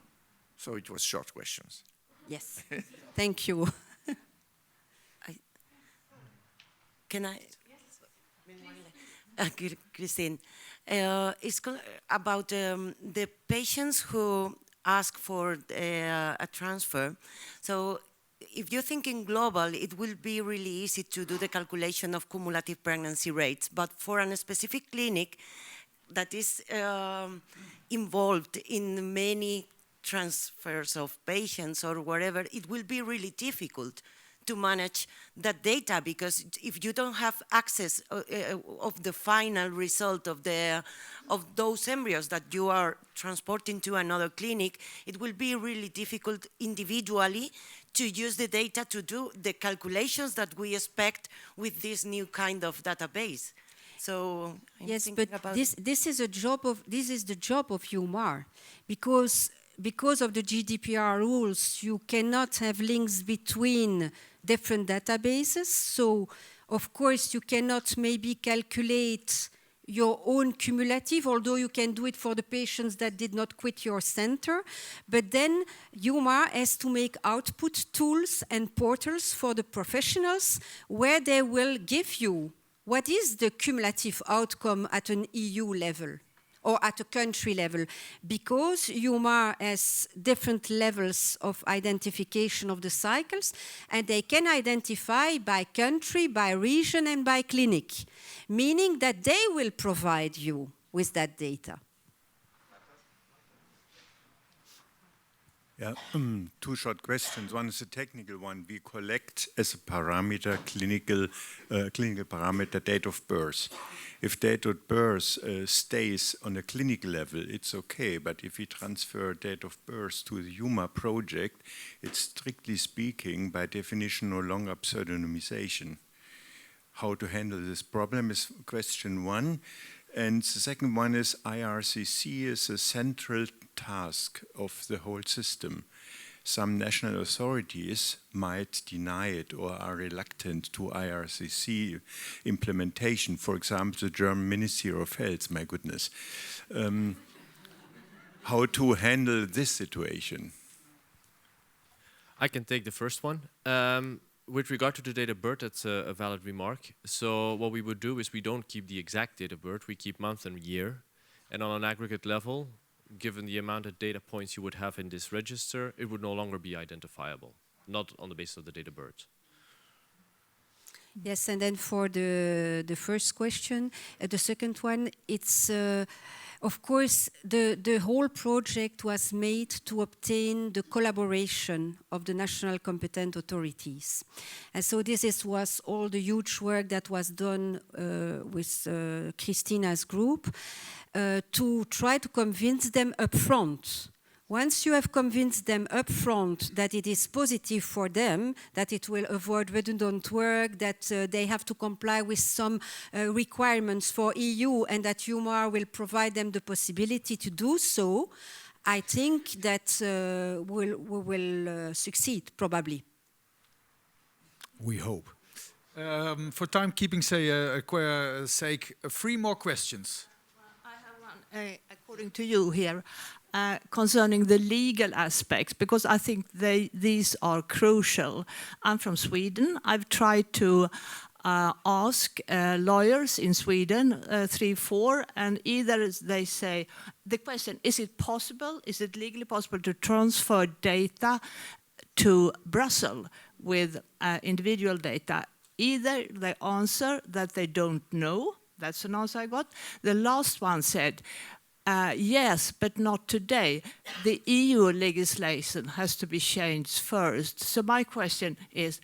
So it was short questions. Yes, thank you. Can I? Christine, it's about the patients who ask for a transfer. So if you're thinking global, it will be really easy to do the calculation of cumulative pregnancy rates. But for a specific clinic that is involved in many transfers of patients or whatever, it will be really difficult to manage that data, because if you don't have access of the final result of those embryos that you are transporting to another clinic, it will be really difficult individually to use the data to do the calculations that we expect with this new kind of database. So yes, but this is the job of EuMAR, because of the GDPR rules, you cannot have links between different databases. So, of course, you cannot maybe calculate your own cumulative, although you can do it for the patients that did not quit your center. But then EuMAR has to make output tools and portals for the professionals where they will give you what is the cumulative outcome at an EU level, or at a country level, because EuMAR has different levels of identification of the cycles, and they can identify by country, by region, and by clinic, meaning that they will provide you with that data. Yeah, two short questions. One is a technical one. We collect as a parameter clinical parameter date of birth. If date of birth stays on a clinical level, it's okay. But if we transfer date of birth to the EuMAR project, it's strictly speaking, by definition, no longer pseudonymization. How to handle this problem is question one. And the second one is IRCC is a central task of the whole system. Some national authorities might deny it or are reluctant to IRCC implementation. For example, the German Ministry of Health, my goodness. How to handle this situation? I can take the first one. With regard to the date of birth, that's a valid remark. So what we would do is we don't keep the exact date of birth, we keep month and year. And on an aggregate level, given the amount of data points you would have in this register, it would no longer be identifiable, not on the basis of the date of birth. Yes, and then for the first question, the second one, it's of course the whole project was made to obtain the collaboration of the national competent authorities, and so was all the huge work that was done with Christina's group to try to convince them upfront. Once you have convinced them upfront that it is positive for them, that it will avoid redundant work, that they have to comply with some requirements for EU, and that EuMAR will provide them the possibility to do so, I think that we will succeed, probably. We hope. For timekeeping's sake, 3 more questions. I have one, according to you here. Concerning the legal aspects, because I think these are crucial. I'm from Sweden. I've tried to ask lawyers in Sweden, 3, 4, and either they say, the question, is it possible, is it legally possible to transfer data to Brussels with individual data? Either they answer that they don't know, that's an answer I got. The last one said, yes, but not today. The EU legislation has to be changed first. So my question is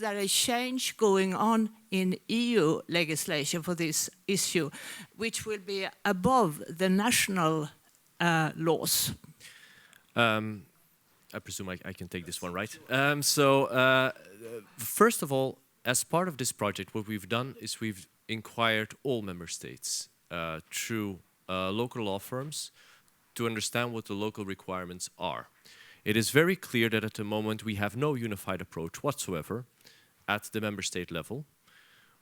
there a change going on in EU legislation for this issue, which will be above the national laws? I presume I can take this one, right? First of all, as part of this project, what we've done is we've inquired all member states through local law firms to understand what the local requirements are. It is very clear that at the moment we have no unified approach whatsoever at the member state level,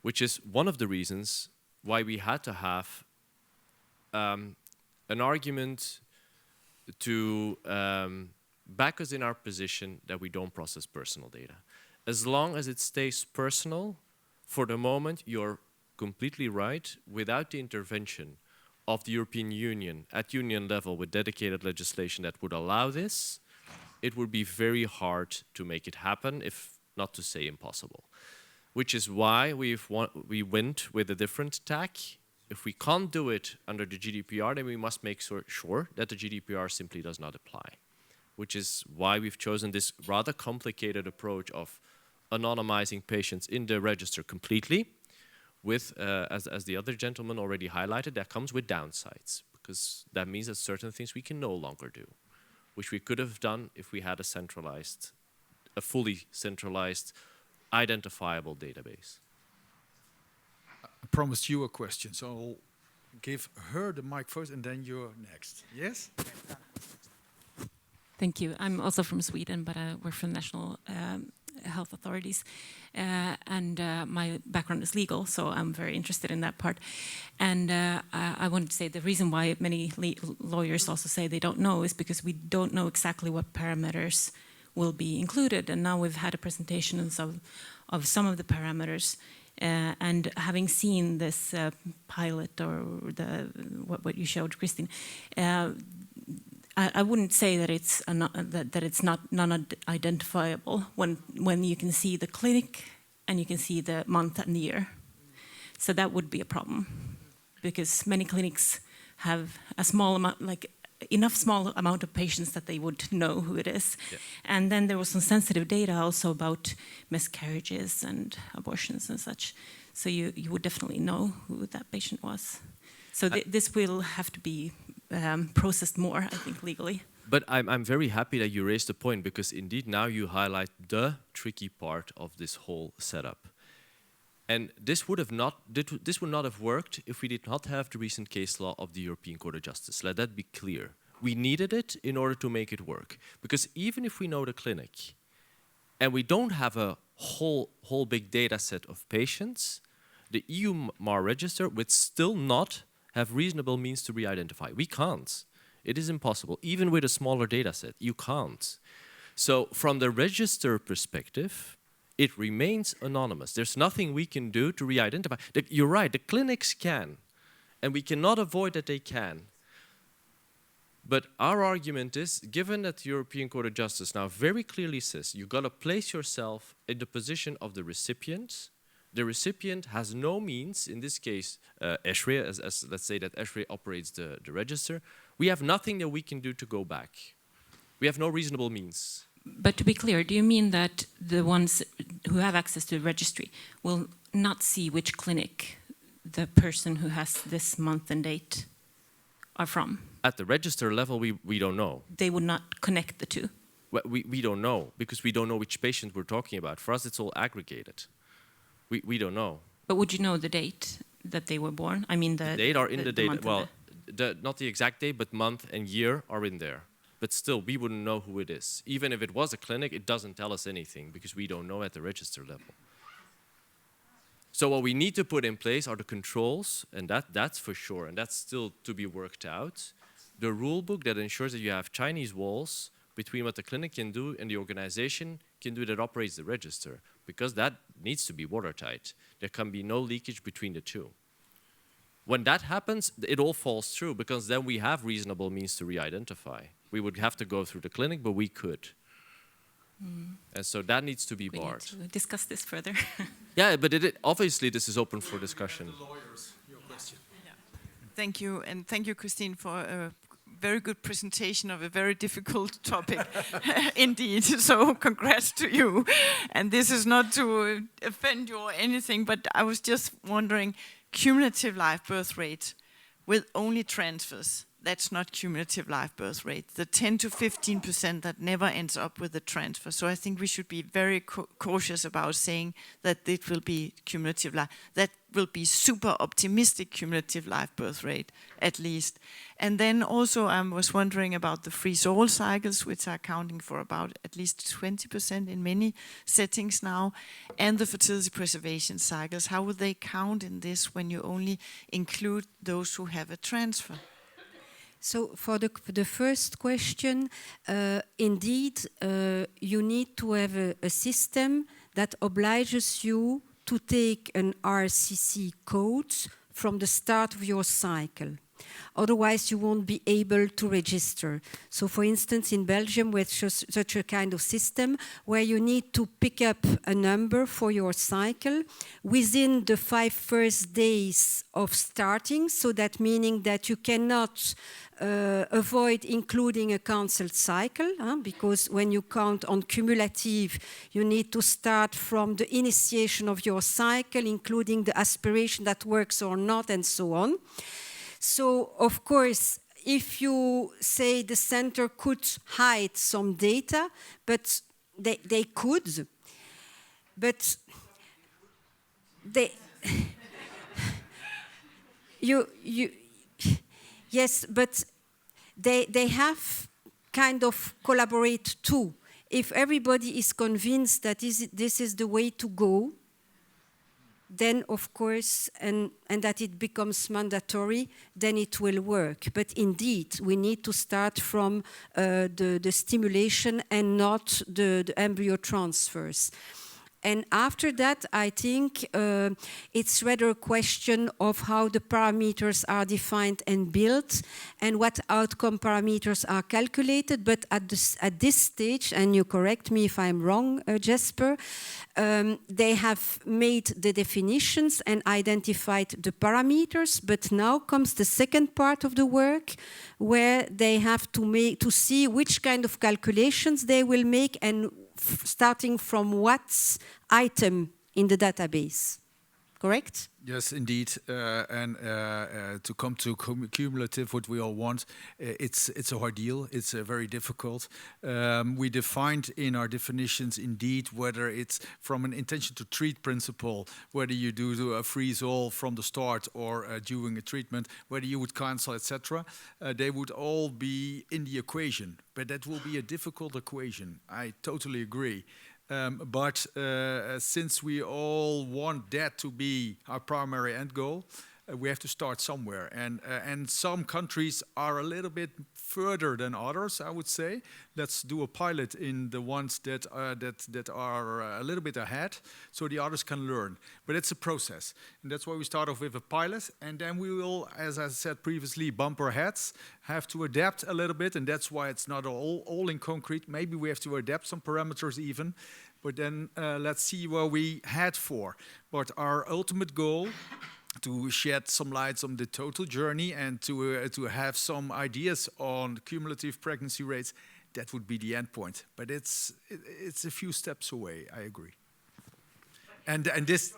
which is one of the reasons why we had to have an argument to back us in our position that we don't process personal data. As long as it stays personal, for the moment you're completely right, without the intervention of the European Union at union level with dedicated legislation that would allow this, it would be very hard to make it happen, if not to say impossible. Which is why we went with a different tack. If we can't do it under the GDPR, then we must make sure that the GDPR simply does not apply. Which is why we've chosen this rather complicated approach of anonymizing patients in the register completely, with, as the other gentleman already highlighted, that comes with downsides, because that means that certain things we can no longer do, which we could have done if we had a fully centralized, identifiable database. I promised you a question, so I'll give her the mic first, and then you're next. Yes? Thank you. I'm also from Sweden, but I work for the national health authorities, and my background is legal, so I'm very interested in that part. And I wanted to say the reason why many lawyers also say they don't know is because we don't know exactly what parameters will be included. And now we've had a presentation of some of the parameters, And having seen this pilot or what you showed, Christine, I wouldn't say that it's not non-identifiable when you can see the clinic and you can see the month and year. So that would be a problem, because many clinics have a small amount, like enough small amount of patients that they would know who it is. Yeah. And then there was some sensitive data also about miscarriages and abortions and such. So you would definitely know who that patient was. So this will have to be processed more, I think, legally. But I'm very happy that you raised the point, because indeed now you highlight the tricky part of this whole setup. And this would not have worked if we did not have the recent case law of the European Court of Justice. Let that be clear. We needed it in order to make it work. Because even if we know the clinic, and we don't have a whole big data set of patients, the EuMAR register would still not have reasonable means to re-identify. We can't. It is impossible. Even with a smaller data set, you can't. So from the register perspective, it remains anonymous. There's nothing we can do to re-identify. You're right, the clinics can, and we cannot avoid that they can. But our argument is, given that the European Court of Justice now very clearly says you've got to place yourself in the position of the recipient has no means, in this case, ESHRE, as let's say that ESHRE operates the register, we have nothing that we can do to go back. We have no reasonable means. But to be clear, do you mean that the ones who have access to the registry will not see which clinic the person who has this month and date are from? At the register level, we don't know. They would not connect the two? Well, we don't know, because we don't know which patient we're talking about. For us, it's all aggregated. We don't know. But would you know the date that they were born? I mean, the date are in the data. Well, not the exact date, but month and year are in there. But still, we wouldn't know who it is. Even if it was a clinic, it doesn't tell us anything, because we don't know at the register level. So what we need to put in place are the controls, and that's for sure, and that's still to be worked out. The rule book that ensures that you have Chinese walls between what the clinic can do and the organization can do that operates the register, because that needs to be watertight. There can be no leakage between the two. When that happens, it all falls through, because then we have reasonable means to re-identify. We would have to go through the clinic, but we could. And so that needs to be barred. We need to discuss this further. Yeah, but obviously this is open for discussion. The lawyers, your question. Yeah. Thank you, and thank you, Christine, for a very good presentation of a very difficult topic, indeed. So congrats to you. And this is not to offend you or anything, but I was just wondering, cumulative live birth rate with only transfers, that's not cumulative live birth rate. The 10 to 15% that never ends up with a transfer. So I think we should be very cautious about saying that it will be cumulative live. That will be super optimistic cumulative live birth rate, at least. And then also I was wondering about the freeze-all cycles, which are accounting for about at least 20% in many settings now, and the fertility preservation cycles. How would they count in this when you only include those who have a transfer? So for the first question, indeed, you need to have a system that obliges you to take an RCC code from the start of your cycle. Otherwise, you won't be able to register. So, for instance, in Belgium, we have such a kind of system where you need to pick up a number for your cycle within the 5 first days of starting. So that meaning that you cannot avoid including a cancelled cycle, because when you count on cumulative, you need to start from the initiation of your cycle, including the aspiration that works or not, and so on. So, of course, if you say the center could hide some data, but they could, but they, yes, but they have kind of collaborate too. If everybody is convinced that this is the way to go, then of course, and that it becomes mandatory, then it will work. But indeed, we need to start from the stimulation and not the embryo transfers. And after that, I think it's rather a question of how the parameters are defined and built and what outcome parameters are calculated. But at this stage, and you correct me if I'm wrong, Jesper, they have made the definitions and identified the parameters. But now comes the second part of the work where they have to see which kind of calculations they will make and starting from what item in the database, correct? Yes, indeed. To come to cumulative, what we all want, it's a hard deal. It's very difficult. We defined in our definitions, indeed, whether it's from an intention to treat principle, whether you do a freeze all from the start or during a treatment, whether you would cancel, etc. They would all be in the equation, but that will be a difficult equation. I totally agree. But since we all want that to be our primary end goal, we have to start somewhere. And some countries are a little bit further than others, I would say. Let's do a pilot in the ones that are a little bit ahead, so the others can learn. But it's a process, and that's why we start off with a pilot, and then we will, as I said previously, bump our heads, have to adapt a little bit, and that's why it's not all in concrete. Maybe we have to adapt some parameters even, but then let's see where we head for. But our ultimate goal, to shed some lights on the total journey and to have some ideas on cumulative pregnancy rates, that would be the end point. But it's a few steps away, I agree. And this...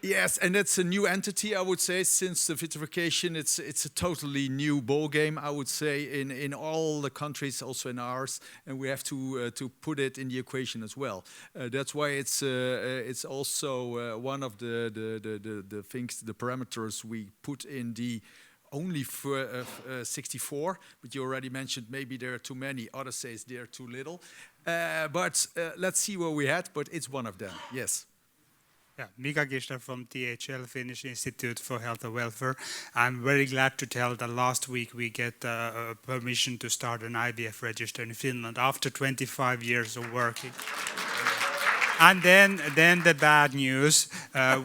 Yes, and it's a new entity, I would say, since the vitrification. It's a totally new ball game, I would say, in all the countries, also in ours, and we have to put it in the equation as well. That's why it's also one of the things, the parameters we put in the only for 64, but you already mentioned maybe there are too many. Others say there are too little. But let's see where we had. But it's one of them. Yes. Yeah, Mika Gisler from THL, Finnish Institute for Health and Welfare. I'm very glad to tell that last week we get permission to start an IVF register in Finland after 25 years of working. And then the bad news,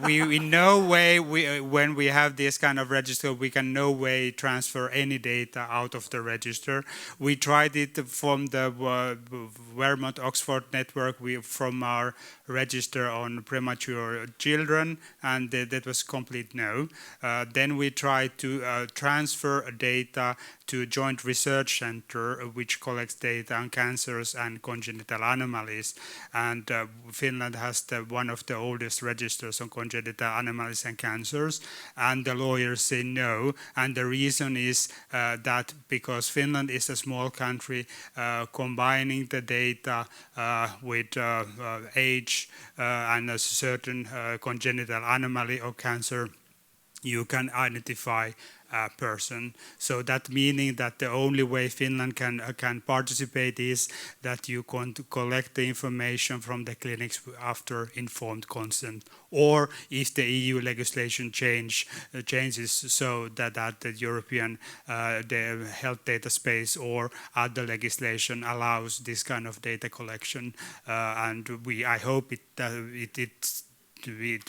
we in no way, when we have this kind of register, we can no way transfer any data out of the register. We tried it from the Vermont-Oxford network, from our register on premature children, and that was complete no. Then we tried to transfer data to Joint Research Center, which collects data on cancers and congenital anomalies. And Finland has one of the oldest registers on congenital anomalies and cancers, and the lawyers say no. And the reason is that because Finland is a small country, combining the data with age and a certain congenital anomaly or cancer, you can identify a person. So that meaning that the only way Finland can participate is that you can collect the information from the clinics after informed consent, or if the EU legislation changes so that the European the health data space or other legislation allows this kind of data collection, and I hope it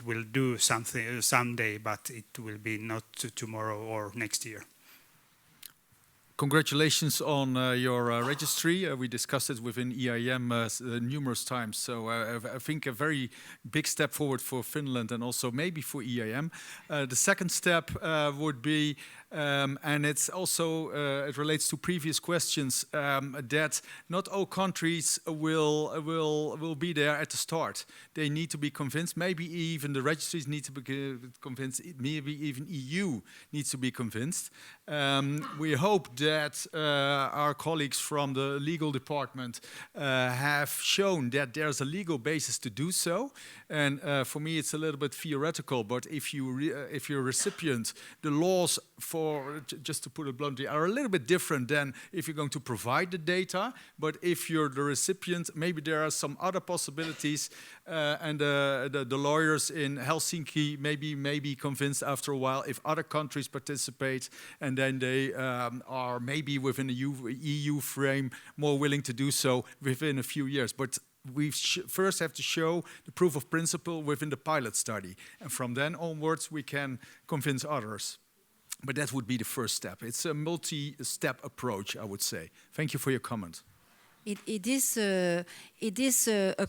will do something someday, but it will be not tomorrow or next year. Congratulations on your registry. We discussed it within EIM numerous times. So I think a very big step forward for Finland and also maybe for EIM. The second step would be, and it's also, it relates to previous questions, that not all countries will be there at the start. They need to be convinced. Maybe even the registries need to be convinced. Maybe even EU needs to be convinced. We hope that our colleagues from the legal department have shown that there's a legal basis to do so. And for me, it's a little bit theoretical. But if you're a recipient, the laws for, just to put it bluntly, are a little bit different than if you're going to provide the data. But if you're the recipient, maybe there are some other possibilities. And the lawyers in Helsinki may be convinced after a while if other countries participate, and then they are maybe within the EU frame more willing to do so within a few years. But we first have to show the proof of principle within the pilot study. And from then onwards, we can convince others. But that would be the first step. It's a multi-step approach, I would say. Thank you for your comment. It is a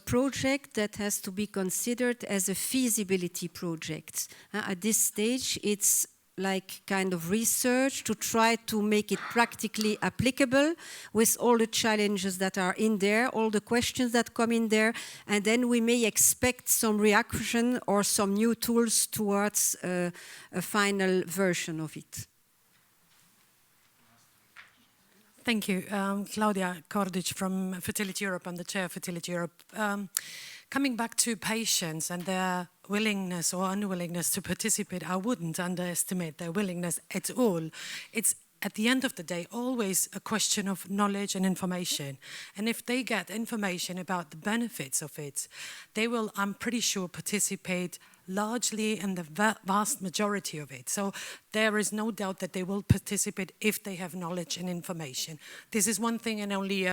project that has to be considered as a feasibility project. At this stage, it's like kind of research to try to make it practically applicable with all the challenges that are in there, all the questions that come in there, and then we may expect some reaction or some new tools towards a final version of it. Thank you. Claudia Kordic from Fertility Europe. I'm the chair of Fertility Europe. Coming back to patients and their willingness or unwillingness to participate, I wouldn't underestimate their willingness at all. It's, at the end of the day, always a question of knowledge and information. And if they get information about the benefits of it, they will, I'm pretty sure, participate largely in the vast majority of it. So there is no doubt that they will participate if they have knowledge and information. This is one thing, and only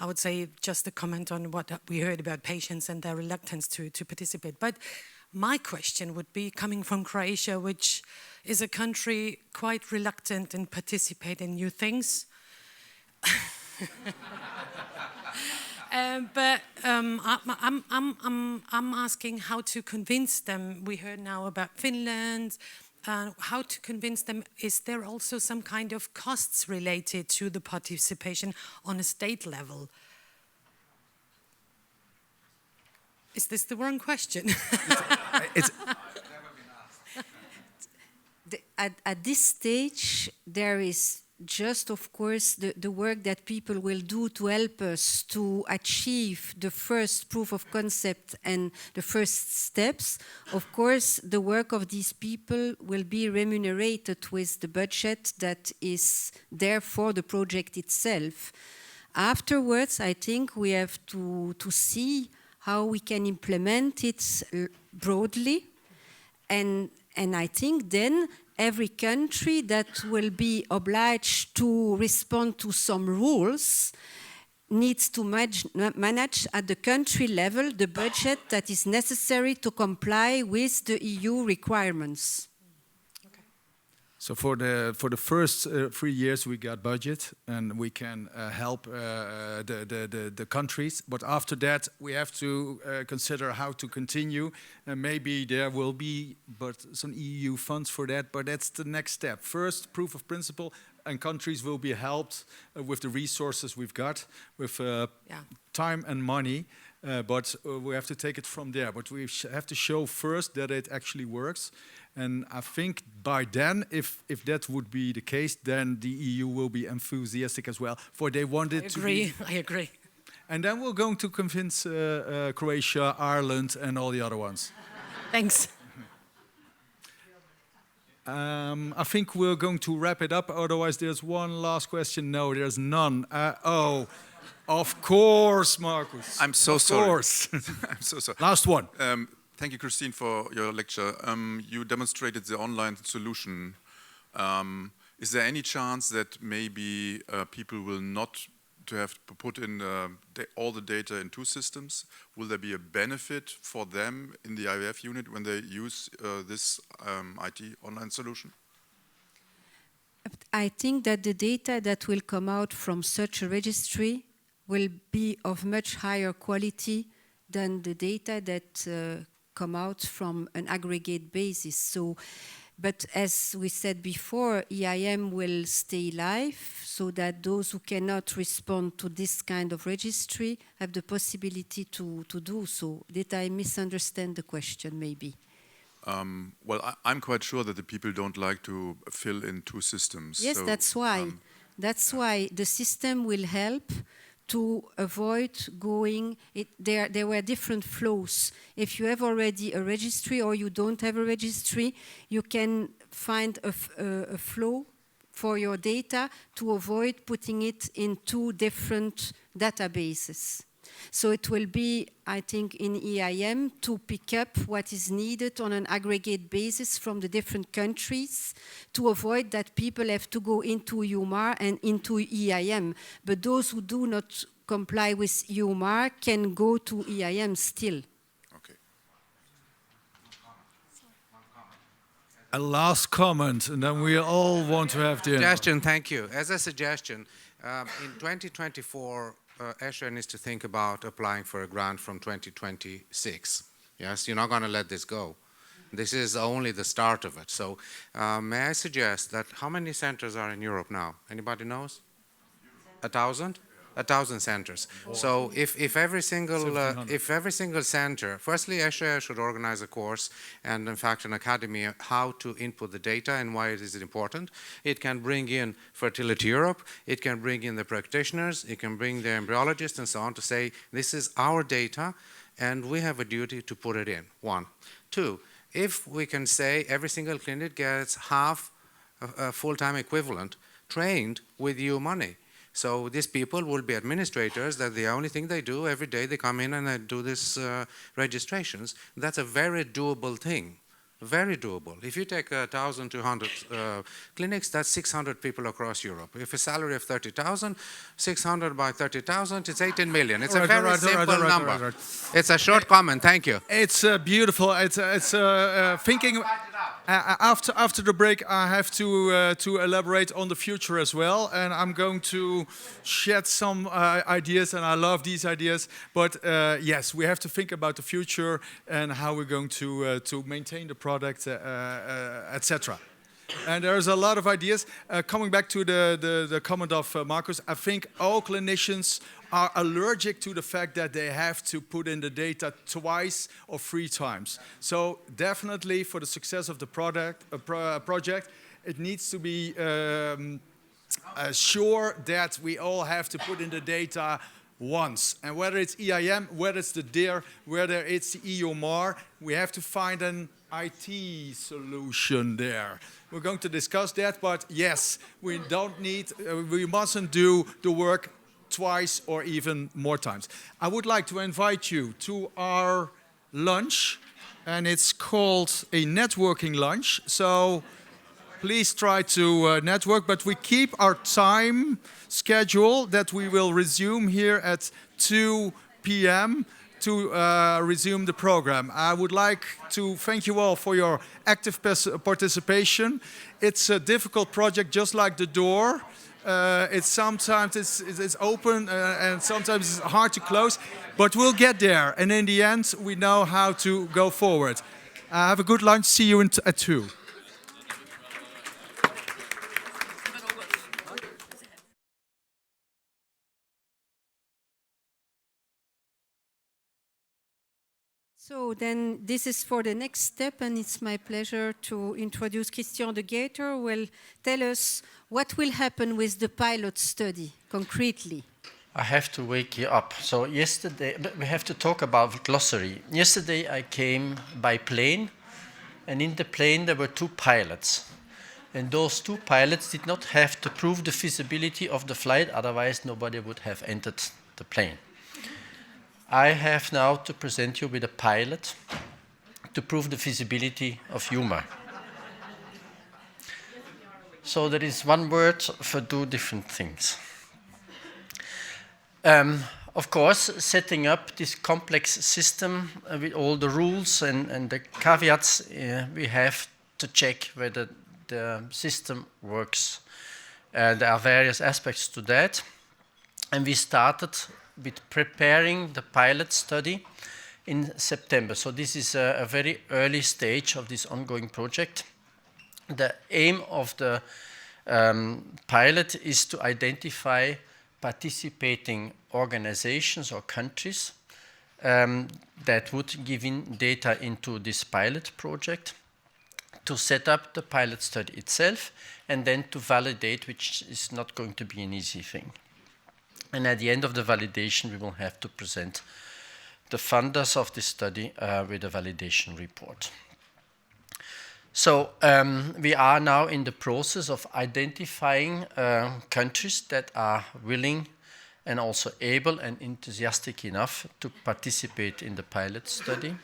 I would say just a comment on what we heard about patients and their reluctance to participate. But my question would be, coming from Croatia, which is a country quite reluctant in participating in new things. But I'm asking how to convince them. We heard now about Finland. How to convince them? Is there also some kind of costs related to the participation on a state level? Is this the wrong question? At this stage, there is just, of course, the work that people will do to help us to achieve the first proof of concept and the first steps. Of course, the work of these people will be remunerated with the budget that is there for the project itself. Afterwards, I think we have to see how we can implement it broadly. And I think then every country that will be obliged to respond to some rules needs to manage at the country level the budget that is necessary to comply with the EU requirements. So for the first 3 years we got budget and we can help the countries, but after that we have to consider how to continue, and maybe there will be some EU funds for that, but that's the next step. First, proof of principle, and countries will be helped with the resources we've got, with time and money, but we have to take it from there. But we have to show first that it actually works. And I think by then, if that would be the case, then the EU will be enthusiastic as well, for they want it to be. I agree. And then we're going to convince Croatia, Ireland, and all the other ones. Thanks. I think we're going to wrap it up. Otherwise, there's one last question. No, there's none. Of course, Marcus. I'm so sorry. Of course. I'm so sorry. Last one. Thank you, Christine, for your lecture. You demonstrated the online solution. Is there any chance that maybe people will not to have to put in all the data in two systems? Will there be a benefit for them in the IVF unit when they use this IT online solution? I think that the data that will come out from such a registry will be of much higher quality than the data that come out from an aggregate basis. So, but as we said before, EIM will stay live so that those who cannot respond to this kind of registry have the possibility to do so. Did I misunderstand the question, maybe? Well, I'm quite sure that the people don't like to fill in two systems. Yes, so, that's why. That's why the system will help to avoid going, there were different flows. If you have already a registry or you don't have a registry, you can find a flow for your data to avoid putting it in two different databases. So it will be, I think, in EIM to pick up what is needed on an aggregate basis from the different countries to avoid that people have to go into EuMAR and into EIM. But those who do not comply with EuMAR can go to EIM still. A last comment, and then we all want to have the suggestion. Thank you. As a suggestion, in 2024, ESHRE needs to think about applying for a grant from 2026. Yes, you're not going to let this go. This is only the start of it. So may I suggest that how many centers are in Europe now? Anybody knows? 1,000? 1,000 centers. So if every single center, firstly, ESHRE should organize a course and in fact an academy how to input the data and why it is important. It can bring in Fertility Europe, it can bring in the practitioners, it can bring the embryologists and so on to say this is our data and we have a duty to put it in, 1. 2, if we can say every single clinic gets half a full-time equivalent trained with EU money. So these people will be administrators, that the only thing they do every day, they come in and they do these registrations. That's a very doable thing, very doable. If you take 1,200 clinics, that's 600 people across Europe. If a salary of 30,000, 600 by 30,000, it's 18 million. It's a very simple number. It's a short comment, thank you. It's beautiful. It's thinking. After the break, I have to elaborate on the future as well, and I'm going to shed some ideas, and I love these ideas. But yes, we have to think about the future and how we're going to maintain the product, etc. And there's a lot of ideas. Coming back to the comment of Marcus, I think all clinicians are allergic to the fact that they have to put in the data twice or 3 times. So definitely for the success of the project, it needs to be sure that we all have to put in the data once. And whether it's EIM, whether it's the DIR, whether it's the EuMAR, we have to find an IT solution there. We're going to discuss that, but yes, we mustn't do the work twice or even more times. I would like to invite you to our lunch, and it's called a networking lunch. So please try to network, but we keep our time schedule that we will resume here at 2 p.m. to resume the program. I would like to thank you all for your active participation. It's a difficult project, just like the door. Sometimes it's open and sometimes it's hard to close, but we'll get there. And in the end, we know how to go forward. Have a good lunch. See you at 2. So then this is for the next step, and it's my pleasure to introduce Christian de Gater, who will tell us what will happen with the pilot study concretely. I have to wake you up. So yesterday, we have to talk about glossary. Yesterday I came by plane, and in the plane there were 2 pilots. And those 2 pilots did not have to prove the feasibility of the flight, otherwise nobody would have entered the plane. I have now to present you with a pilot to prove the feasibility of EuMAR. So there is one word for 2 different things. Of course, setting up this complex system with all the rules and the caveats, we have to check whether the system works. There are various aspects to that. And we started with preparing the pilot study in September. So this is a very early stage of this ongoing project. The aim of the pilot is to identify participating organizations or countries that would give in data into this pilot project, to set up the pilot study itself, and then to validate, which is not going to be an easy thing. And at the end of the validation, we will have to present the funders of this study with a validation report. So we are now in the process of identifying countries that are willing and also able and enthusiastic enough to participate in the pilot study.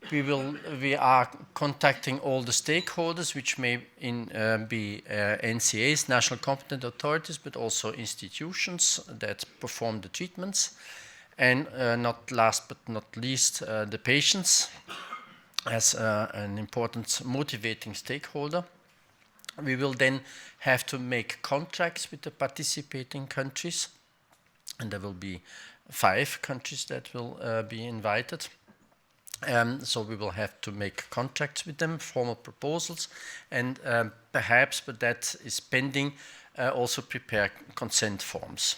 We are contacting all the stakeholders, which may be NCAs, national competent authorities, but also institutions that perform the treatments. And not last but not least, the patients as an important motivating stakeholder. We will then have to make contracts with the participating countries, and there will be 5 countries that will be invited. So we will have to make contracts with them, formal proposals, and perhaps, but that is pending, also prepare consent forms.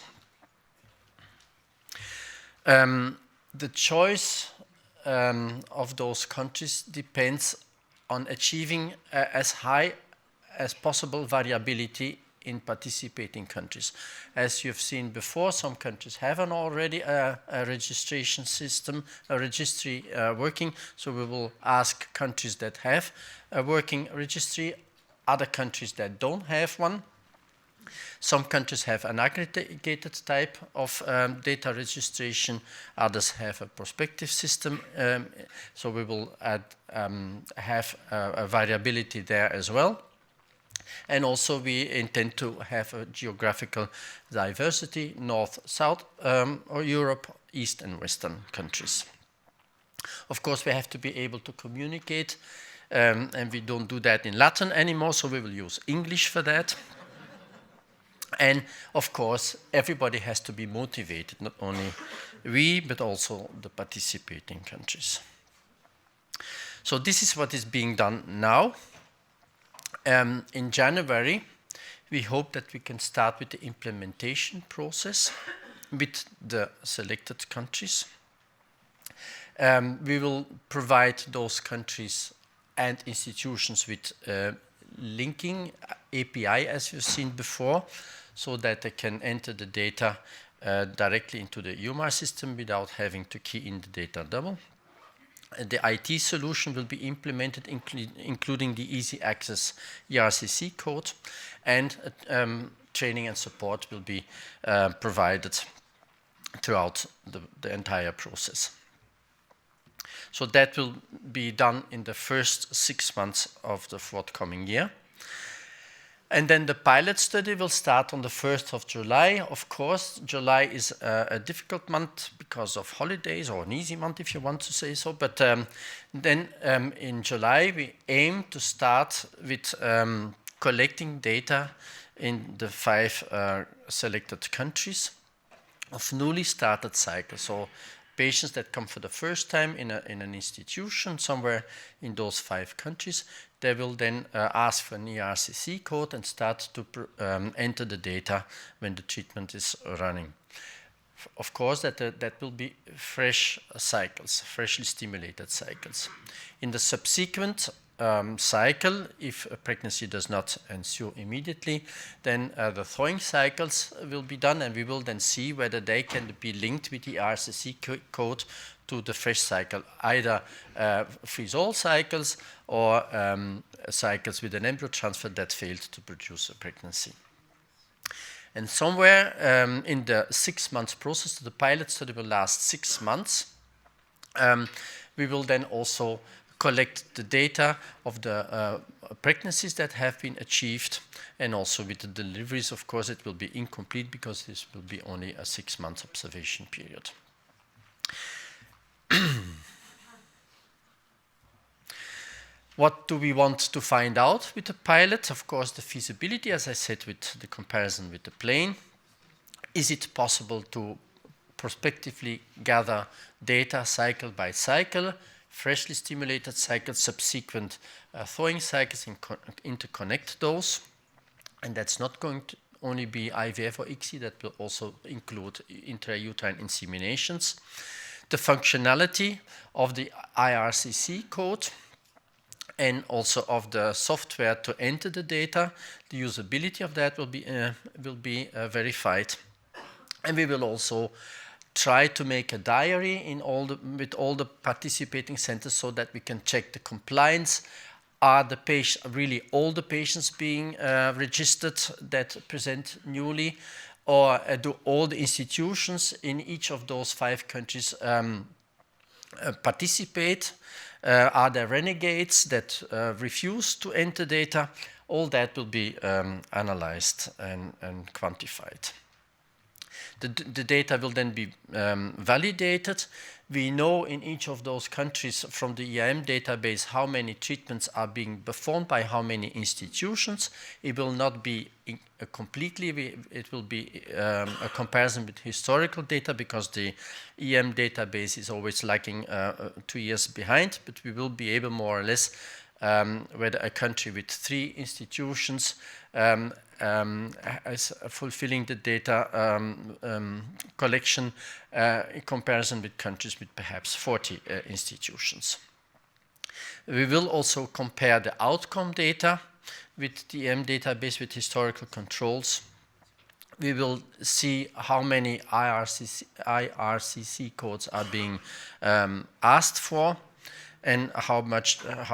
The choice of those countries depends on achieving as high as possible variability in participating countries. As you've seen before, some countries have already a registration system, a registry working, so we will ask countries that have a working registry, other countries that don't have one. Some countries have an aggregated type of data registration, others have a prospective system, so we will have a variability there as well. And also we intend to have a geographical diversity, North, South, or Europe, East and Western countries. Of course, we have to be able to communicate, and we don't do that in Latin anymore, so we will use English for that. And of course, everybody has to be motivated, not only we, but also the participating countries. So this is what is being done now. In January, we hope that we can start with the implementation process with the selected countries. We will provide those countries and institutions with linking API, as you've seen before, so that they can enter the data directly into the EuMAR system without having to key in the data double. The IT solution will be implemented, including the easy access ERCC code, and training and support will be provided throughout the entire process. So that will be done in the first 6 months of the forthcoming year. And then the pilot study will start on the 1st of July. Of course, July is a difficult month because of holidays, or an easy month if you want to say so. But then in July, we aim to start with collecting data in the 5 selected countries of newly started cycles. So patients that come for the first time in an institution somewhere in those 5 countries, they will then ask for an ERCC code and start to enter the data when the treatment is running. Of course, that will be fresh cycles, freshly stimulated cycles. In the subsequent cycle, if a pregnancy does not ensue immediately, then the thawing cycles will be done, and we will then see whether they can be linked with the ERCC code to the fresh cycle, either freeze-all cycles or cycles with an embryo transfer that failed to produce a pregnancy. And somewhere in the 6 months process, the pilot study will last 6 months. We will then also collect the data of the pregnancies that have been achieved, and also with the deliveries. Of course, it will be incomplete because this will be only a 6-month observation period. What do we want to find out with the pilot? Of course, the feasibility, as I said, with the comparison with the plane. Is it possible to prospectively gather data cycle by cycle, freshly stimulated cycles, subsequent thawing cycles, and interconnect those? And that's not going to only be IVF or ICSI, that will also include intrauterine inseminations. The functionality of the IRCC code, and also of the software to enter the data. The usability of that will be verified. And we will also try to make a diary with all the participating centers so that we can check the compliance. Are really all the patients being registered that present newly? Or do all the institutions in each of those 5 countries participate? Are there renegades that refuse to enter data? All that will be analyzed and quantified. The data will then be validated. We know in each of those countries from the EIM database how many treatments are being performed by how many institutions. It will not be completely, it will be a comparison with historical data because the EM database is always lagging 2 years behind, but we will be able more or less whether a country with 3 institutions is fulfilling the data collection in comparison with countries with perhaps 40 institutions. We will also compare the outcome data with the EM database with historical controls. We will see how many IRCC codes are being asked for and how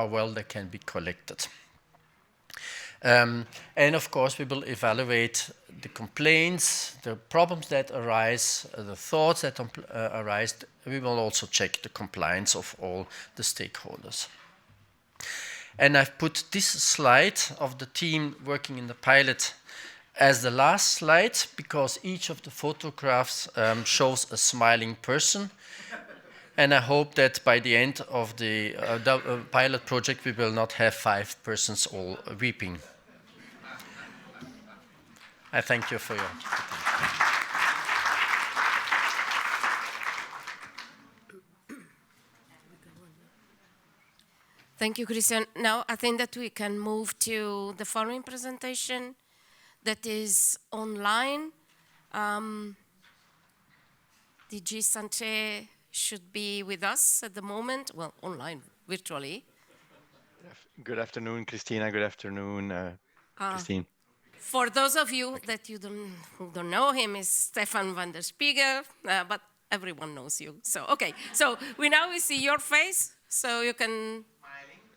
well they can be collected. And of course, we will evaluate the complaints, the problems that arise, the thoughts that arise. We will also check the compliance of all the stakeholders. And I've put this slide of the team working in the pilot as the last slide because each of the photographs shows a smiling person. And I hope that by the end of the pilot project, we will not have 5 persons all weeping. I thank you for your attention. Thank you, Christian. Now I think that we can move to the following presentation that is online. DG Santé should be with us at the moment, well, online, virtually. Good afternoon, Christina. Good afternoon, Christine. For those of you that who don't know him, is Stefan van der Spiegel, but everyone knows you. So, okay. So we see your face, so you can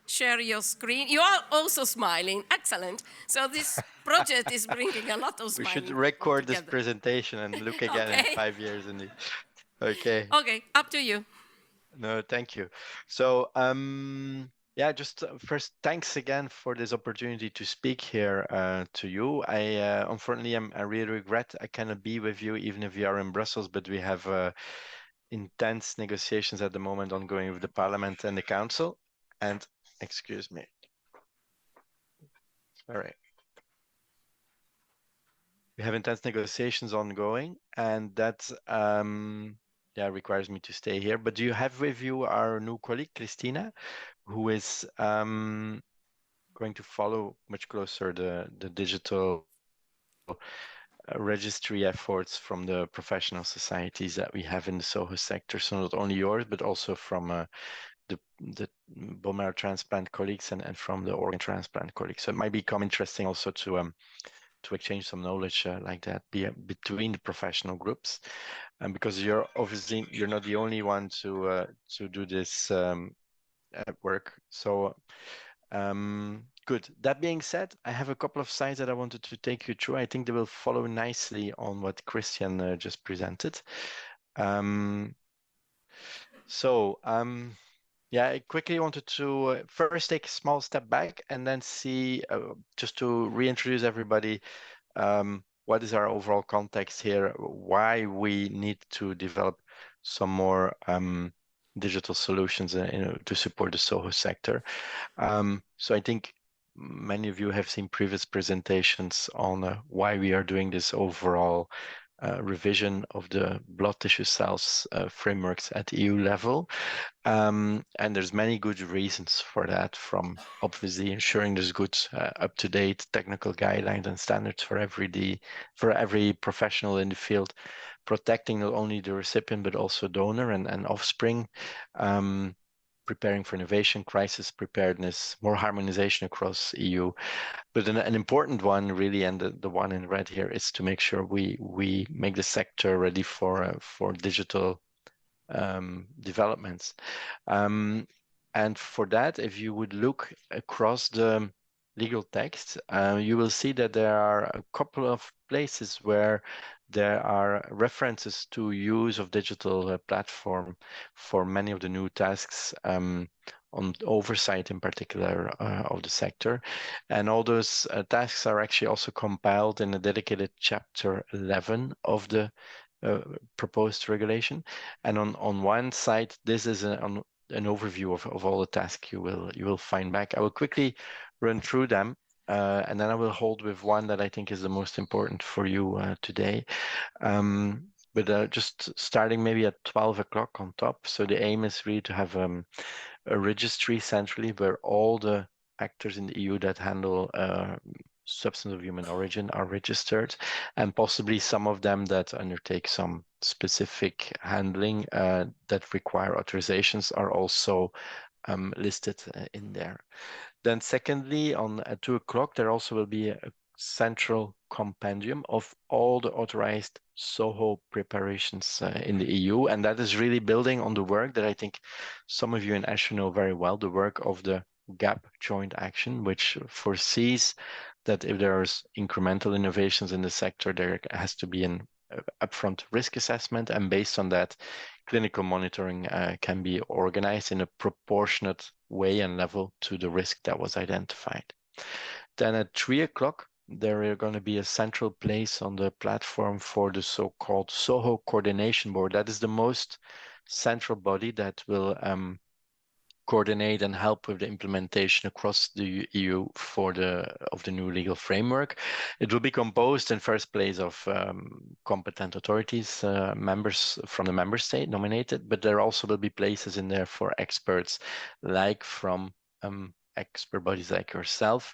share your screen. You are also smiling. Excellent. So this project is bringing a lot of smiling. We should record this presentation and look again in 5 years. Okay. Okay, up to you. No, thank you. So, yeah, just first, thanks again for this opportunity to speak here to you. Unfortunately, I really regret I cannot be with you even if we are in Brussels, but we have intense negotiations at the moment ongoing with the Parliament and the Council. And, excuse me. All right. We have intense negotiations ongoing, and that requires me to stay here. But do you have with you our new colleague, Christina, who is going to follow much closer the digital registry efforts from the professional societies that we have in the SOHO sector. So not only yours, but also from the bone marrow transplant colleagues and from the organ transplant colleagues. So it might become interesting also to exchange some knowledge like that between the professional groups, and because you're not the only one to do this work. So good. That being said, I have a couple of slides that I wanted to take you through. I think they will follow nicely on what Christian just presented. Yeah, I quickly wanted to first take a small step back and then see, just to reintroduce everybody, what is our overall context here, why we need to develop some more digital solutions to support the SOHO sector. So I think many of you have seen previous presentations on why we are doing this overall revision of the blood tissue cells frameworks at EU level. And there's many good reasons for that, from obviously ensuring there's good up-to-date technical guidelines and standards for every professional in the field, protecting not only the recipient but also donor and offspring, preparing for innovation, crisis preparedness, more harmonization across EU. But an important one really, and the one in red here, is to make sure we make the sector ready for digital developments. And for that, if you would look across the legal text, you will see that there are a couple of places where there are references to use of digital platform for many of the new tasks on oversight in particular of the sector. And all those tasks are actually also compiled in a dedicated chapter 11 of the proposed regulation. And on one side, this is an overview of all the tasks you will find back. I will quickly run through them, and then I will hold with one that I think is the most important for you today. But just starting maybe at 12 o'clock on top. So the aim is really to have a registry centrally where all the actors in the EU that handle substance of human origin are registered, and possibly some of them that undertake some specific handling that require authorizations are also listed in there. Then secondly, at 2 o'clock, there also will be a central compendium of all the authorized SOHO preparations in the EU. And that is really building on the work that I think some of you in ESHRE know very well, the work of the GAP joint action, which foresees that if there's incremental innovations in the sector, there has to be an upfront risk assessment. And based on that, clinical monitoring can be organized in a proportionate way and level to the risk that was identified. Then at 3 o'clock, there are going to be a central place on the platform for the so-called SOHO Coordination Board. That is the most central body that will coordinate and help with the implementation across the EU of the new legal framework. It will be composed in first place of competent authorities, members from the member state nominated, but there also will be places in there for experts, like from expert bodies like yourself.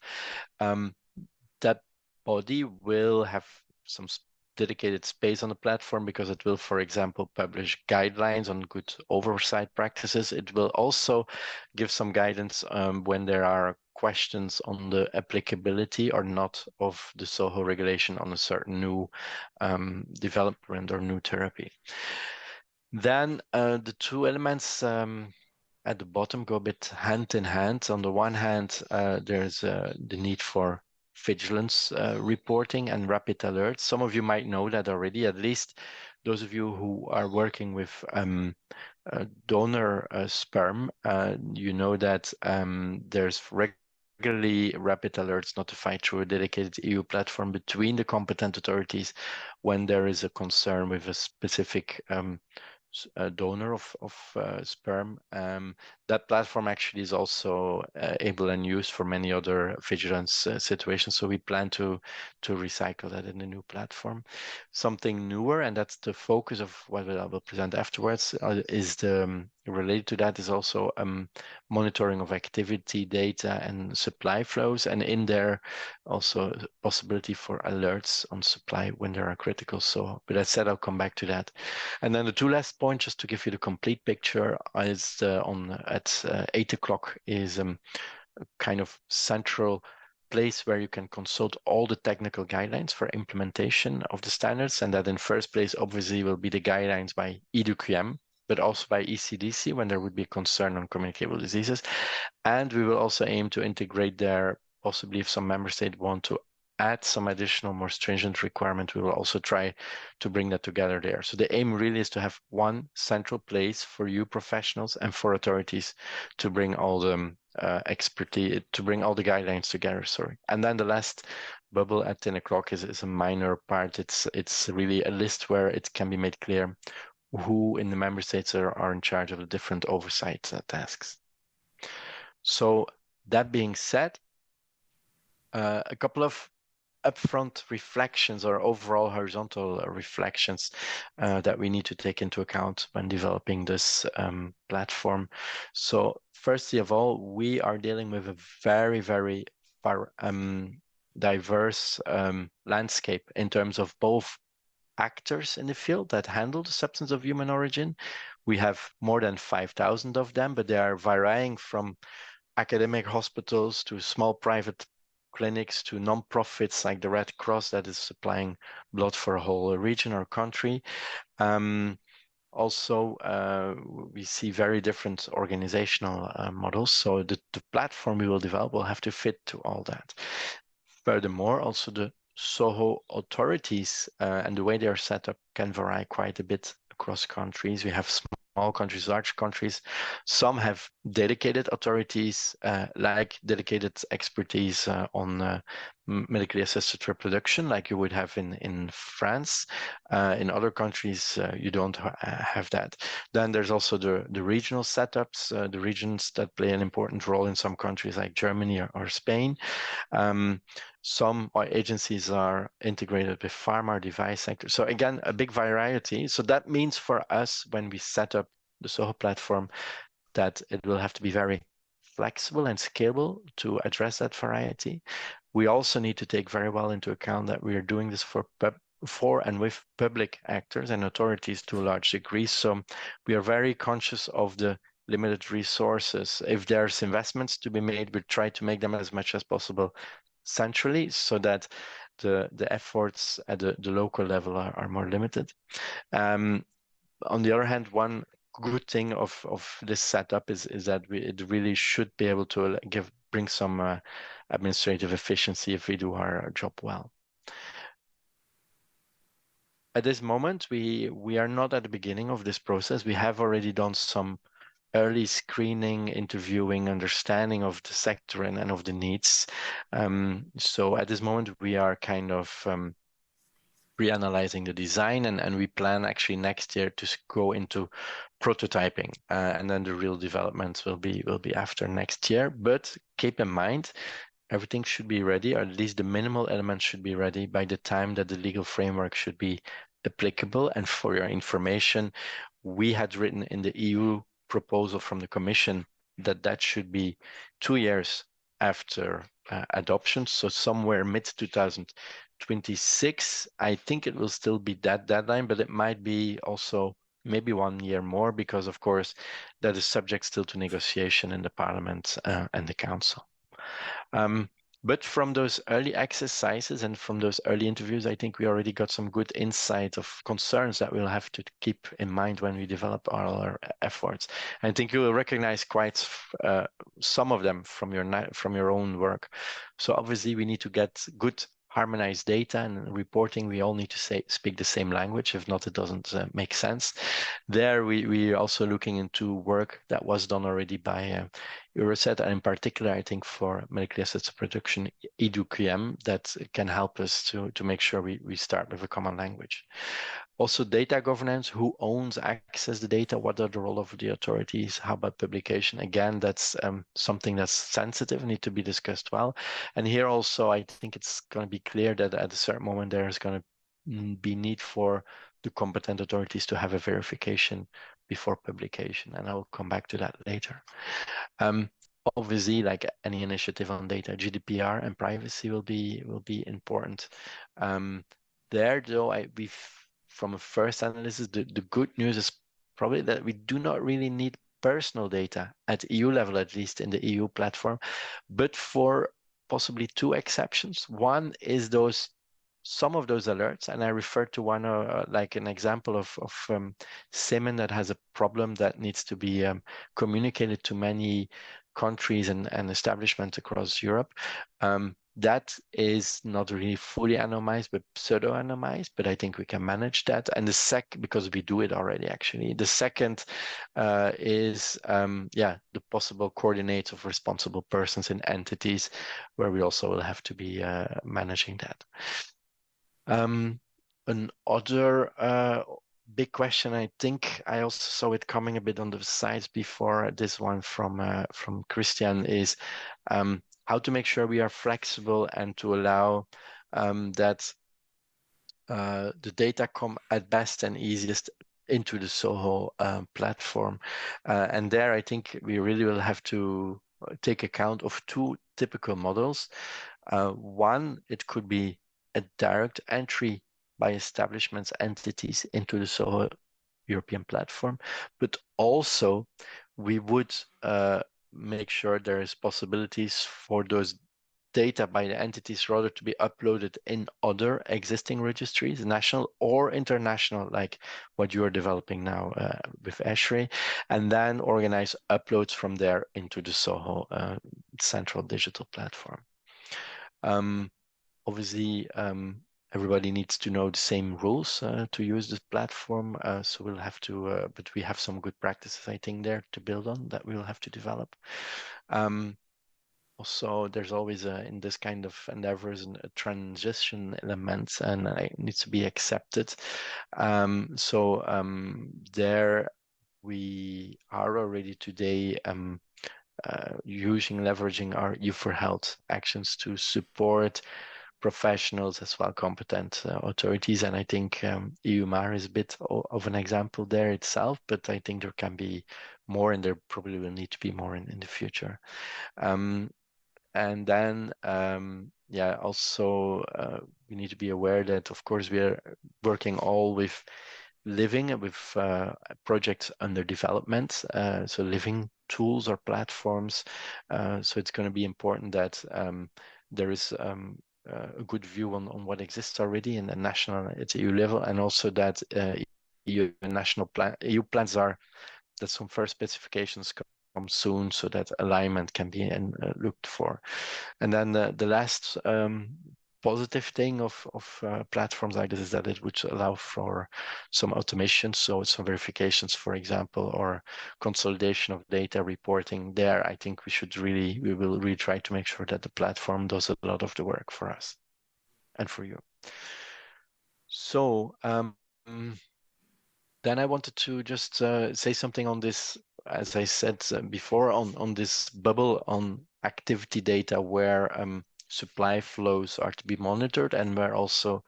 That body will have some dedicated space on the platform because it will, for example, publish guidelines on good oversight practices. It will also give some guidance when there are questions on the applicability or not of the SOHO regulation on a certain new development or new therapy. Then the two elements at the bottom go a bit hand in hand. On the one hand, there's the need for vigilance reporting and rapid alerts. Some of you might know that already, at least those of you who are working with donor sperm, you know that there's regularly rapid alerts notified through a dedicated EU platform between the competent authorities when there is a concern with a specific donor of sperm. That platform actually is also able and used for many other vigilance situations. So we plan to recycle that in the new platform. Something newer, and that's the focus of what I will present afterwards, is related to that is also monitoring of activity data and supply flows, and in there also possibility for alerts on supply when there are critical. So, but as said, I'll come back to that. And then the two last points, just to give you the complete picture, is at 8 o'clock is a kind of central place where you can consult all the technical guidelines for implementation of the standards, and that in first place obviously will be the guidelines by EDQM, but also by ECDC when there would be concern on communicable diseases. And we will also aim to integrate there, possibly if some member state want to add some additional more stringent requirement, we will also try to bring that together there. So the aim really is to have one central place for you professionals and for authorities to bring all the expertise, to bring all the guidelines together, sorry. And then the last bubble at 10 o'clock is a minor part. It's really a list where it can be made clear who in the member states are in charge of the different oversight tasks. So that being said, a couple of upfront reflections or overall horizontal reflections that we need to take into account when developing this platform. So firstly of all, we are dealing with a very, very diverse landscape in terms of both actors in the field that handle the substance of human origin. We have more than 5,000 of them, but they are varying from academic hospitals to small private clinics to non-profits like the Red Cross that is supplying blood for a whole region or country. Also, we see very different organizational models. So the platform we will develop will have to fit to all that. Furthermore, also the SOHO authorities and the way they are set up can vary quite a bit across countries. We have small countries, large countries. Some have dedicated authorities, like dedicated expertise on medically assisted reproduction, like you would have in France. In other countries, you don't have that. Then there's also the regional setups, the regions that play an important role in some countries like Germany or Spain. Some agencies are integrated with pharma device sector. So again, a big variety. So that means for us, when we set up the SOHO platform, that it will have to be very flexible and scalable to address that variety. We also need to take very well into account that we are doing this for and with public actors and authorities to a large degree. So we are very conscious of the limited resources. If there's investments to be made, we try to make them as much as possible centrally so that the efforts at the local level are more limited. On the other hand, one good thing of this setup is that it really should be able to bring some administrative efficiency if we do our job well. At this moment, we are not at the beginning of this process. We have already done some early screening, interviewing, understanding of the sector and of the needs. So at this moment, we are kind of reanalyzing the design, and we plan actually next year to go into prototyping, and then the real developments will be after next year. But keep in mind, everything should be ready, or at least the minimal elements should be ready by the time that the legal framework should be applicable. And for your information, we had written in the EU proposal from the Commission that should be 2 years after adoption, so somewhere mid-2026. I think it will still be that deadline, but it might be also maybe 1 year more, because of course that is subject still to negotiation in the Parliament and the Council. But from those early exercises and from those early interviews, I think we already got some good insight of concerns that we'll have to keep in mind when we develop our efforts. I think you will recognize quite some of them from your own work. So obviously we need to get good harmonized data and reporting. We all need to speak the same language. If not, it doesn't make sense. There, we are also looking into work that was done already by EuRESET, and in particular, I think for medically assisted reproduction, EduQM, that can help us to make sure we start with a common language. Also, data governance, who owns access to the data, what are the role of the authorities, how about publication? Again, that's something that's sensitive, need to be discussed well. And here also, I think it's going to be clear that at a certain moment, there is going to be need for the competent authorities to have a verification before publication, and I will come back to that later. Obviously, like any initiative on data, GDPR and privacy will be important. There, though, from a first analysis, the good news is probably that we do not really need personal data at EU level, at least in the EU platform, but for possibly 2 exceptions. One is some of those alerts, and I refer to one like an example of semen that has a problem that needs to be communicated to many countries and establishments across Europe. That is not really fully anonymized, but pseudo-anonymized, but I think we can manage that. And because we do it already, actually. The second is, the possible coordinates of responsible persons in entities, where we also will have to be managing that. Another big question, I think I also saw it coming a bit on the sides before this one from Christian, is how to make sure we are flexible and to allow that the data come at best and easiest into the SOHO platform. And there, I think we really will have to take account of 2 typical models. One, it could be a direct entry by establishments, entities into the SOHO European platform, but also we would make sure there is possibilities for those data by the entities rather to be uploaded in other existing registries, national or international, like what you are developing now with ESHRE, and then organize uploads from there into the SOHO central digital platform. obviously, everybody needs to know the same rules to use this platform. So we'll have to, but we have some good practices, I think, there to build on that we'll have to develop. Also, there's always in this kind of endeavors a transition element, and it needs to be accepted. There we are already today leveraging our EU4Health actions to support professionals as well, competent authorities. And I think EuMAR is a bit of an example there itself, but I think there can be more, and there probably will need to be more in the future. And then, also we need to be aware that, of course, we are working all with living, with projects under development, so living tools or platforms. So it's going to be important that there is a good view on what exists already in the national at EU level, and also that EU plans that some first specifications come soon, so that alignment can be looked for. And then the last positive thing of platforms like this is that it would allow for some automation, so some verifications, for example, or consolidation of data reporting. There, I think we will really try to make sure that the platform does a lot of the work for us and for you. So then I wanted to just say something on this, as I said before, on this bubble on activity data where supply flows are to be monitored and where also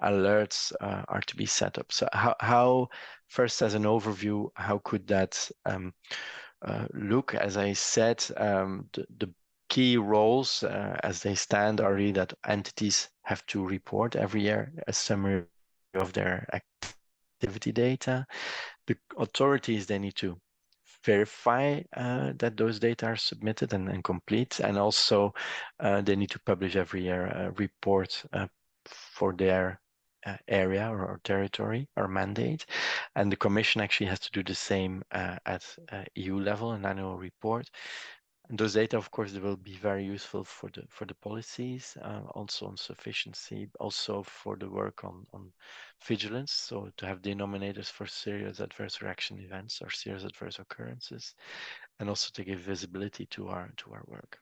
alerts are to be set up. So how first, as an overview, how could that look? As I said, the key roles as they stand are really that entities have to report every year a summary of their activity data. The authorities, they need to verify that those data are submitted and complete, and also they need to publish every year a report for their area or territory or mandate. And the Commission actually has to do the same at EU level, an annual report. And those data, of course, they will be very useful for the policies, also on sufficiency, also for the work on vigilance. So to have denominators for serious adverse reaction events or serious adverse occurrences, and also to give visibility to our work.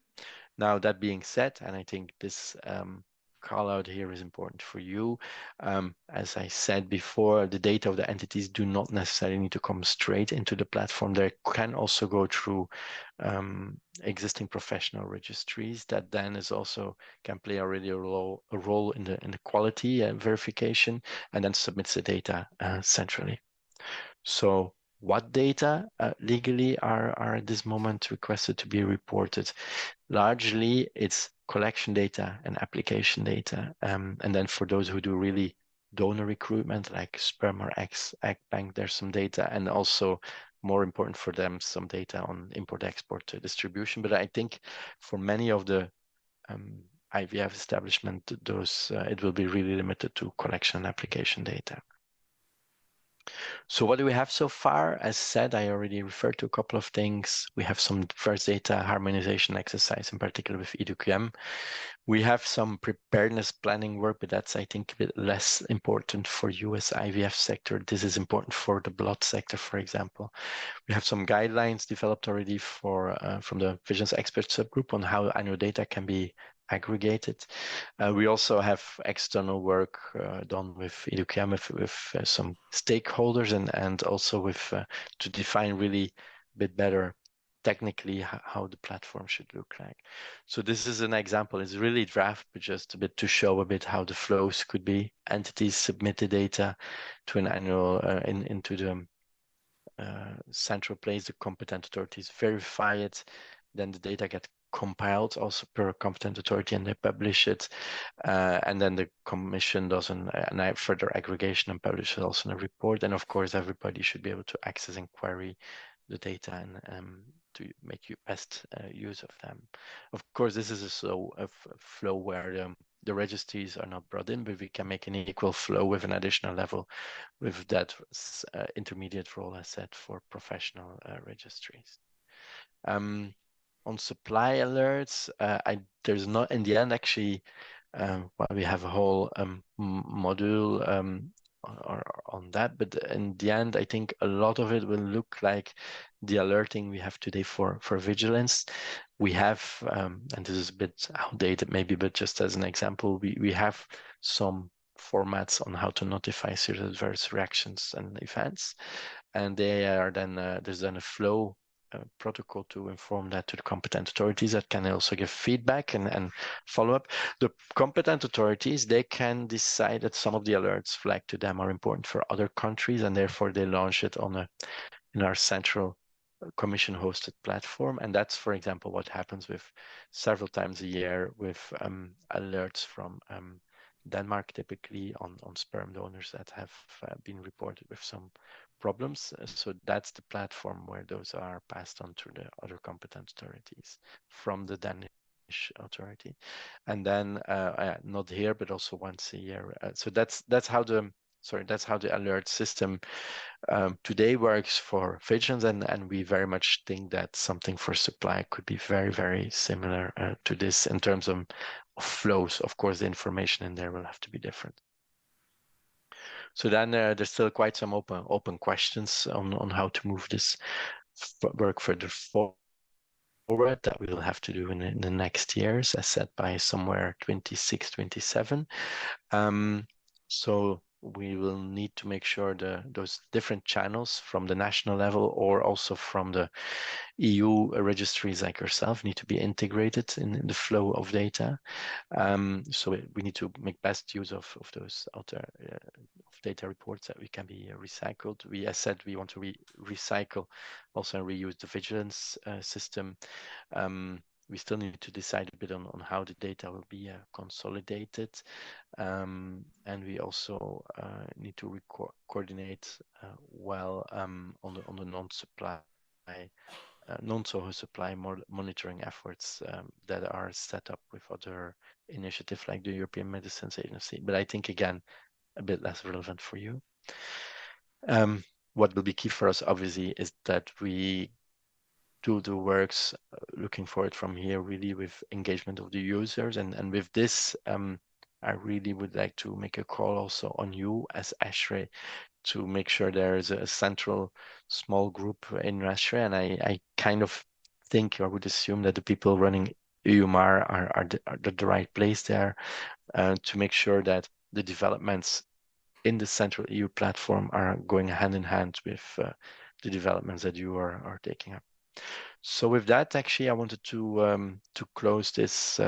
Now, that being said, and I think this call out here is important for you. As I said before, the data of the entities do not necessarily need to come straight into the platform. They can also go through existing professional registries that then is also can play already a role in the quality verification, and then submits the data centrally. So what data legally are at this moment requested to be reported? Largely, it's collection data and application data. And then for those who do really donor recruitment, like sperm or egg bank, there's some data, and also more important for them, some data on import-export distribution. But I think for many of the IVF establishment, those it will be really limited to collection and application data. So what do we have so far? As said, I already referred to a couple of things. We have some first data harmonization exercise, in particular with EduQM. We have some preparedness planning work, but that's, I think, a bit less important for US IVF sector. This is important for the blood sector, for example. We have some guidelines developed already for from the Vigilance Expert subgroup on how annual data can be aggregated. We also have external work done with EduQM, with some stakeholders, and also with to define really a bit better technically how the platform should look like. So this is an example. It's really draft, but just a bit to show a bit how the flows could be. Entities submit the data to an annual into the central place. The competent authorities verify it. Then the data get compiled also per competent authority, and they publish it. And then the Commission does a further aggregation and publishes also a report. And of course, everybody should be able to access and query the data and to make best use of them. Of course, this is a flow where the registries are not brought in, but we can make an equal flow with an additional level with that intermediate role as set for professional registries. On supply alerts, there's not, in the end, actually, well, we have a whole module on that, but in the end, I think a lot of it will look like the alerting we have today for vigilance. We have, and this is a bit outdated maybe, but just as an example, we have some formats on how to notify serious adverse reactions and events, and they are then there's then a flow protocol to inform that to the competent authorities that can also give feedback and follow up. The competent authorities, they can decide that some of the alerts flagged to them are important for other countries, and therefore they launch it in our central commission hosted platform. And that's, for example, what happens with several times a year with alerts from Denmark, typically on sperm donors that have been reported with some problems. So that's the platform where those are passed on to the other competent authorities from the Danish authority. And then not here, but also once a year. So that's how the alert system today works for vigilance, and we very much think that something for supply could be very, very similar to this in terms of flows. Of course, the information in there will have to be different. So then there's still quite some open questions on how to move this work further forward that we will have to do in the next years, as said, by somewhere 26, 27. So we will need to make sure those different channels from the national level or also from the EU registries like yourself need to be integrated in the flow of data. So we need to make best use of those data reports that we can be recycled. As said, we want to recycle also and reuse the vigilance system. We still need to decide a bit on how the data will be consolidated. And we also need to coordinate well on the non-SOHO supply monitoring efforts that are set up with other initiatives like the European Medicines Agency. But I think, again, a bit less relevant for you. What will be key for us, obviously, is that we do the works looking for it from here, really with engagement of the users. And with this, I really would like to make a call also on you as ESHRE to make sure there is a central small group in ESHRE. And I kind of think, or would assume, that the people running EuMAR are the right place there to make sure that the developments in the central EU platform are going hand in hand with the developments that you are taking up. So with that, actually, I wanted to close this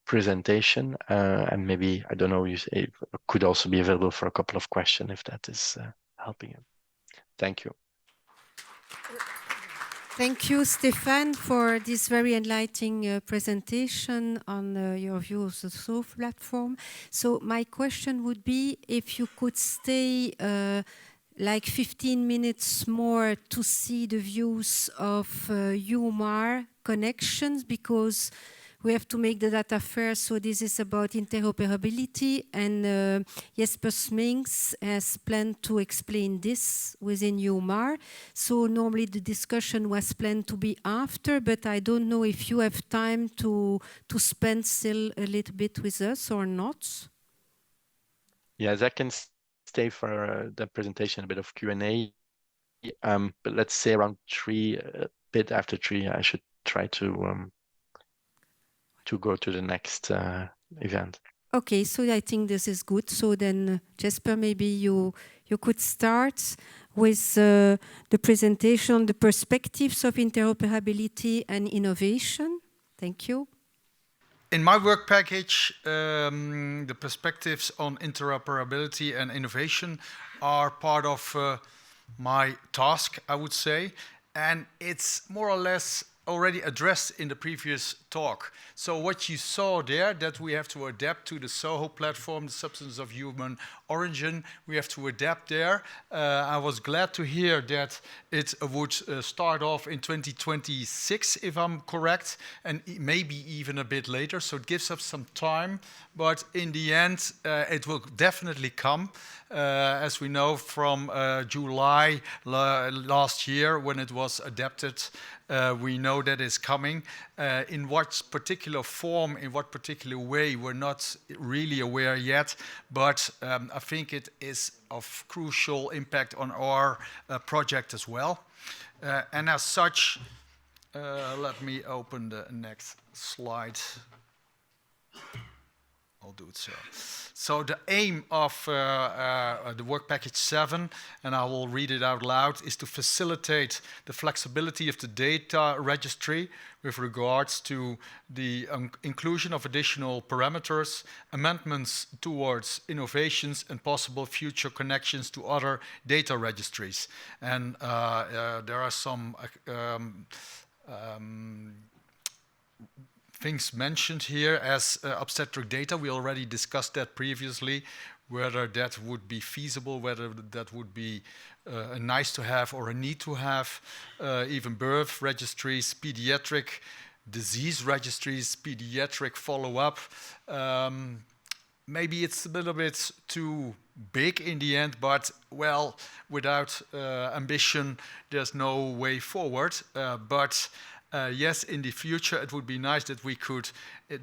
presentation, and maybe, I don't know, it could also be available for a couple of questions if that is helping you. Thank you. Thank you, Stefan, for this very enlightening presentation on your view of the SOHO platform. So my question would be if you could stay like 15 minutes more to see the views of EuMAR connections, because we have to make the data first. So this is about interoperability, and Jesper Sminks has planned to explain this within EuMAR. So normally the discussion was planned to be after, but I don't know if you have time to spend still a little bit with us or not. Yes, I can stay for the presentation, a bit of Q&A. But let's say around 3, a bit after 3, I should try to go to the next event. Okay, so I think this is good. So then, Jesper, maybe you could start with the presentation, the perspectives of interoperability and innovation. Thank you. In my work package, the perspectives on interoperability and innovation are part of my task, I would say. And it's more or less already addressed in the previous talk. So what you saw there, that we have to adapt to the SOHO platform, the substance of human origin, we have to adapt there. I was glad to hear that it would start off in 2026, if I'm correct, and maybe even a bit later. So it gives us some time, but in the end, it will definitely come. As we know from July last year, when it was adapted We know that it's coming. In what particular form, in what particular way, we're not really aware yet, but I think it is of crucial impact on our project as well. And as such, let me open the next slide. I'll do it so. So the aim of the work package 7, and I will read it out loud, is to facilitate the flexibility of the data registry with regards to the inclusion of additional parameters, amendments towards innovations, and possible future connections to other data registries. And there are some things mentioned here as obstetric data. We already discussed that previously, whether that would be feasible, whether that would be a nice to have or a need to have, even birth registries, pediatric disease registries, pediatric follow-up. Maybe it's a little bit too big in the end, but well, without ambition, there's no way forward. Yes, in the future, it would be nice that we could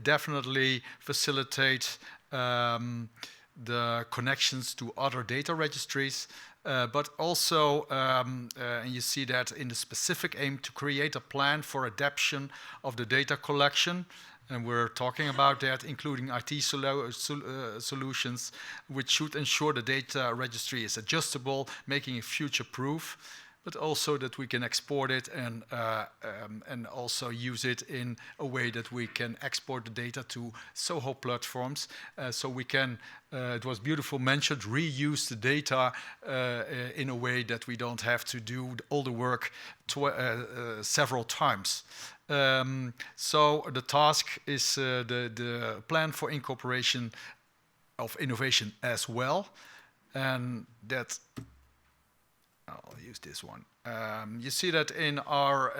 definitely facilitate the connections to other data registries, but also, and you see that in the specific aim to create a plan for adaptation of the data collection. And we're talking about that, including IT solutions, which should ensure the data registry is adjustable, making it future-proof, but also that we can export it and also use it in a way that we can export the data to SOHO platforms. So we can, it was beautiful mentioned, reuse the data in a way that we don't have to do all the work several times. So the task is the plan for incorporation of innovation as well, and that I'll use this one. You see that in our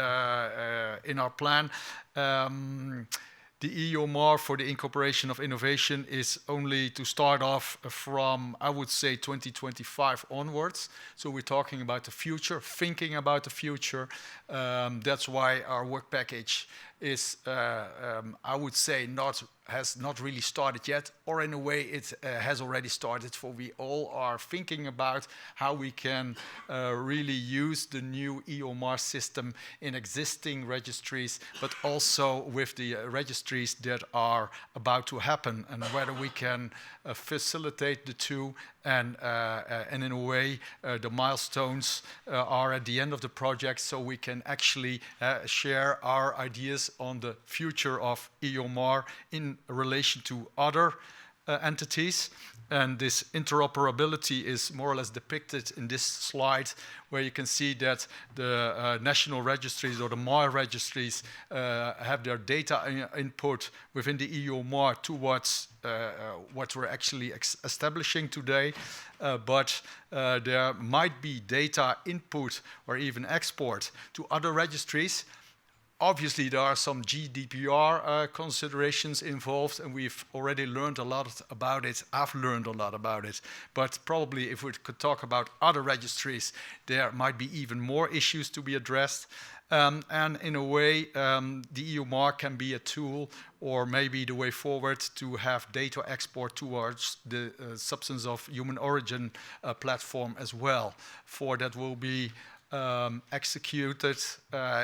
plan, the EuMAR for the incorporation of innovation is only to start off from, I would say, 2025 onwards. So we're talking about the future, thinking about the future. That's why our work package is, I would say, has not really started yet, or in a way it has already started, for we all are thinking about how we can really use the new EuMAR system in existing registries, but also with the registries that are about to happen, and whether we can facilitate the two, and in a way the milestones are at the end of the project, so we can actually share our ideas on the future of EuMAR in relation to other entities. And this interoperability is more or less depicted in this slide, where you can see that the national registries or the MAR registries have their data input within the EuMAR towards what we're actually establishing today. But there might be data input or even export to other registries. Obviously, there are some GDPR considerations involved, and we've already learned a lot about it. I've learned a lot about it. But probably if we could talk about other registries, there might be even more issues to be addressed. And in a way, the EuMAR can be a tool, or maybe the way forward, to have data export towards the substance of human origin platform as well. For that will be executed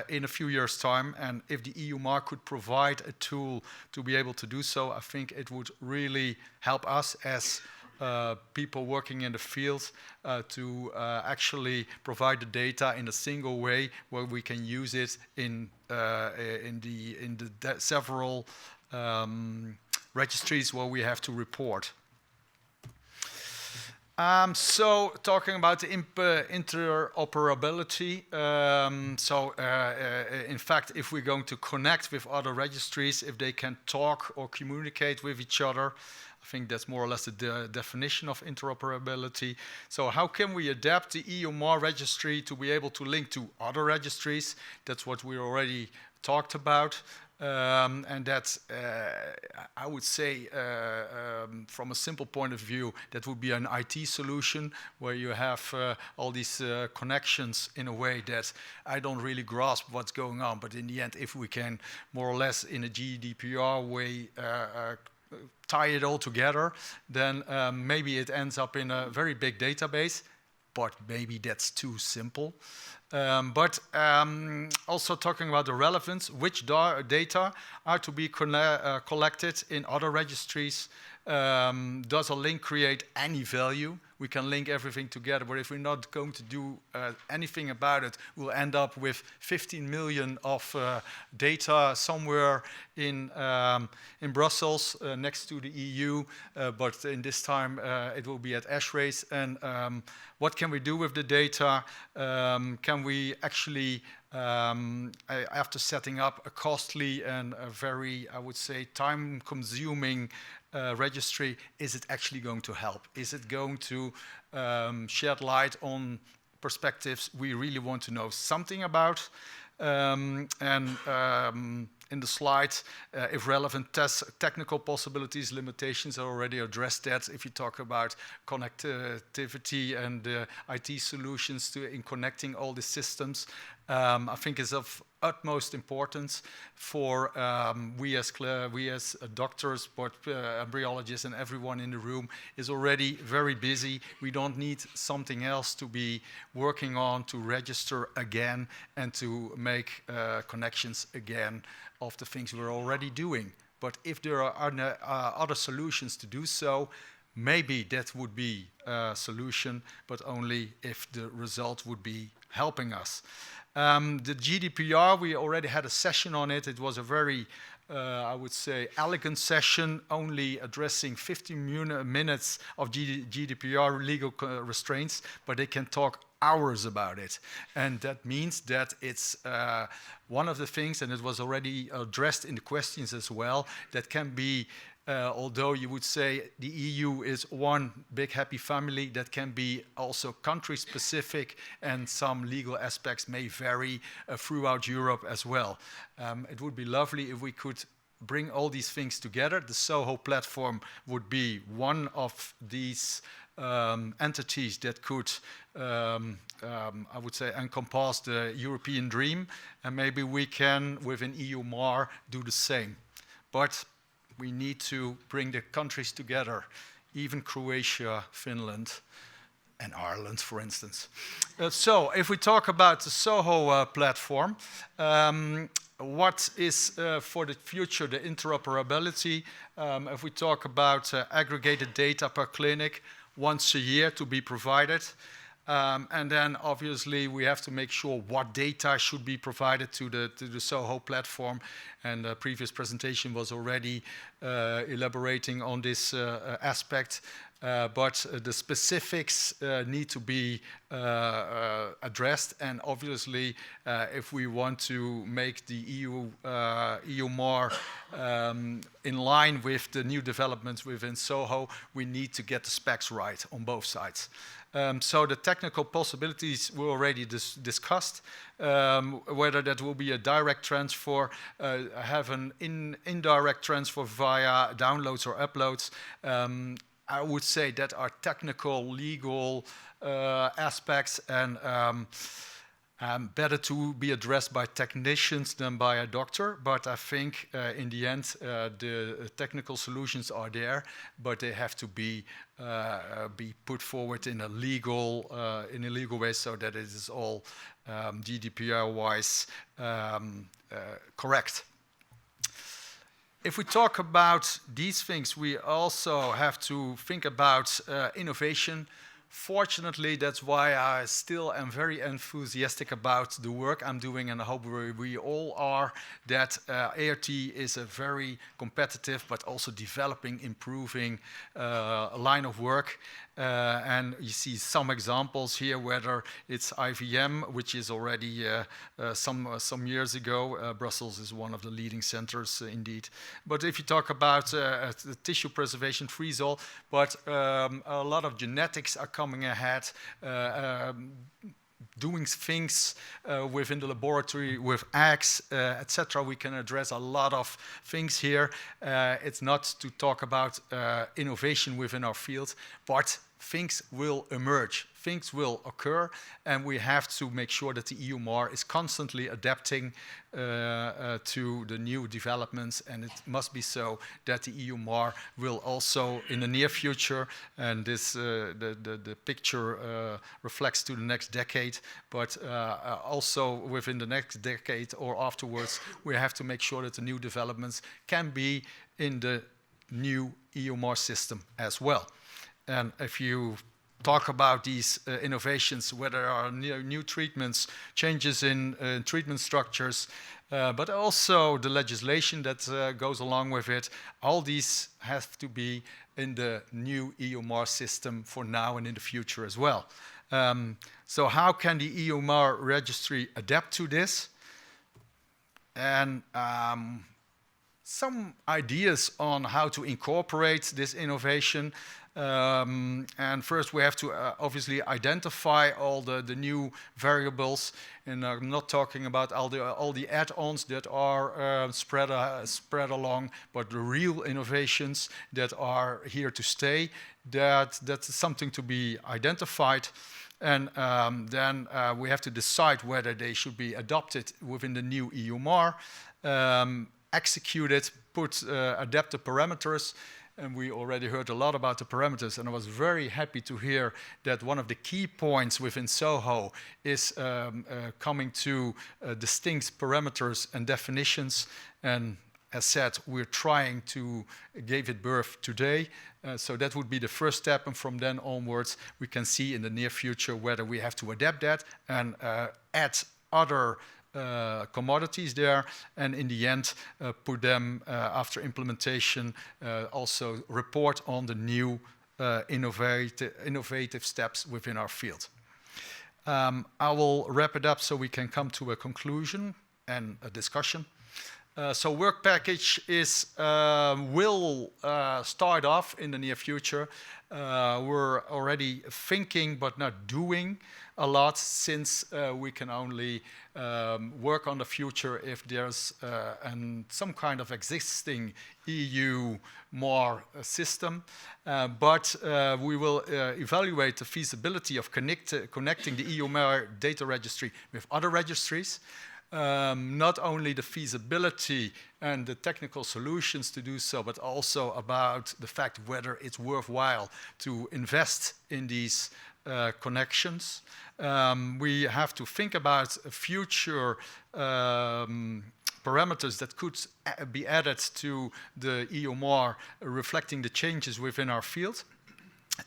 in a few years' time, and if the EuMAR could provide a tool to be able to do so, I think it would really help us as people working in the field to actually provide the data in a single way, where we can use it in the several registries where we have to report. So talking about the interoperability, in fact, if we're going to connect with other registries, if they can talk or communicate with each other, I think that's more or less the definition of interoperability. So how can we adapt the EuMAR registry to be able to link to other registries? That's what we already talked about. And that, I would say, from a simple point of view, that would be an IT solution where you have all these connections in a way that I don't really grasp what's going on. But in the end, if we can more or less in a GDPR way tie it all together, then maybe it ends up in a very big database, but maybe that's too simple. But also talking about the relevance, which data are to be collected in other registries. Does a link create any value? We can link everything together, but if we're not going to do anything about it, we'll end up with 15 million of data somewhere in Brussels next to the EU, but in this time it will be at ESHRE. And what can we do with the data? Can we actually, after setting up a costly and a very, I would say, time-consuming registry, is it actually going to help? Is it going to shed light on perspectives we really want to know something about? In the slide, if relevant, technical possibilities, limitations, I already addressed that. If you talk about connectivity and IT solutions in connecting all the systems, I think is of utmost importance for we as doctors, but embryologists and everyone in the room is already very busy. We don't need something else to be working on to register again and to make connections again of the things we're already doing. But if there are other solutions to do so, maybe that would be a solution, but only if the result would be helping us. The GDPR, we already had a session on it. It was a very, I would say, elegant session, only addressing 15 minutes of GDPR legal restraints, but they can talk hours about it. And that means that it's one of the things, and it was already addressed in the questions as well, that can be although you would say the EU is one big happy family, that can be also country-specific, and some legal aspects may vary throughout Europe as well. It would be lovely if we could bring all these things together. The SOHO platform would be one of these entities that could, I would say, encompass the European dream, and maybe we can, within EuMAR, do the same. But we need to bring the countries together, even Croatia, Finland, and Ireland, for instance. So, if we talk about the SOHO platform, what is for the future the interoperability? If we talk about aggregated data per clinic, once a year to be provided. And then obviously we have to make sure what data should be provided to the SOHO platform. And the previous presentation was already elaborating on this aspect. But the specifics need to be addressed. And obviously, if we want to make the EuMAR in line with the new developments within SOHO, we need to get the specs right on both sides. So the technical possibilities were already discussed, whether that will be a direct transfer, have an indirect transfer via downloads or uploads. I would say that are technical, legal aspects, and better to be addressed by technicians than by a doctor. But I think in the end, the technical solutions are there, but they have to be put forward in a legal way, so that it is all GDPR-wise correct. If we talk about these things, we also have to think about innovation. Fortunately, that's why I still am very enthusiastic about the work I'm doing, and I hope we all are, that ART is a very competitive but also developing, improving line of work. And you see some examples here, whether it's IVM, which is already some years ago. Brussels is one of the leading centers indeed. But if you talk about the tissue preservation freeze-all, but a lot of genetics are coming ahead. doing things within the laboratory with eggs, etc. We can address a lot of things here. It's not to talk about innovation within our field, but things will emerge, things will occur, and we have to make sure that the EuMAR is constantly adapting to the new developments, and it must be so that the EuMAR will also, in the near future, and this the picture reflects to the next decade, but also within the next decade or afterwards, we have to make sure that the new developments can be in the new EuMAR system as well. And if you talk about these innovations, whether there are new treatments, changes in treatment structures, but also the legislation that goes along with it, all these have to be in the new EuMAR system for now and in the future as well. So how can the EuMAR registry adapt to this? And some ideas on how to incorporate this innovation. And first we have to obviously identify all the new variables, and I'm not talking about all the add-ons that are spread along, but the real innovations that are here to stay. That's something to be identified, and then we have to decide whether they should be adopted within the new EuMAR, execute it, adapt the parameters. And we already heard a lot about the parameters, and I was very happy to hear that one of the key points within SOHO is coming to distinct parameters and definitions. And as said, we're trying to give it birth today. So that would be the first step, and from then onwards, we can see in the near future whether we have to adapt that and add other commodities there, and in the end put them after implementation, also report on the new innovative steps within our field. I will wrap it up so we can come to a conclusion and a discussion. So work package will start off in the near future. We're already thinking but not doing a lot, since we can only work on the future if there's some kind of existing EuMAR system. But we will evaluate the feasibility of connecting the EuMAR data registry with other registries. Not only the feasibility and the technical solutions to do so, but also about the fact whether it's worthwhile to invest in these connections. We have to think about future parameters that could be added to the EuMAR, reflecting the changes within our field.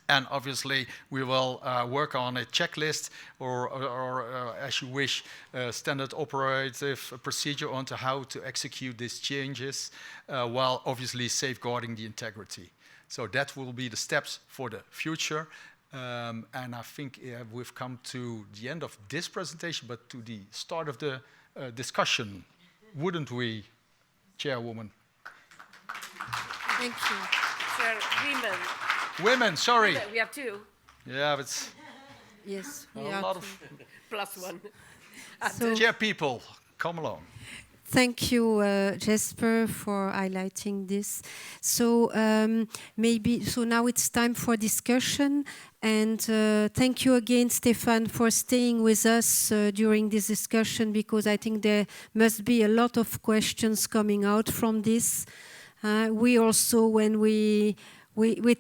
And obviously, we will work on a checklist or as you wish, standard operative procedure onto how to execute these changes, while obviously safeguarding the integrity. So that will be the steps for the future. And I think we've come to the end of this presentation, but to the start of the discussion, wouldn't we, Chairwoman? Thank you. Chairwomen. Women, sorry. We have two. Yeah, but yes, we a have lot of plus one. So, chair people, come along. thank you, Jesper, for highlighting this. So so now it's time for discussion, and thank you again, Stefan, for staying with us during this discussion, because I think there must be a lot of questions coming out from this. We also, when we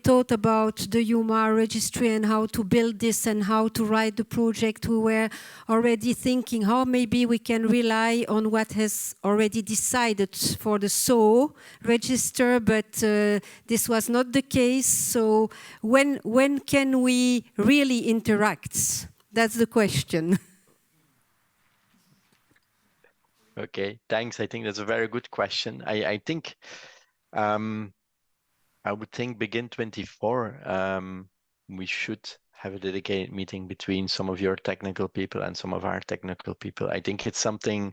thought about the EuMAR registry and how to build this and how to write the project, we were already thinking how maybe we can rely on what has already decided for the SOHO register, but this was not the case. So when can we really interact? That's the question. Okay, thanks. I think that's a very good question. I think I would think begin 24, we should have a dedicated meeting between some of your technical people and some of our technical people. I think it's something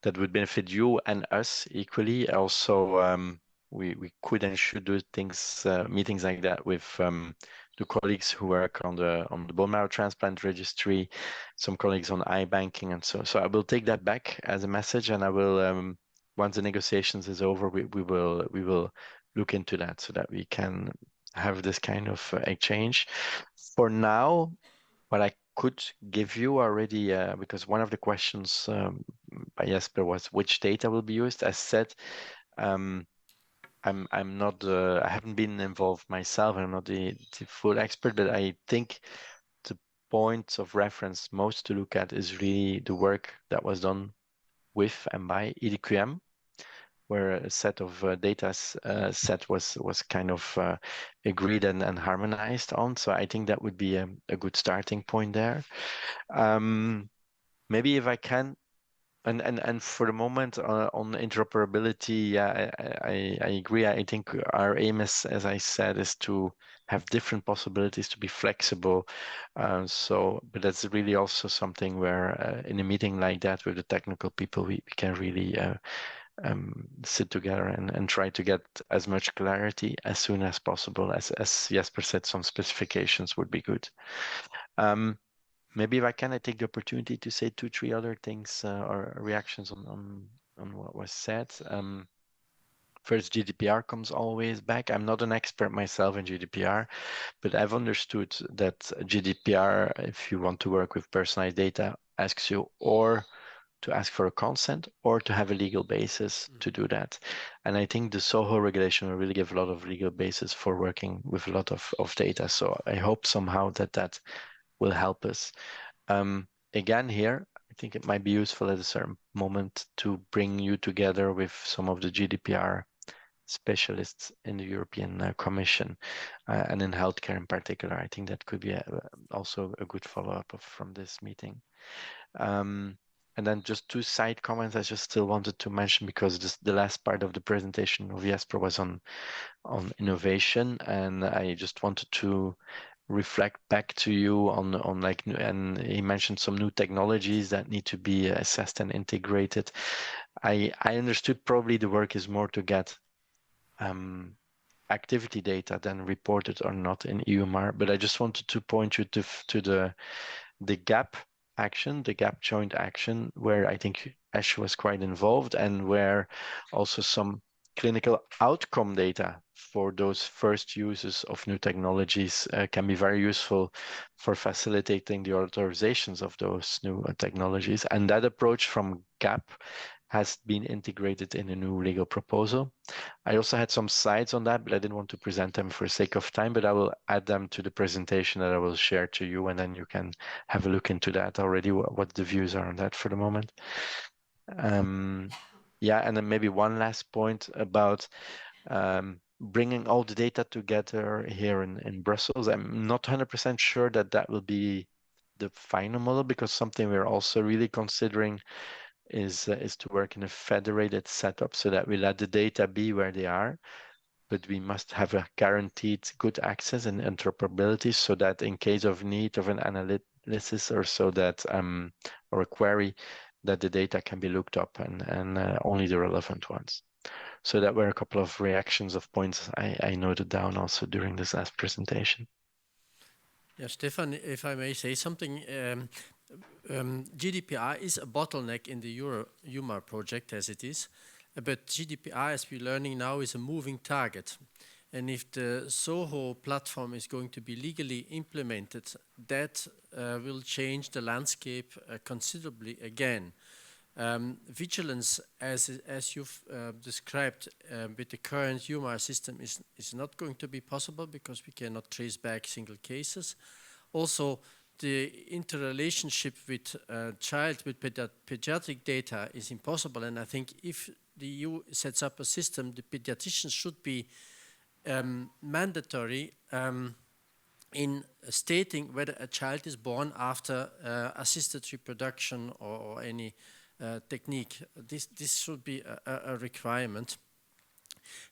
that would benefit you and us equally. Also, we could and should do things, meetings like that with to colleagues who work on the bone marrow transplant registry, some colleagues on iBanking, and so I will take that back as a message, and I will once the negotiations is over, we will look into that so that we can have this kind of exchange. For now, what I could give you already, because one of the questions by Jesper was which data will be used. As said, I'm not I haven't been involved myself. I'm not the full expert, but I think the points of reference most to look at is really the work that was done with and by EDQM, where a set of data set was kind of agreed and harmonized on. So I think that would be a good starting point there. Maybe if I can, and for the moment on interoperability, yeah, I agree. I think our aim is, as I said, is to have different possibilities to be flexible. But that's really also something where in a meeting like that with the technical people, we can really sit together and try to get as much clarity as soon as possible. As Jesper said, some specifications would be good. Maybe if I can, I take the opportunity to say 2-3 other things or reactions on what was said. First, GDPR comes always back. I'm not an expert myself in GDPR, but I've understood that GDPR, if you want to work with personalized data, asks you or to ask for a consent or to have a legal basis to do that. And I think the SOHO regulation will really give a lot of legal basis for working with a lot of data. So I hope somehow that will help us. Again, here, I think it might be useful at a certain moment to bring you together with some of the GDPR specialists in the European Commission and in healthcare in particular. I think that could be also a good follow-up from this meeting. And then just 2 side comments I just still wanted to mention, because the last part of the presentation of Jesper was on innovation, and I just wanted to reflect back to you on like, and he mentioned some new technologies that need to be assessed and integrated. I understood probably the work is more to get activity data than reported or not in EuMAR, but I just wanted to point you to the GAP action, the GAP joint action, where I think ESHRE was quite involved, and where also some clinical outcome data for those first uses of new technologies can be very useful for facilitating the authorizations of those new technologies. And that approach from GAP has been integrated in a new legal proposal. I also had some slides on that, but I didn't want to present them for sake of time, but I will add them to the presentation that I will share to you, and then you can have a look into that already, what the views are on that for the moment. Yeah, and then maybe one last point about bringing all the data together here in Brussels. I'm not 100% sure that will be the final model, because something we're also really considering is to work in a federated setup, so that we let the data be where they are, but we must have a guaranteed good access and interoperability, so that in case of need of an analysis or so that or a query, that the data can be looked up and only the relevant ones. So that were a couple of reactions of points I noted down also during this last presentation. Yeah, Stefan, if I may say something, GDPR is a bottleneck in the EuMAR project as it is, but GDPR, as we're learning now, is a moving target. And if the SOHO platform is going to be legally implemented, that will change the landscape considerably again. Vigilance, as you've described with the current EuMAR system, is not going to be possible, because we cannot trace back single cases. Also, the interrelationship with child with pediatric data is impossible, and I think if the EU sets up a system, the pediatricians should be mandatory in stating whether a child is born after assisted reproduction or any technique. This should be a requirement.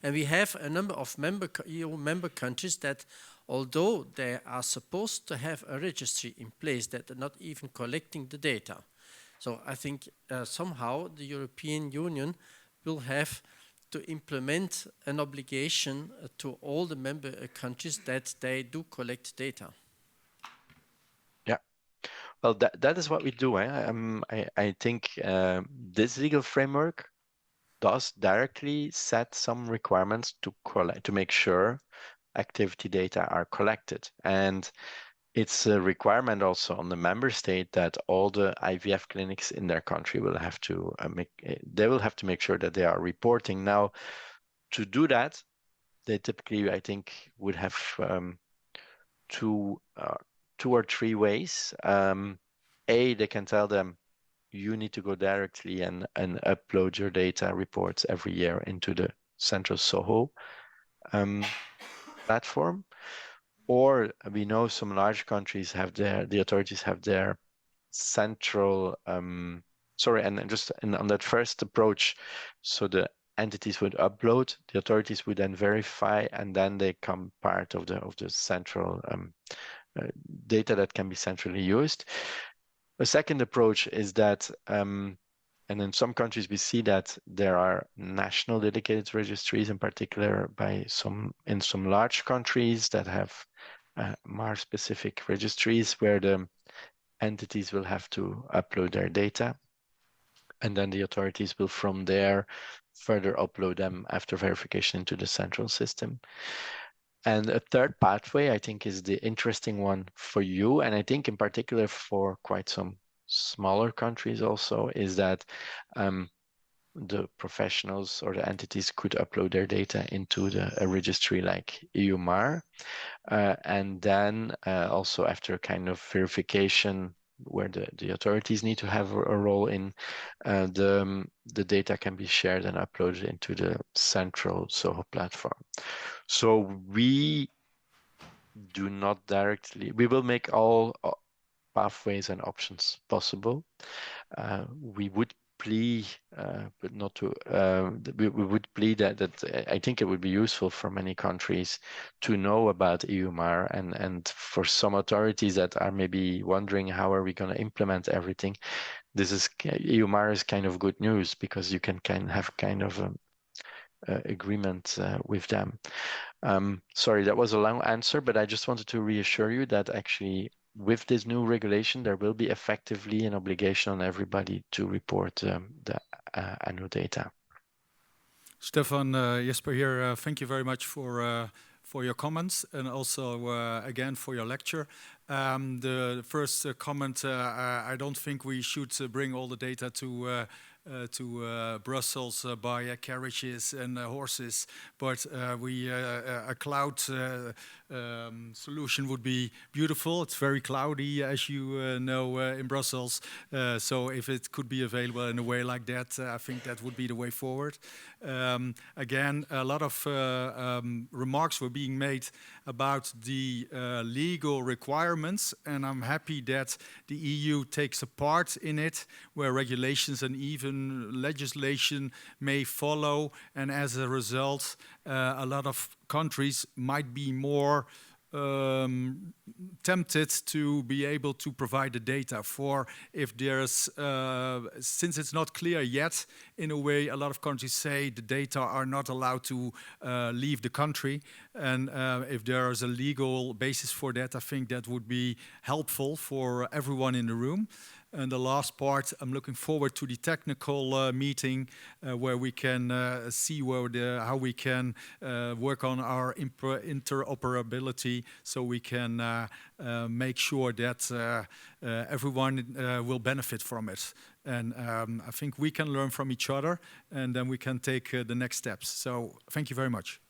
And we have a number of EU member countries that, although they are supposed to have a registry in place, that are not even collecting the data. So I think somehow the European Union will have to implement an obligation to all the member countries that they do collect data. Yeah, well, that is what we do. I think this legal framework does directly set some requirements to make sure activity data are collected, and it's a requirement also on the member state that all the IVF clinics in their country will have to make sure that they are reporting. Now, to do that, they typically, I think, would have two or three ways. They can tell them you need to go directly and upload your data reports every year into the central SOHO platform. Or we know some large countries have the authorities have their central, and on that first approach, so the entities would upload, the authorities would then verify, and then they come part of the central data that can be centrally used. A second approach is that, and in some countries we see that there are national dedicated registries, in particular in some large countries that have more specific registries where the entities will have to upload their data, and then the authorities will from there further upload them after verification into the central system. And a third pathway, I think, is the interesting one for you, and I think in particular for quite some smaller countries also, is that the professionals or the entities could upload their data into a registry like EuMAR, and then also after kind of verification where the authorities need to have a role in, the data can be shared and uploaded into the central SOHO platform. So we do not directly, we will make all pathways and options possible. We would plea, but not to, we would plead that I think it would be useful for many countries to know about EuMAR, and for some authorities that are maybe wondering how are we going to implement everything, EuMAR is kind of good news, because you can have kind of agreement with them. Sorry, that was a long answer, but I just wanted to reassure you that actually with this new regulation, there will be effectively an obligation on everybody to report the annual data. Stefan, Jesper here, thank you very much for your comments, and also again for your lecture. The first comment, I don't think we should bring all the data to Brussels by carriages and horses, but a cloud solution would be beautiful. It's very cloudy, as you know, in Brussels. So if it could be available in a way like that, I think that would be the way forward. Again, a lot of remarks were being made about the legal requirements, and I'm happy that the EU takes a part in it, where regulations and even legislation may follow, and as a result, a lot of countries might be more tempted to be able to provide the data for if there's, since it's not clear yet, in a way, a lot of countries say the data are not allowed to leave the country. And if there is a legal basis for that, I think that would be helpful for everyone in the room. And the last part, I'm looking forward to the technical meeting where we can see how we can work on our interoperability, so we can make sure that everyone will benefit from it. And I think we can learn from each other, and then we can take the next steps. So thank you very much.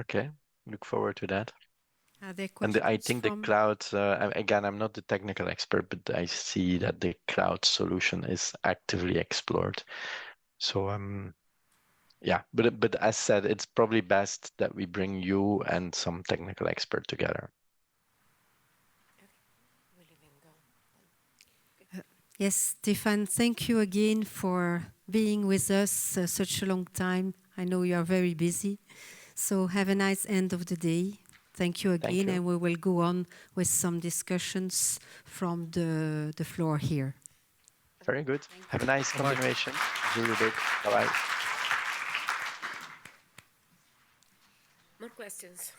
Okay, look forward to that. And I think the cloud, again, I'm not the technical expert, but I see that the cloud solution is actively explored. So, yeah, but as said, it's probably best that we bring you and some technical expert together. Yes, Stefan, thank you again for being with us such a long time. I know you are very busy. So have a nice end of the day. Thank you again, and we will go on with some discussions from the floor here. Very good. Have a nice continuation. Do your bit. Bye-bye. questions.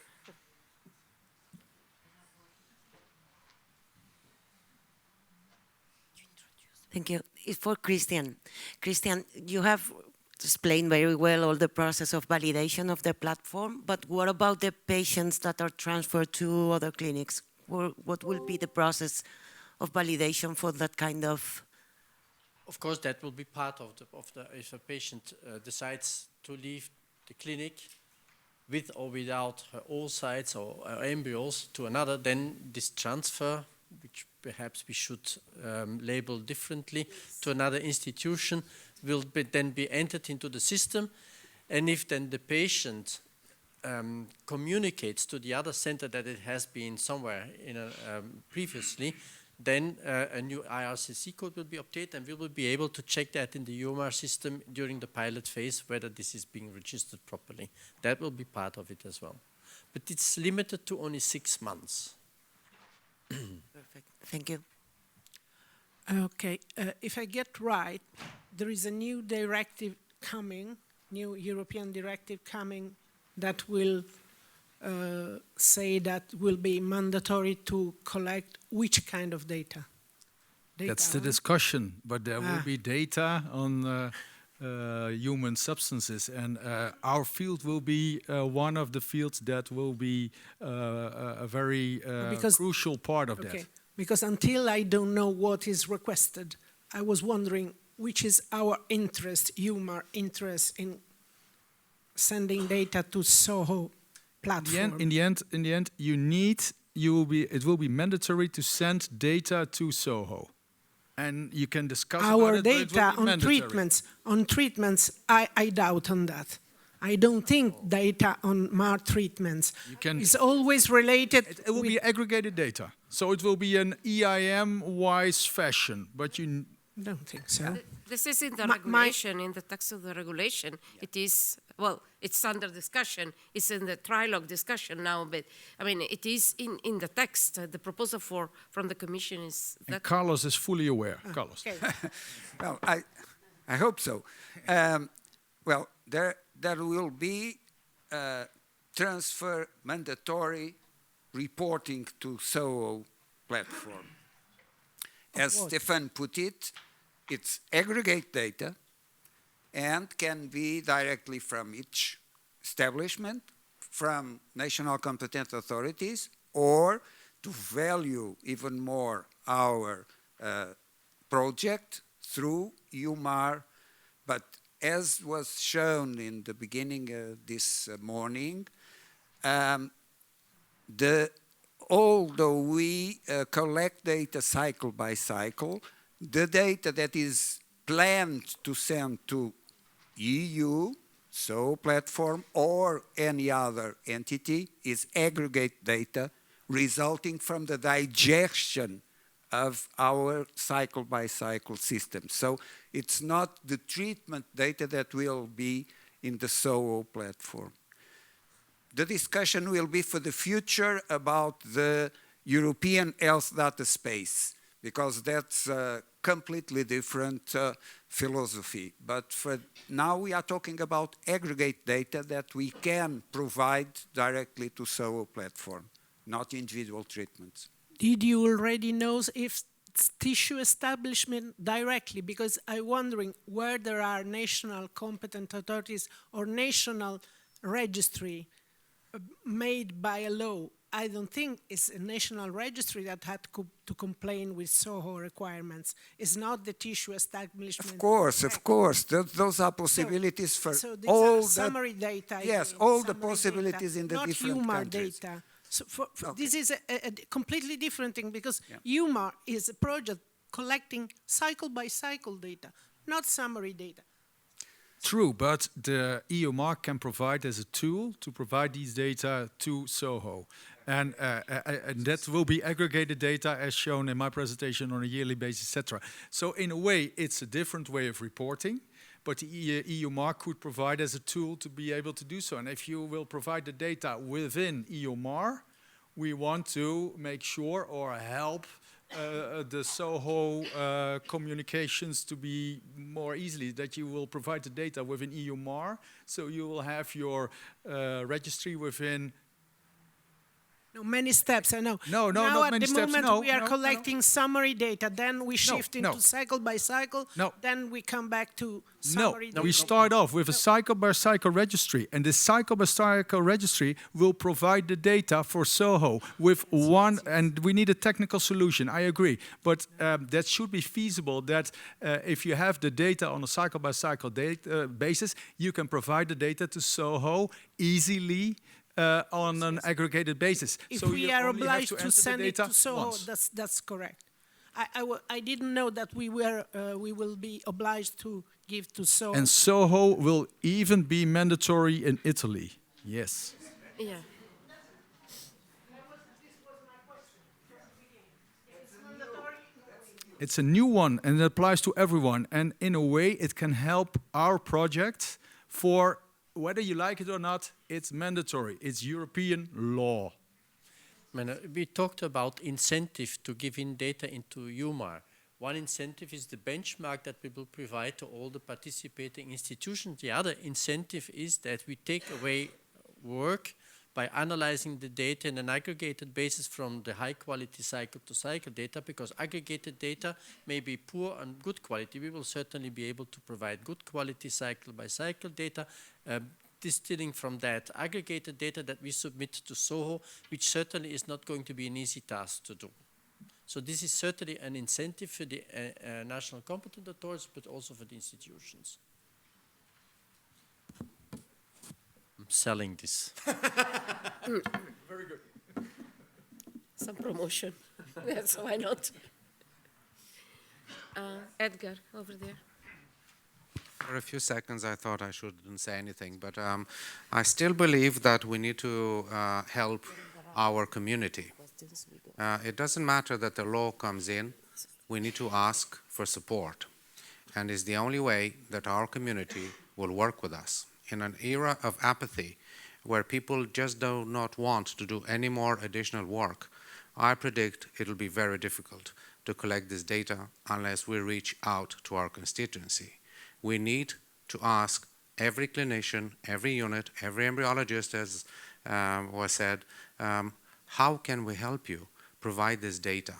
Thank you. It's for Christian. Christian, you have explained very well all the process of validation of the platform, but what about the patients that are transferred to other clinics? What will be the process of validation for that kind of? Of course, that will be part of the if a patient decides to leave the clinic with or without her oocytes or embryos to another, then this transfer, which perhaps we should label differently, to another institution, will then be entered into the system. And if then the patient communicates to the other center that it has been somewhere in previously, then a new IRCC code will be updated, and we will be able to check that in the EuMAR system during the pilot phase, whether this is being registered properly. That will be part of it as well. But it's limited to only 6 months. Perfect. Thank you. Okay. If I get right, there is a new directive coming, new European directive coming that will say that will be mandatory to collect which kind of data? That's the discussion, but there will be data on human substances, and our field will be one of the fields that will be a very crucial part of that. Because until I don't know what is requested, I was wondering which is our interest, EuMAR interest in sending data to SOHO platform. In the end, it will be mandatory to send data to SOHO, and you can discuss our about it, data on treatments. I doubt on that. I don't think data on MAR treatments is always related. It will be aggregated data, so it will be an EIM-wise fashion, but you don't think so. This is in the regulation, in the text of the regulation. It is, well, it's under discussion. It's in the trilogue discussion now, but I mean, it is in the text. The proposal from the Commission is that. And Carlos is fully aware. Carlos. Okay. Well, I hope so. Well, there will be transfer mandatory reporting to SOHO platform. As Stefan put it, it's aggregate data and can be directly from each establishment, from national competent authorities, or to value even more our project through EuMAR. But as was shown in the beginning this morning, although we collect data cycle by cycle, the data that is planned to send to EU, SOHO platform, or any other entity is aggregate data resulting from the digestion of our cycle-by-cycle system. So it's not the treatment data that will be in the SOHO platform. The discussion will be for the future about the European health data space, because that's a completely different philosophy. But for now, we are talking about aggregate data that we can provide directly to SOHO platform, not individual treatments. Did you already know if it's tissue establishment directly? Because I'm wondering where there are national competent authorities or national registry made by a law. I don't think it's a national registry that had to complain with SOHO requirements. It's not the tissue establishment. Of course. Those are possibilities for so these all are summary data. Yes, all the possibilities data, in the different EuMAR countries. Data. So this is a completely different thing, because EuMAR is a project collecting cycle-by-cycle data, not summary data. True, but the EuMAR can provide as a tool to provide these data to SOHO. And that will be aggregated data as shown in my presentation on a yearly basis, etc. So in a way, it's a different way of reporting, but the EuMAR could provide as a tool to be able to do so. And if you will provide the data within EuMAR, we want to make sure or help the SOHO communications to be more easily, that you will provide the data within EuMAR, so you will have your registry within. No, many steps, I know. No, now not at many the steps. moment we are collecting summary data, then we shift into no. cycle by cycle, then we come back to summary data. We start off with a cycle-by-cycle registry, and this cycle-by-cycle registry will provide the data for SOHO with one, and we need a technical solution, I agree, but that should be feasible, that if you have the data on a cycle-by-cycle basis, you can provide the data to SOHO easily on an aggregated basis. If so we you are only have obliged to enter send the it data to SOHO, once. that's correct. I didn't know that we will be obliged to give to SOHO. And SOHO will even be mandatory in Italy. Yes. Yeah. It's a new one and it applies to everyone. And in a way, it can help our project for whether you like it or not, it's mandatory. It's European law. We talked about incentive to give in data into EuMAR. One incentive is the benchmark that we will provide to all the participating institutions. The other incentive is that we take away work by analyzing the data in an aggregated basis from the high quality cycle-to-cycle data, because aggregated data may be poor and good quality. We will certainly be able to provide good quality cycle-by-cycle data, distilling from that aggregated data that we submit to SOHO, which certainly is not going to be an easy task to do. So this is certainly an incentive for the national competent authorities, but also for the institutions. I'm selling this. Very good. Some promotion. Yes, why not? Edgar, over there. For a few seconds, I thought I shouldn't say anything, but I still believe that we need to help our community. It doesn't matter that the law comes in, we need to ask for support. And it's the only way that our community will work with us. In an era of apathy, where people just do not want to do any more additional work, I predict it'll be very difficult to collect this data unless we reach out to our constituency. We need to ask every clinician, every unit, every embryologist, as was said, how can we help you provide this data?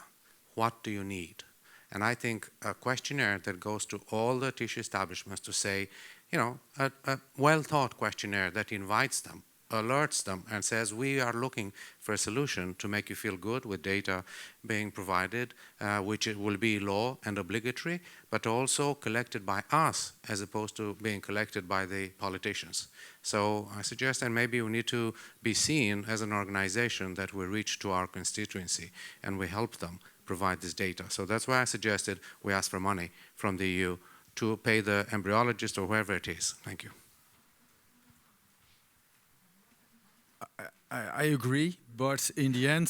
What do you need? And I think a questionnaire that goes to all the tissue establishments to say, you know, a well-thought questionnaire that invites them, alerts them, and says, we are looking for a solution to make you feel good with data being provided, which it will be law and obligatory, but also collected by us as opposed to being collected by the politicians. So I suggest that maybe we need to be seen as an organization that we reach to our constituency and we help them provide this data. So that's why I suggested we ask for money from the EU to pay the embryologist or whoever it is. Thank you. I agree, but in the end,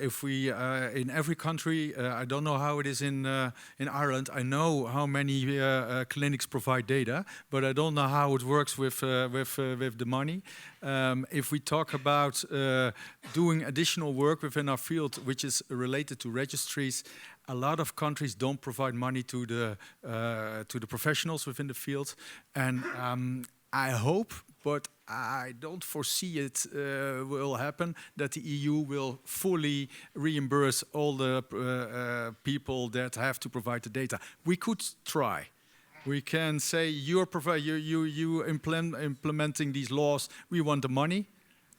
if we in every country, I don't know how it is in Ireland. I know how many clinics provide data, but I don't know how it works with the money. If we talk about doing additional work within our field, which is related to registries, a lot of countries don't provide money to the professionals within the field, and I hope, but I don't foresee it will happen, that the EU will fully reimburse all the people that have to provide the data. We could try. We can say, you implementing these laws, we want the money,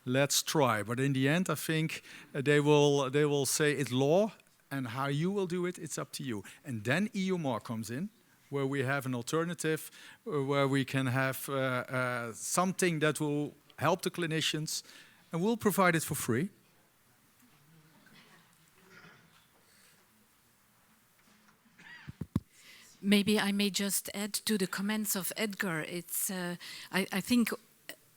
let's try. But in the end, I think they will say it's law, and how you will do it, it's up to you. And then EuMAR comes in, where we have an alternative, where we can have something that will help the clinicians, and we'll provide it for free. Maybe I may just add to the comments of Edgar. It's, I think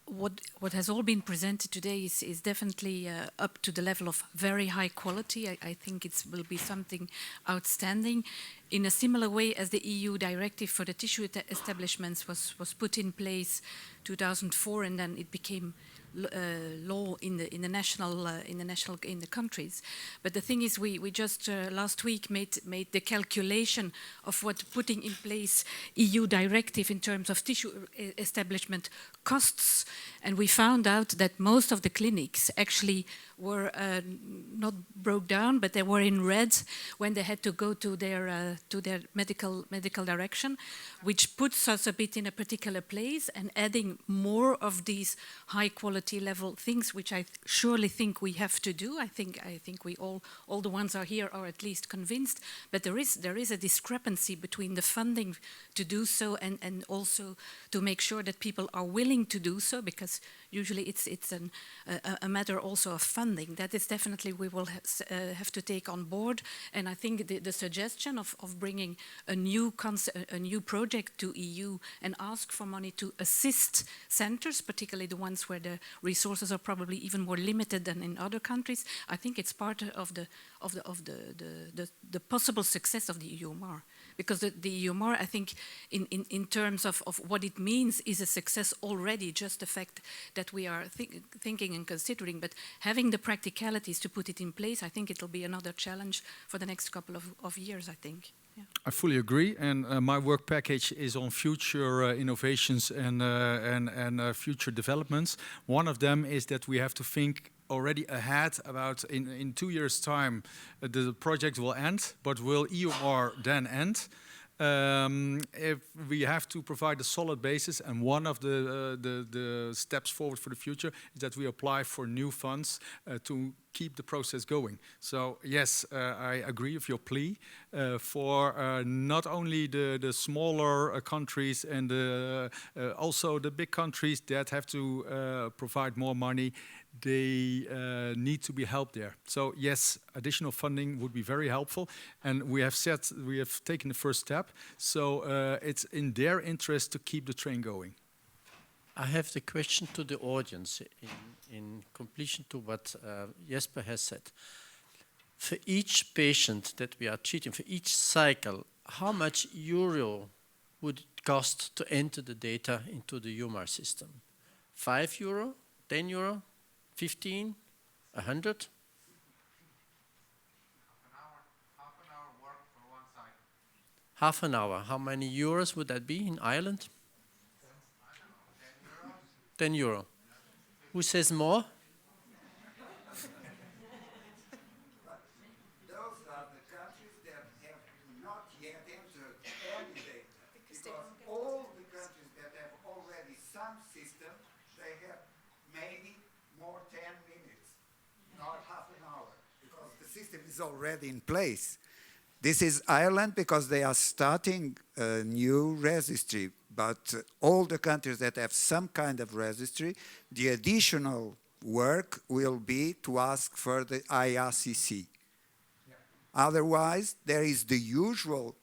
what has all been presented today is definitely up to the level of very high quality. I think it will be something outstanding. In a similar way as the EU directive for the tissue establishments was put in place 2004, and then it became law in the countries. But the thing is, we just last week made the calculation of what putting in place EU directive in terms of tissue establishment costs, and we found out that most of the clinics actually were not broke down, but they were in red when they had to go to their medical direction, which puts us a bit in a particular place, and adding more of these high quality level things, which I surely think we have to do. I think we all the ones are here are at least convinced, but there is a discrepancy between the funding to do so and also to make sure that people are willing to do so, because usually it's a matter also of funding. That is definitely we will have to take on board, and I think the suggestion of bringing a new project to EU and ask for money to assist centers, particularly the ones where the resources are probably even more limited than in other countries, I think it's part of the possible success of the EuMAR. Because the EuMAR, I think, in terms of what it means, is a success already, just the fact that we are thinking and considering, but having the practicalities to put it in place, I think it'll be another challenge for the next couple of years, I think. Yeah. I fully agree, and my work package is on future innovations and future developments. One of them is that we have to think already ahead about in 2 years' time the project will end, but will EuMAR then end? If we have to provide a solid basis, and one of the steps forward for the future is that we apply for new funds to keep the process going. So yes, I agree with your plea for not only the smaller countries and also the big countries that have to provide more money. They need to be helped there. So yes, additional funding would be very helpful, and we have taken the first step. So it's in their interest to keep the train going. I have the question to the audience in completion to what Jesper has said. For each patient that we are treating, for each cycle, how much euro would it cost to enter the data into the EuMAR system? 5 euro, 10 euro, 15, 100? Half an hour. How many euros would that be in Ireland? 10 euro. Who says more? Those are the countries that have not yet entered any data. Because all the countries that have already some system, they have maybe more 10 minutes, not half an hour, because the system is already in place. This is Ireland because they are starting a new registry, but all the countries that have some kind of registry, the additional work will be to ask for the IRCC. Yeah. Otherwise, there is the usual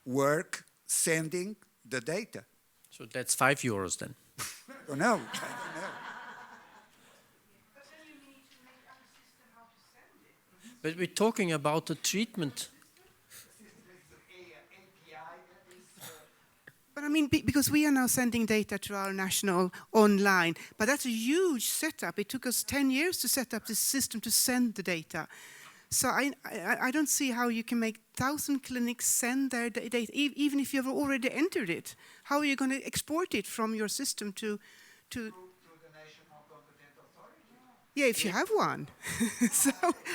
work sending the data. So that's 5 euros then? I don't know. But we're talking about the treatment. But I mean, because we are now sending data to our national online, but that's a huge setup. It took us 10 years to set up this system to send the data. So I don't see how you can make 1,000 clinics send their data, even if you've already entered it. How are you going to export it from your system to the national competent authority? Yeah, if you have one. So,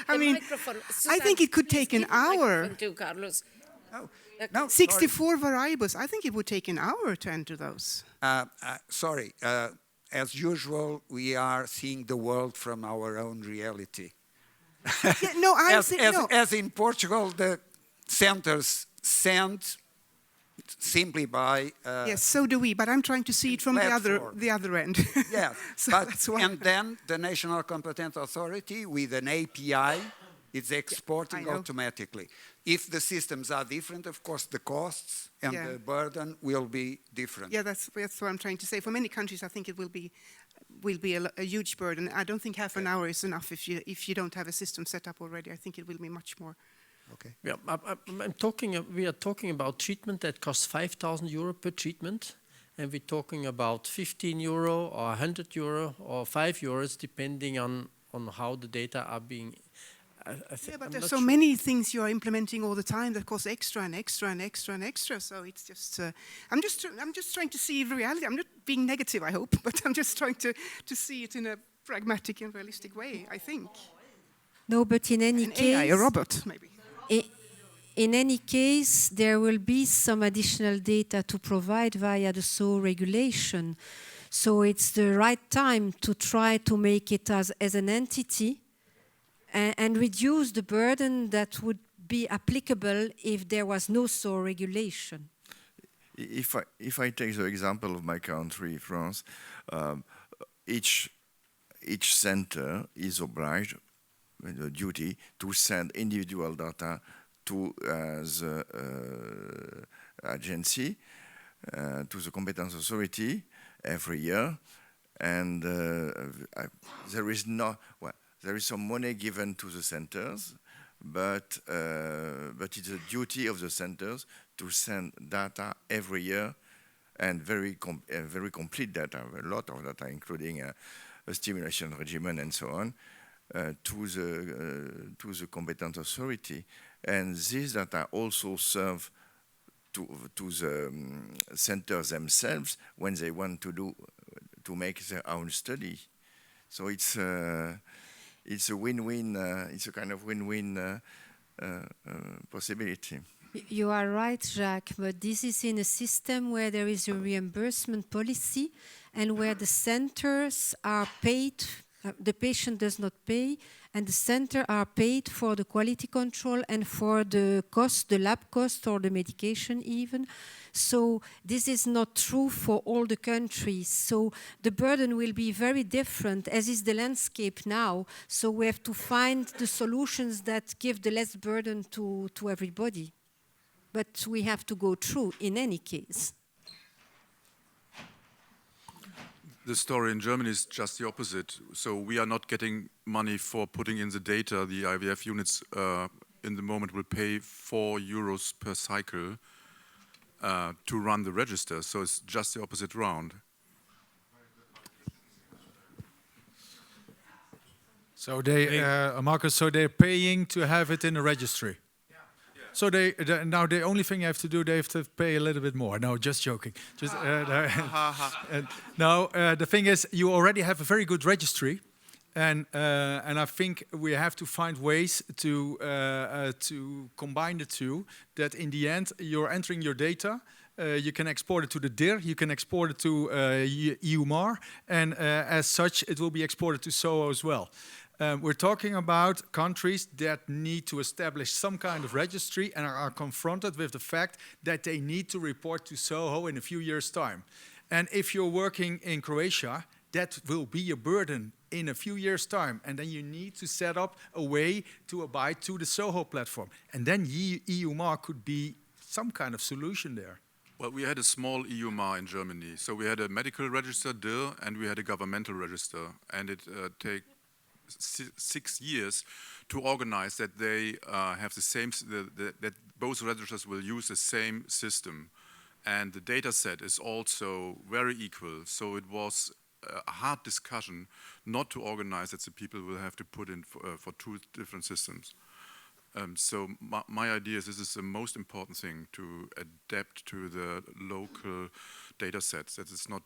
I mean, I think it could take an hour. No, 64 variables. I think it would take an hour to enter those. Sorry. As usual, we are seeing the world from our own reality. Yeah, no, as in Portugal, the centers send simply by. Yes, so do we. But I'm trying to see it from the other end. Yes, so and then the national competent authority with an API. It's exporting automatically. If the systems are different, of course, the costs and the burden will be different. Yeah, that's what I'm trying to say. For many countries, I think it will be a huge burden. I don't think half an hour is enough if you don't have a system set up already. I think it will be much more. Okay. Yeah, we are talking about treatment that costs 5,000 euro per treatment, and we're talking about 15 euro or 100 euro or 5 euros, depending on how the data are being. But there's so many things you are implementing all the time that cost extra and extra and extra and extra. So it's just, I'm just trying to see the reality. I'm not being negative, I hope, but I'm just trying to see it in a pragmatic and realistic way, I think. No, but in any case, AI, a robot, maybe. In any case, there will be some additional data to provide via the SO regulation. So it's the right time to try to make it as an entity and reduce the burden that would be applicable if there was no SO regulation. If I take the example of my country, France, each center is obliged, with the duty, to send individual data to the agency, to the competence authority every year, and there is some money given to the centers, but it's a duty of the centers to send data every year, and very complete data, a lot of data, including a stimulation regimen and so on, to the competent authority. And these data also serve to the centers themselves when they want to make their own study. So it's a win-win. It's a kind of win-win possibility. You are right, Jacques, but this is in a system where there is a reimbursement policy and where the centers are paid, the patient does not pay, and the center are paid for the quality control and for the cost, the lab cost or the medication even. So this is not true for all the countries. So the burden will be very different, as is the landscape now. So we have to find the solutions that give the less burden to everybody. But we have to go through in any case. The story in Germany is just the opposite. So we are not getting money for putting in the data. The IVF units in the moment will pay 4 euros per cycle to run the register. So it's just the opposite round. So Marcus, so they're paying to have it in the registry. So now the only thing you have to do, they have to pay a little bit more. No, just joking. Just now the thing is, you already have a very good registry, and I think we have to find ways to combine the two. That in the end, you're entering your data. You can export it to the DIR, you can export it to EuMAR, and as such, it will be exported to SOHO as well. We're talking about countries that need to establish some kind of registry and are confronted with the fact that they need to report to SOHO in a few years' time. And if you're working in Croatia, that will be a burden in a few years' time. And then you need to set up a way to abide to the SOHO platform. And then EuMAR could be some kind of solution there. Well, we had a small EuMAR in Germany. So we had a medical register, DIR, and we had a governmental register. And it takes 6 years to organize that they have the same, that both registers will use the same system. And the data set is also very equal. So it was a hard discussion not to organize that the people will have to put in for 2 different systems. So my idea is this is the most important thing, to adapt to the local data sets, that it's not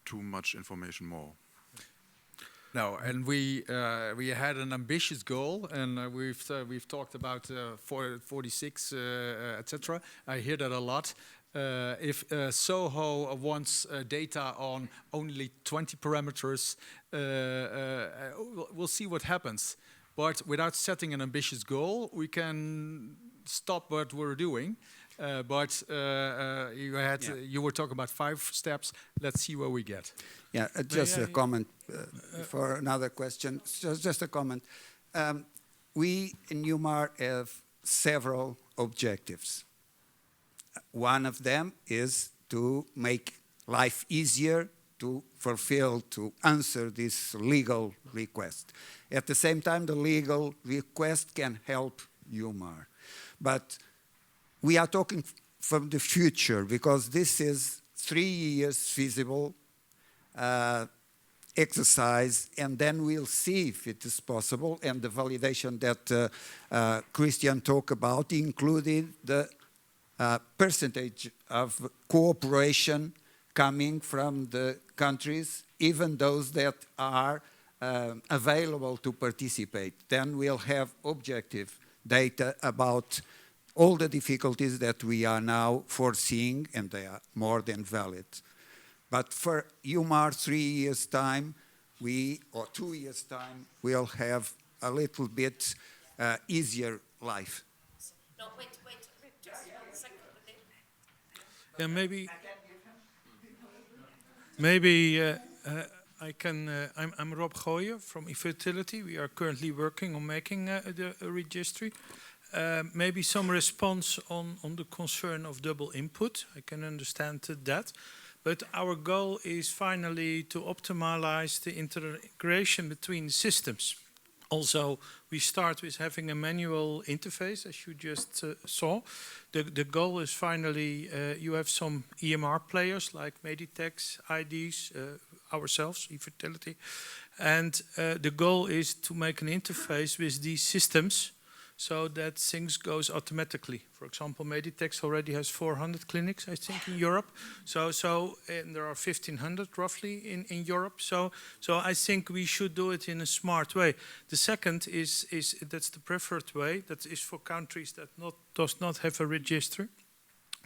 too much information more. No, and we had an ambitious goal, and we've talked about 46, etc. I hear that a lot. If SOHO wants data on only 20 parameters, we'll see what happens. But without setting an ambitious goal, we can stop what we're doing. But you were talking about 5 steps. Let's see where we get. Yeah, just a comment for another question. Just a comment. We in EuMAR have several objectives. One of them is to make life easier to fulfill, to answer this legal request. At the same time, the legal request can help EuMAR. But we are talking from the future, because this is 3 years feasible exercise, and then we'll see if it is possible. And the validation that Christian talked about included the percentage of cooperation coming from the countries, even those that are available to participate. Then we'll have objective data about all the difficulties that we are now foreseeing, and they are more than valid. But for EuMAR 3 years' time, or 2 years' time, we'll have a little bit easier life. No, wait, just 1 second. Yeah, I can. I'm Rob Gooyen from eFertility. We are currently working on making the registry. Maybe some response on the concern of double input. I can understand that. But our goal is finally to optimize the integration between systems. Also, we start with having a manual interface, as you just saw. The goal is finally, you have some EMR players like Meditex, IDs, ourselves, eFertility. And the goal is to make an interface with these systems so that things goes automatically. For example, Meditex already has 400 clinics, I think, in Europe. And there are 1,500 roughly in Europe. So I think we should do it in a smart way. The second is that's the preferred way. That is for countries that does not have a register.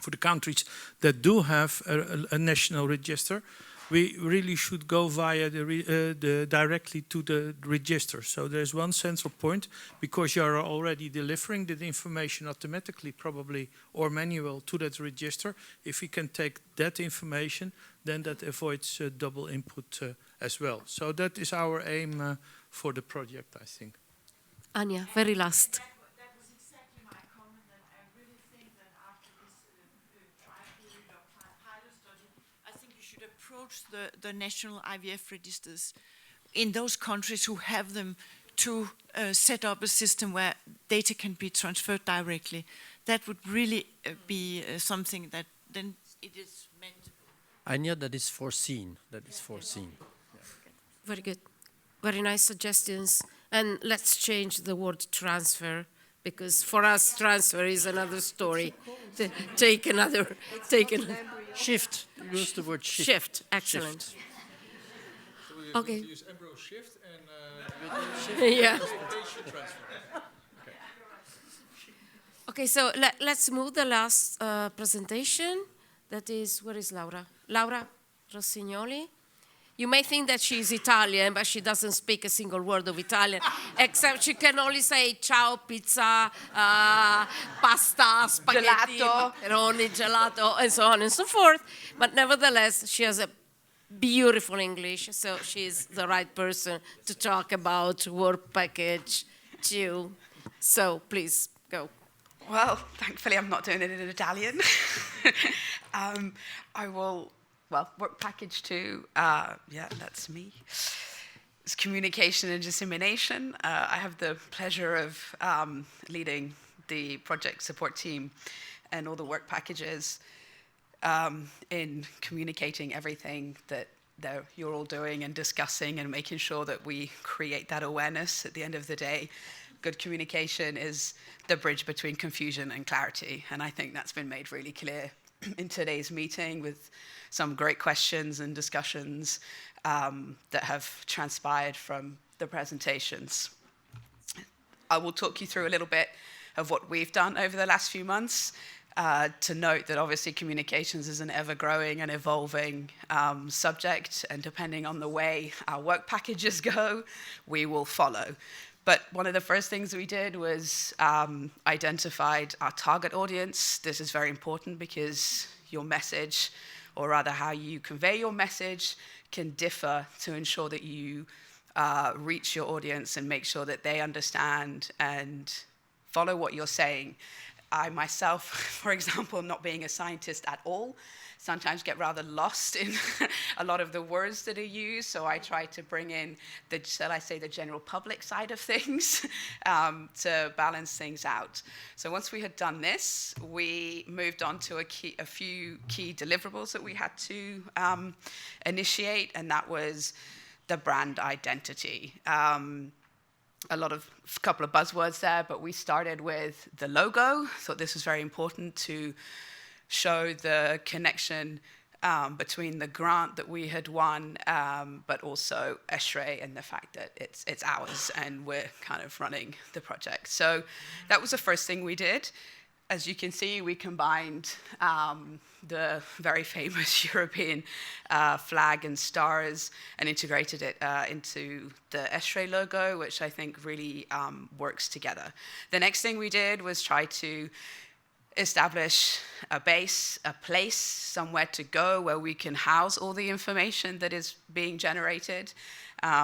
For the countries that do have a national register, we really should go via directly to the register. So there's one central point, because you are already delivering the information automatically, probably, or manual to that register. If we can take that information, then that avoids double input as well. So that is our aim for the project, I think. Anja, very last. Approach the national IVF registers in those countries who have them to set up a system where data can be transferred directly. That would really be something that then it is meant to be. Anja, that is foreseen. That is foreseen. Yeah. Very good. Very nice suggestions. And let's change the word transfer, because for us transfer is another story. Take another. Shift. Use the word shift. Shift. Excellent. So we okay. Use embryo shift and yeah. transfer. Okay, so let's move the last presentation. That is, where is Laura? Laura Rossignoli. You may think that she's Italian, but she doesn't speak a single word of Italian, except she can only say ciao, pizza, pasta, spaghetti, macaroni, gelato, and so on and so forth. But nevertheless, she has a beautiful English, so she's the right person to talk about work package 2. So please, go. Well, thankfully I'm not doing it in Italian. I will... Well, work package 2, yeah, that's me. It's communication and dissemination. I have the pleasure of leading the project support team and all the work packages in communicating everything that you're all doing and discussing and making sure that we create that awareness at the end of the day. Good communication is the bridge between confusion and clarity, and I think that's been made really clear in today's meeting with some great questions and discussions that have transpired from the presentations. I will talk you through a little bit of what we've done over the last few months to note that obviously communications is an ever-growing and evolving subject, and depending on the way our work packages go, we will follow. But one of the first things we did was identified our target audience. This is very important because your message, or rather how you convey your message, can differ to ensure that you reach your audience and make sure that they understand and follow what you're saying. I myself, for example, not being a scientist at all, sometimes get rather lost in a lot of the words that are used. So I try to bring in the, shall I say, the general public side of things to balance things out. So once we had done this, we moved on to a few key deliverables that we had to initiate, and that was the brand identity. A couple of buzzwords there, but we started with the logo. Thought this was very important to show the connection between the grant that we had won, but also ESHRE and the fact that it's ours and we're kind of running the project. So that was the first thing we did. As you can see, we combined the very famous European flag and stars and integrated it into the ESHRE logo, which I think really works together. The next thing we did was try to establish a base, a place, somewhere to go where we can house all the information that is being generated,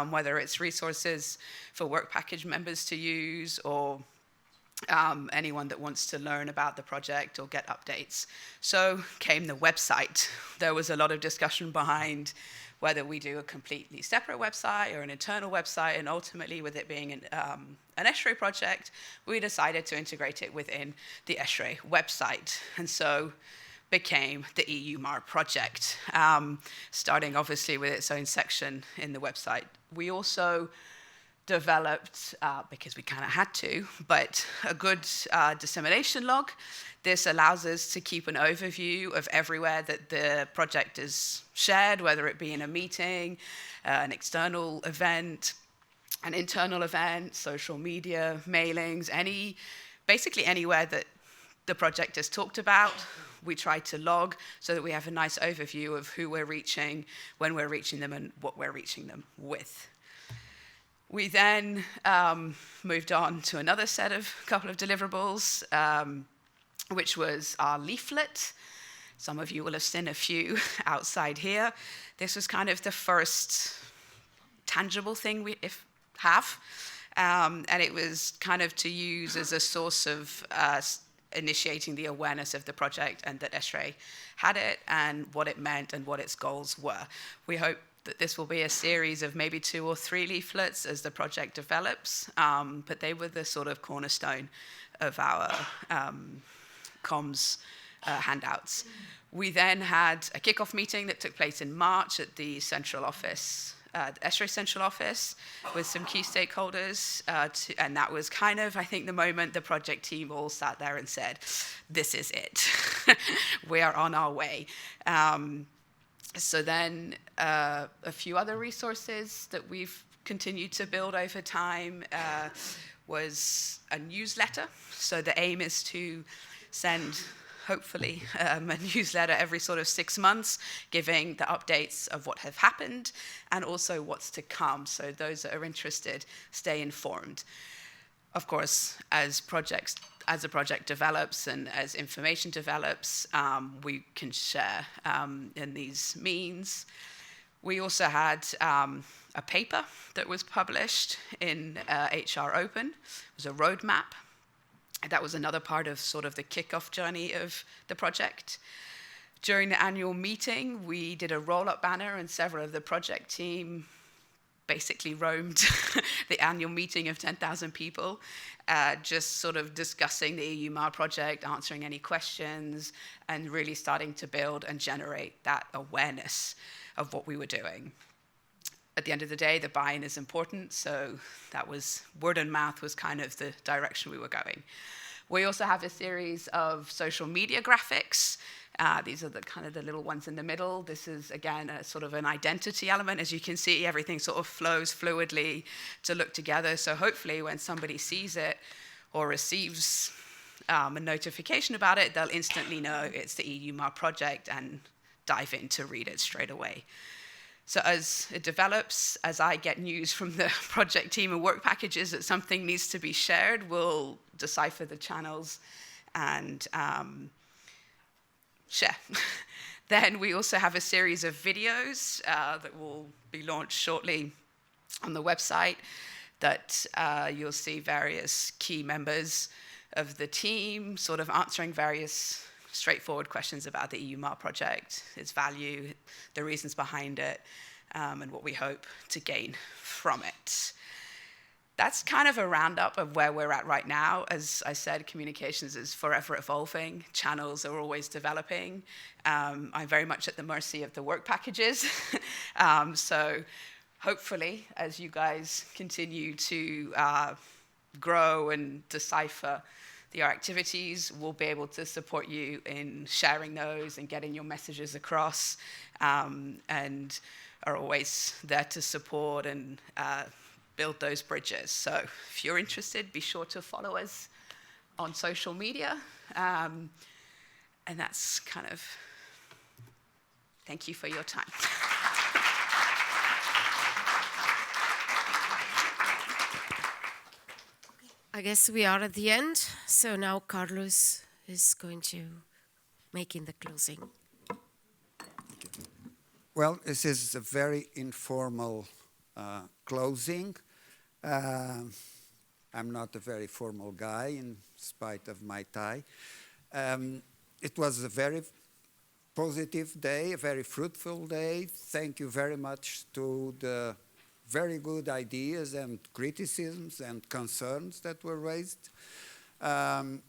whether it's resources for work package members to use or anyone that wants to learn about the project or get updates. So came the website. There was a lot of discussion behind whether we do a completely separate website or an internal website, and ultimately with it being an ESHRE project, we decided to integrate it within the ESHRE website, and so became the EuMAR project, starting obviously with its own section in the website. We also developed, because we kind of had to, but a good dissemination log. This allows us to keep an overview of everywhere that the project is shared, whether it be in a meeting, an external event, an internal event, social media, mailings, basically anywhere that the project is talked about. We try to log so that we have a nice overview of who we're reaching, when we're reaching them, and what we're reaching them with. We then moved on to another couple of deliverables, which was our leaflet. Some of you will have seen a few outside here. This was kind of the first tangible thing we have, and it was kind of to use as a source of initiating the awareness of the project and that ESHRE had it and what it meant and what its goals were. We hope that this will be a series of maybe 2 or 3 leaflets as the project develops, but they were the sort of cornerstone of our comms handouts. We then had a kickoff meeting that took place in March at the central office, the ESHRE central office, with some key stakeholders, and that was kind of, I think, the moment the project team all sat there and said, this is it. We are on our way. So then a few other resources that we've continued to build over time was a newsletter. So the aim is to send, hopefully, a newsletter every sort of 6 months, giving the updates of what have happened and also what's to come. So those that are interested, stay informed. Of course, as the project develops and as information develops, we can share in these means. We also had a paper that was published in HR Open. It was a roadmap. That was another part of sort of the kickoff journey of the project. During the annual meeting, we did a roll-up banner, and several of the project team basically roamed the annual meeting of 10,000 people, just sort of discussing the EuMAR project, answering any questions, and really starting to build and generate that awareness of what we were doing. At the end of the day, the buy-in is important, so that was, word and mouth was kind of the direction we were going. We also have a series of social media graphics. These are the kind of the little ones in the middle. This is, again, a sort of an identity element. As you can see, everything sort of flows fluidly to look together. So hopefully when somebody sees it or receives a notification about it, they'll instantly know it's the EuMAR project and dive in to read it straight away. So as it develops, as I get news from the project team and work packages that something needs to be shared, we'll decipher the channels and share. Then we also have a series of videos that will be launched shortly on the website that you'll see various key members of the team sort of answering various straightforward questions about the EuMAR project, its value, the reasons behind it, and what we hope to gain from it. That's kind of a roundup of where we're at right now. As I said, communications is forever evolving. Channels are always developing. I'm very much at the mercy of the work packages. So hopefully, as you guys continue to grow and decipher your activities, we'll be able to support you in sharing those and getting your messages across, and are always there to support and build those bridges. So if you're interested, be sure to follow us on social media. And that's kind of, thank you for your time. I guess we are at the end. So now Carlos is going to make in the closing. Well, this is a very informal closing. I'm not a very formal guy in spite of my tie. It was a very positive day, a very fruitful day. Thank you very much to the very good ideas and criticisms and concerns that were raised. Of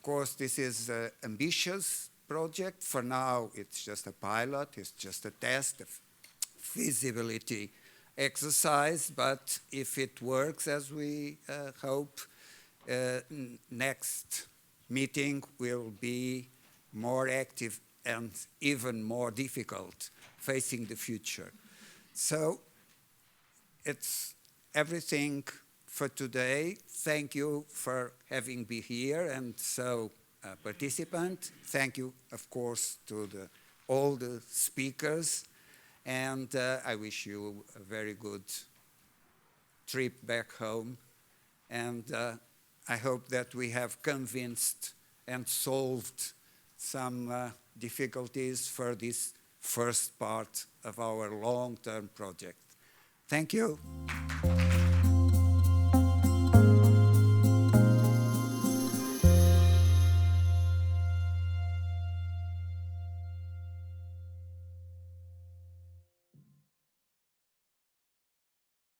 course, this is an ambitious project. For now, it's just a pilot, it's just a test of feasibility exercise, but if it works as we hope, next meeting will be more active and even more difficult, facing the future. So it's everything for today. Thank you for having been here and so participant. Thank you, of course, to all the speakers. And I wish you a very good trip back home. And I hope that we have convinced and solved some difficulties for this first part of our long-term project. Thank you.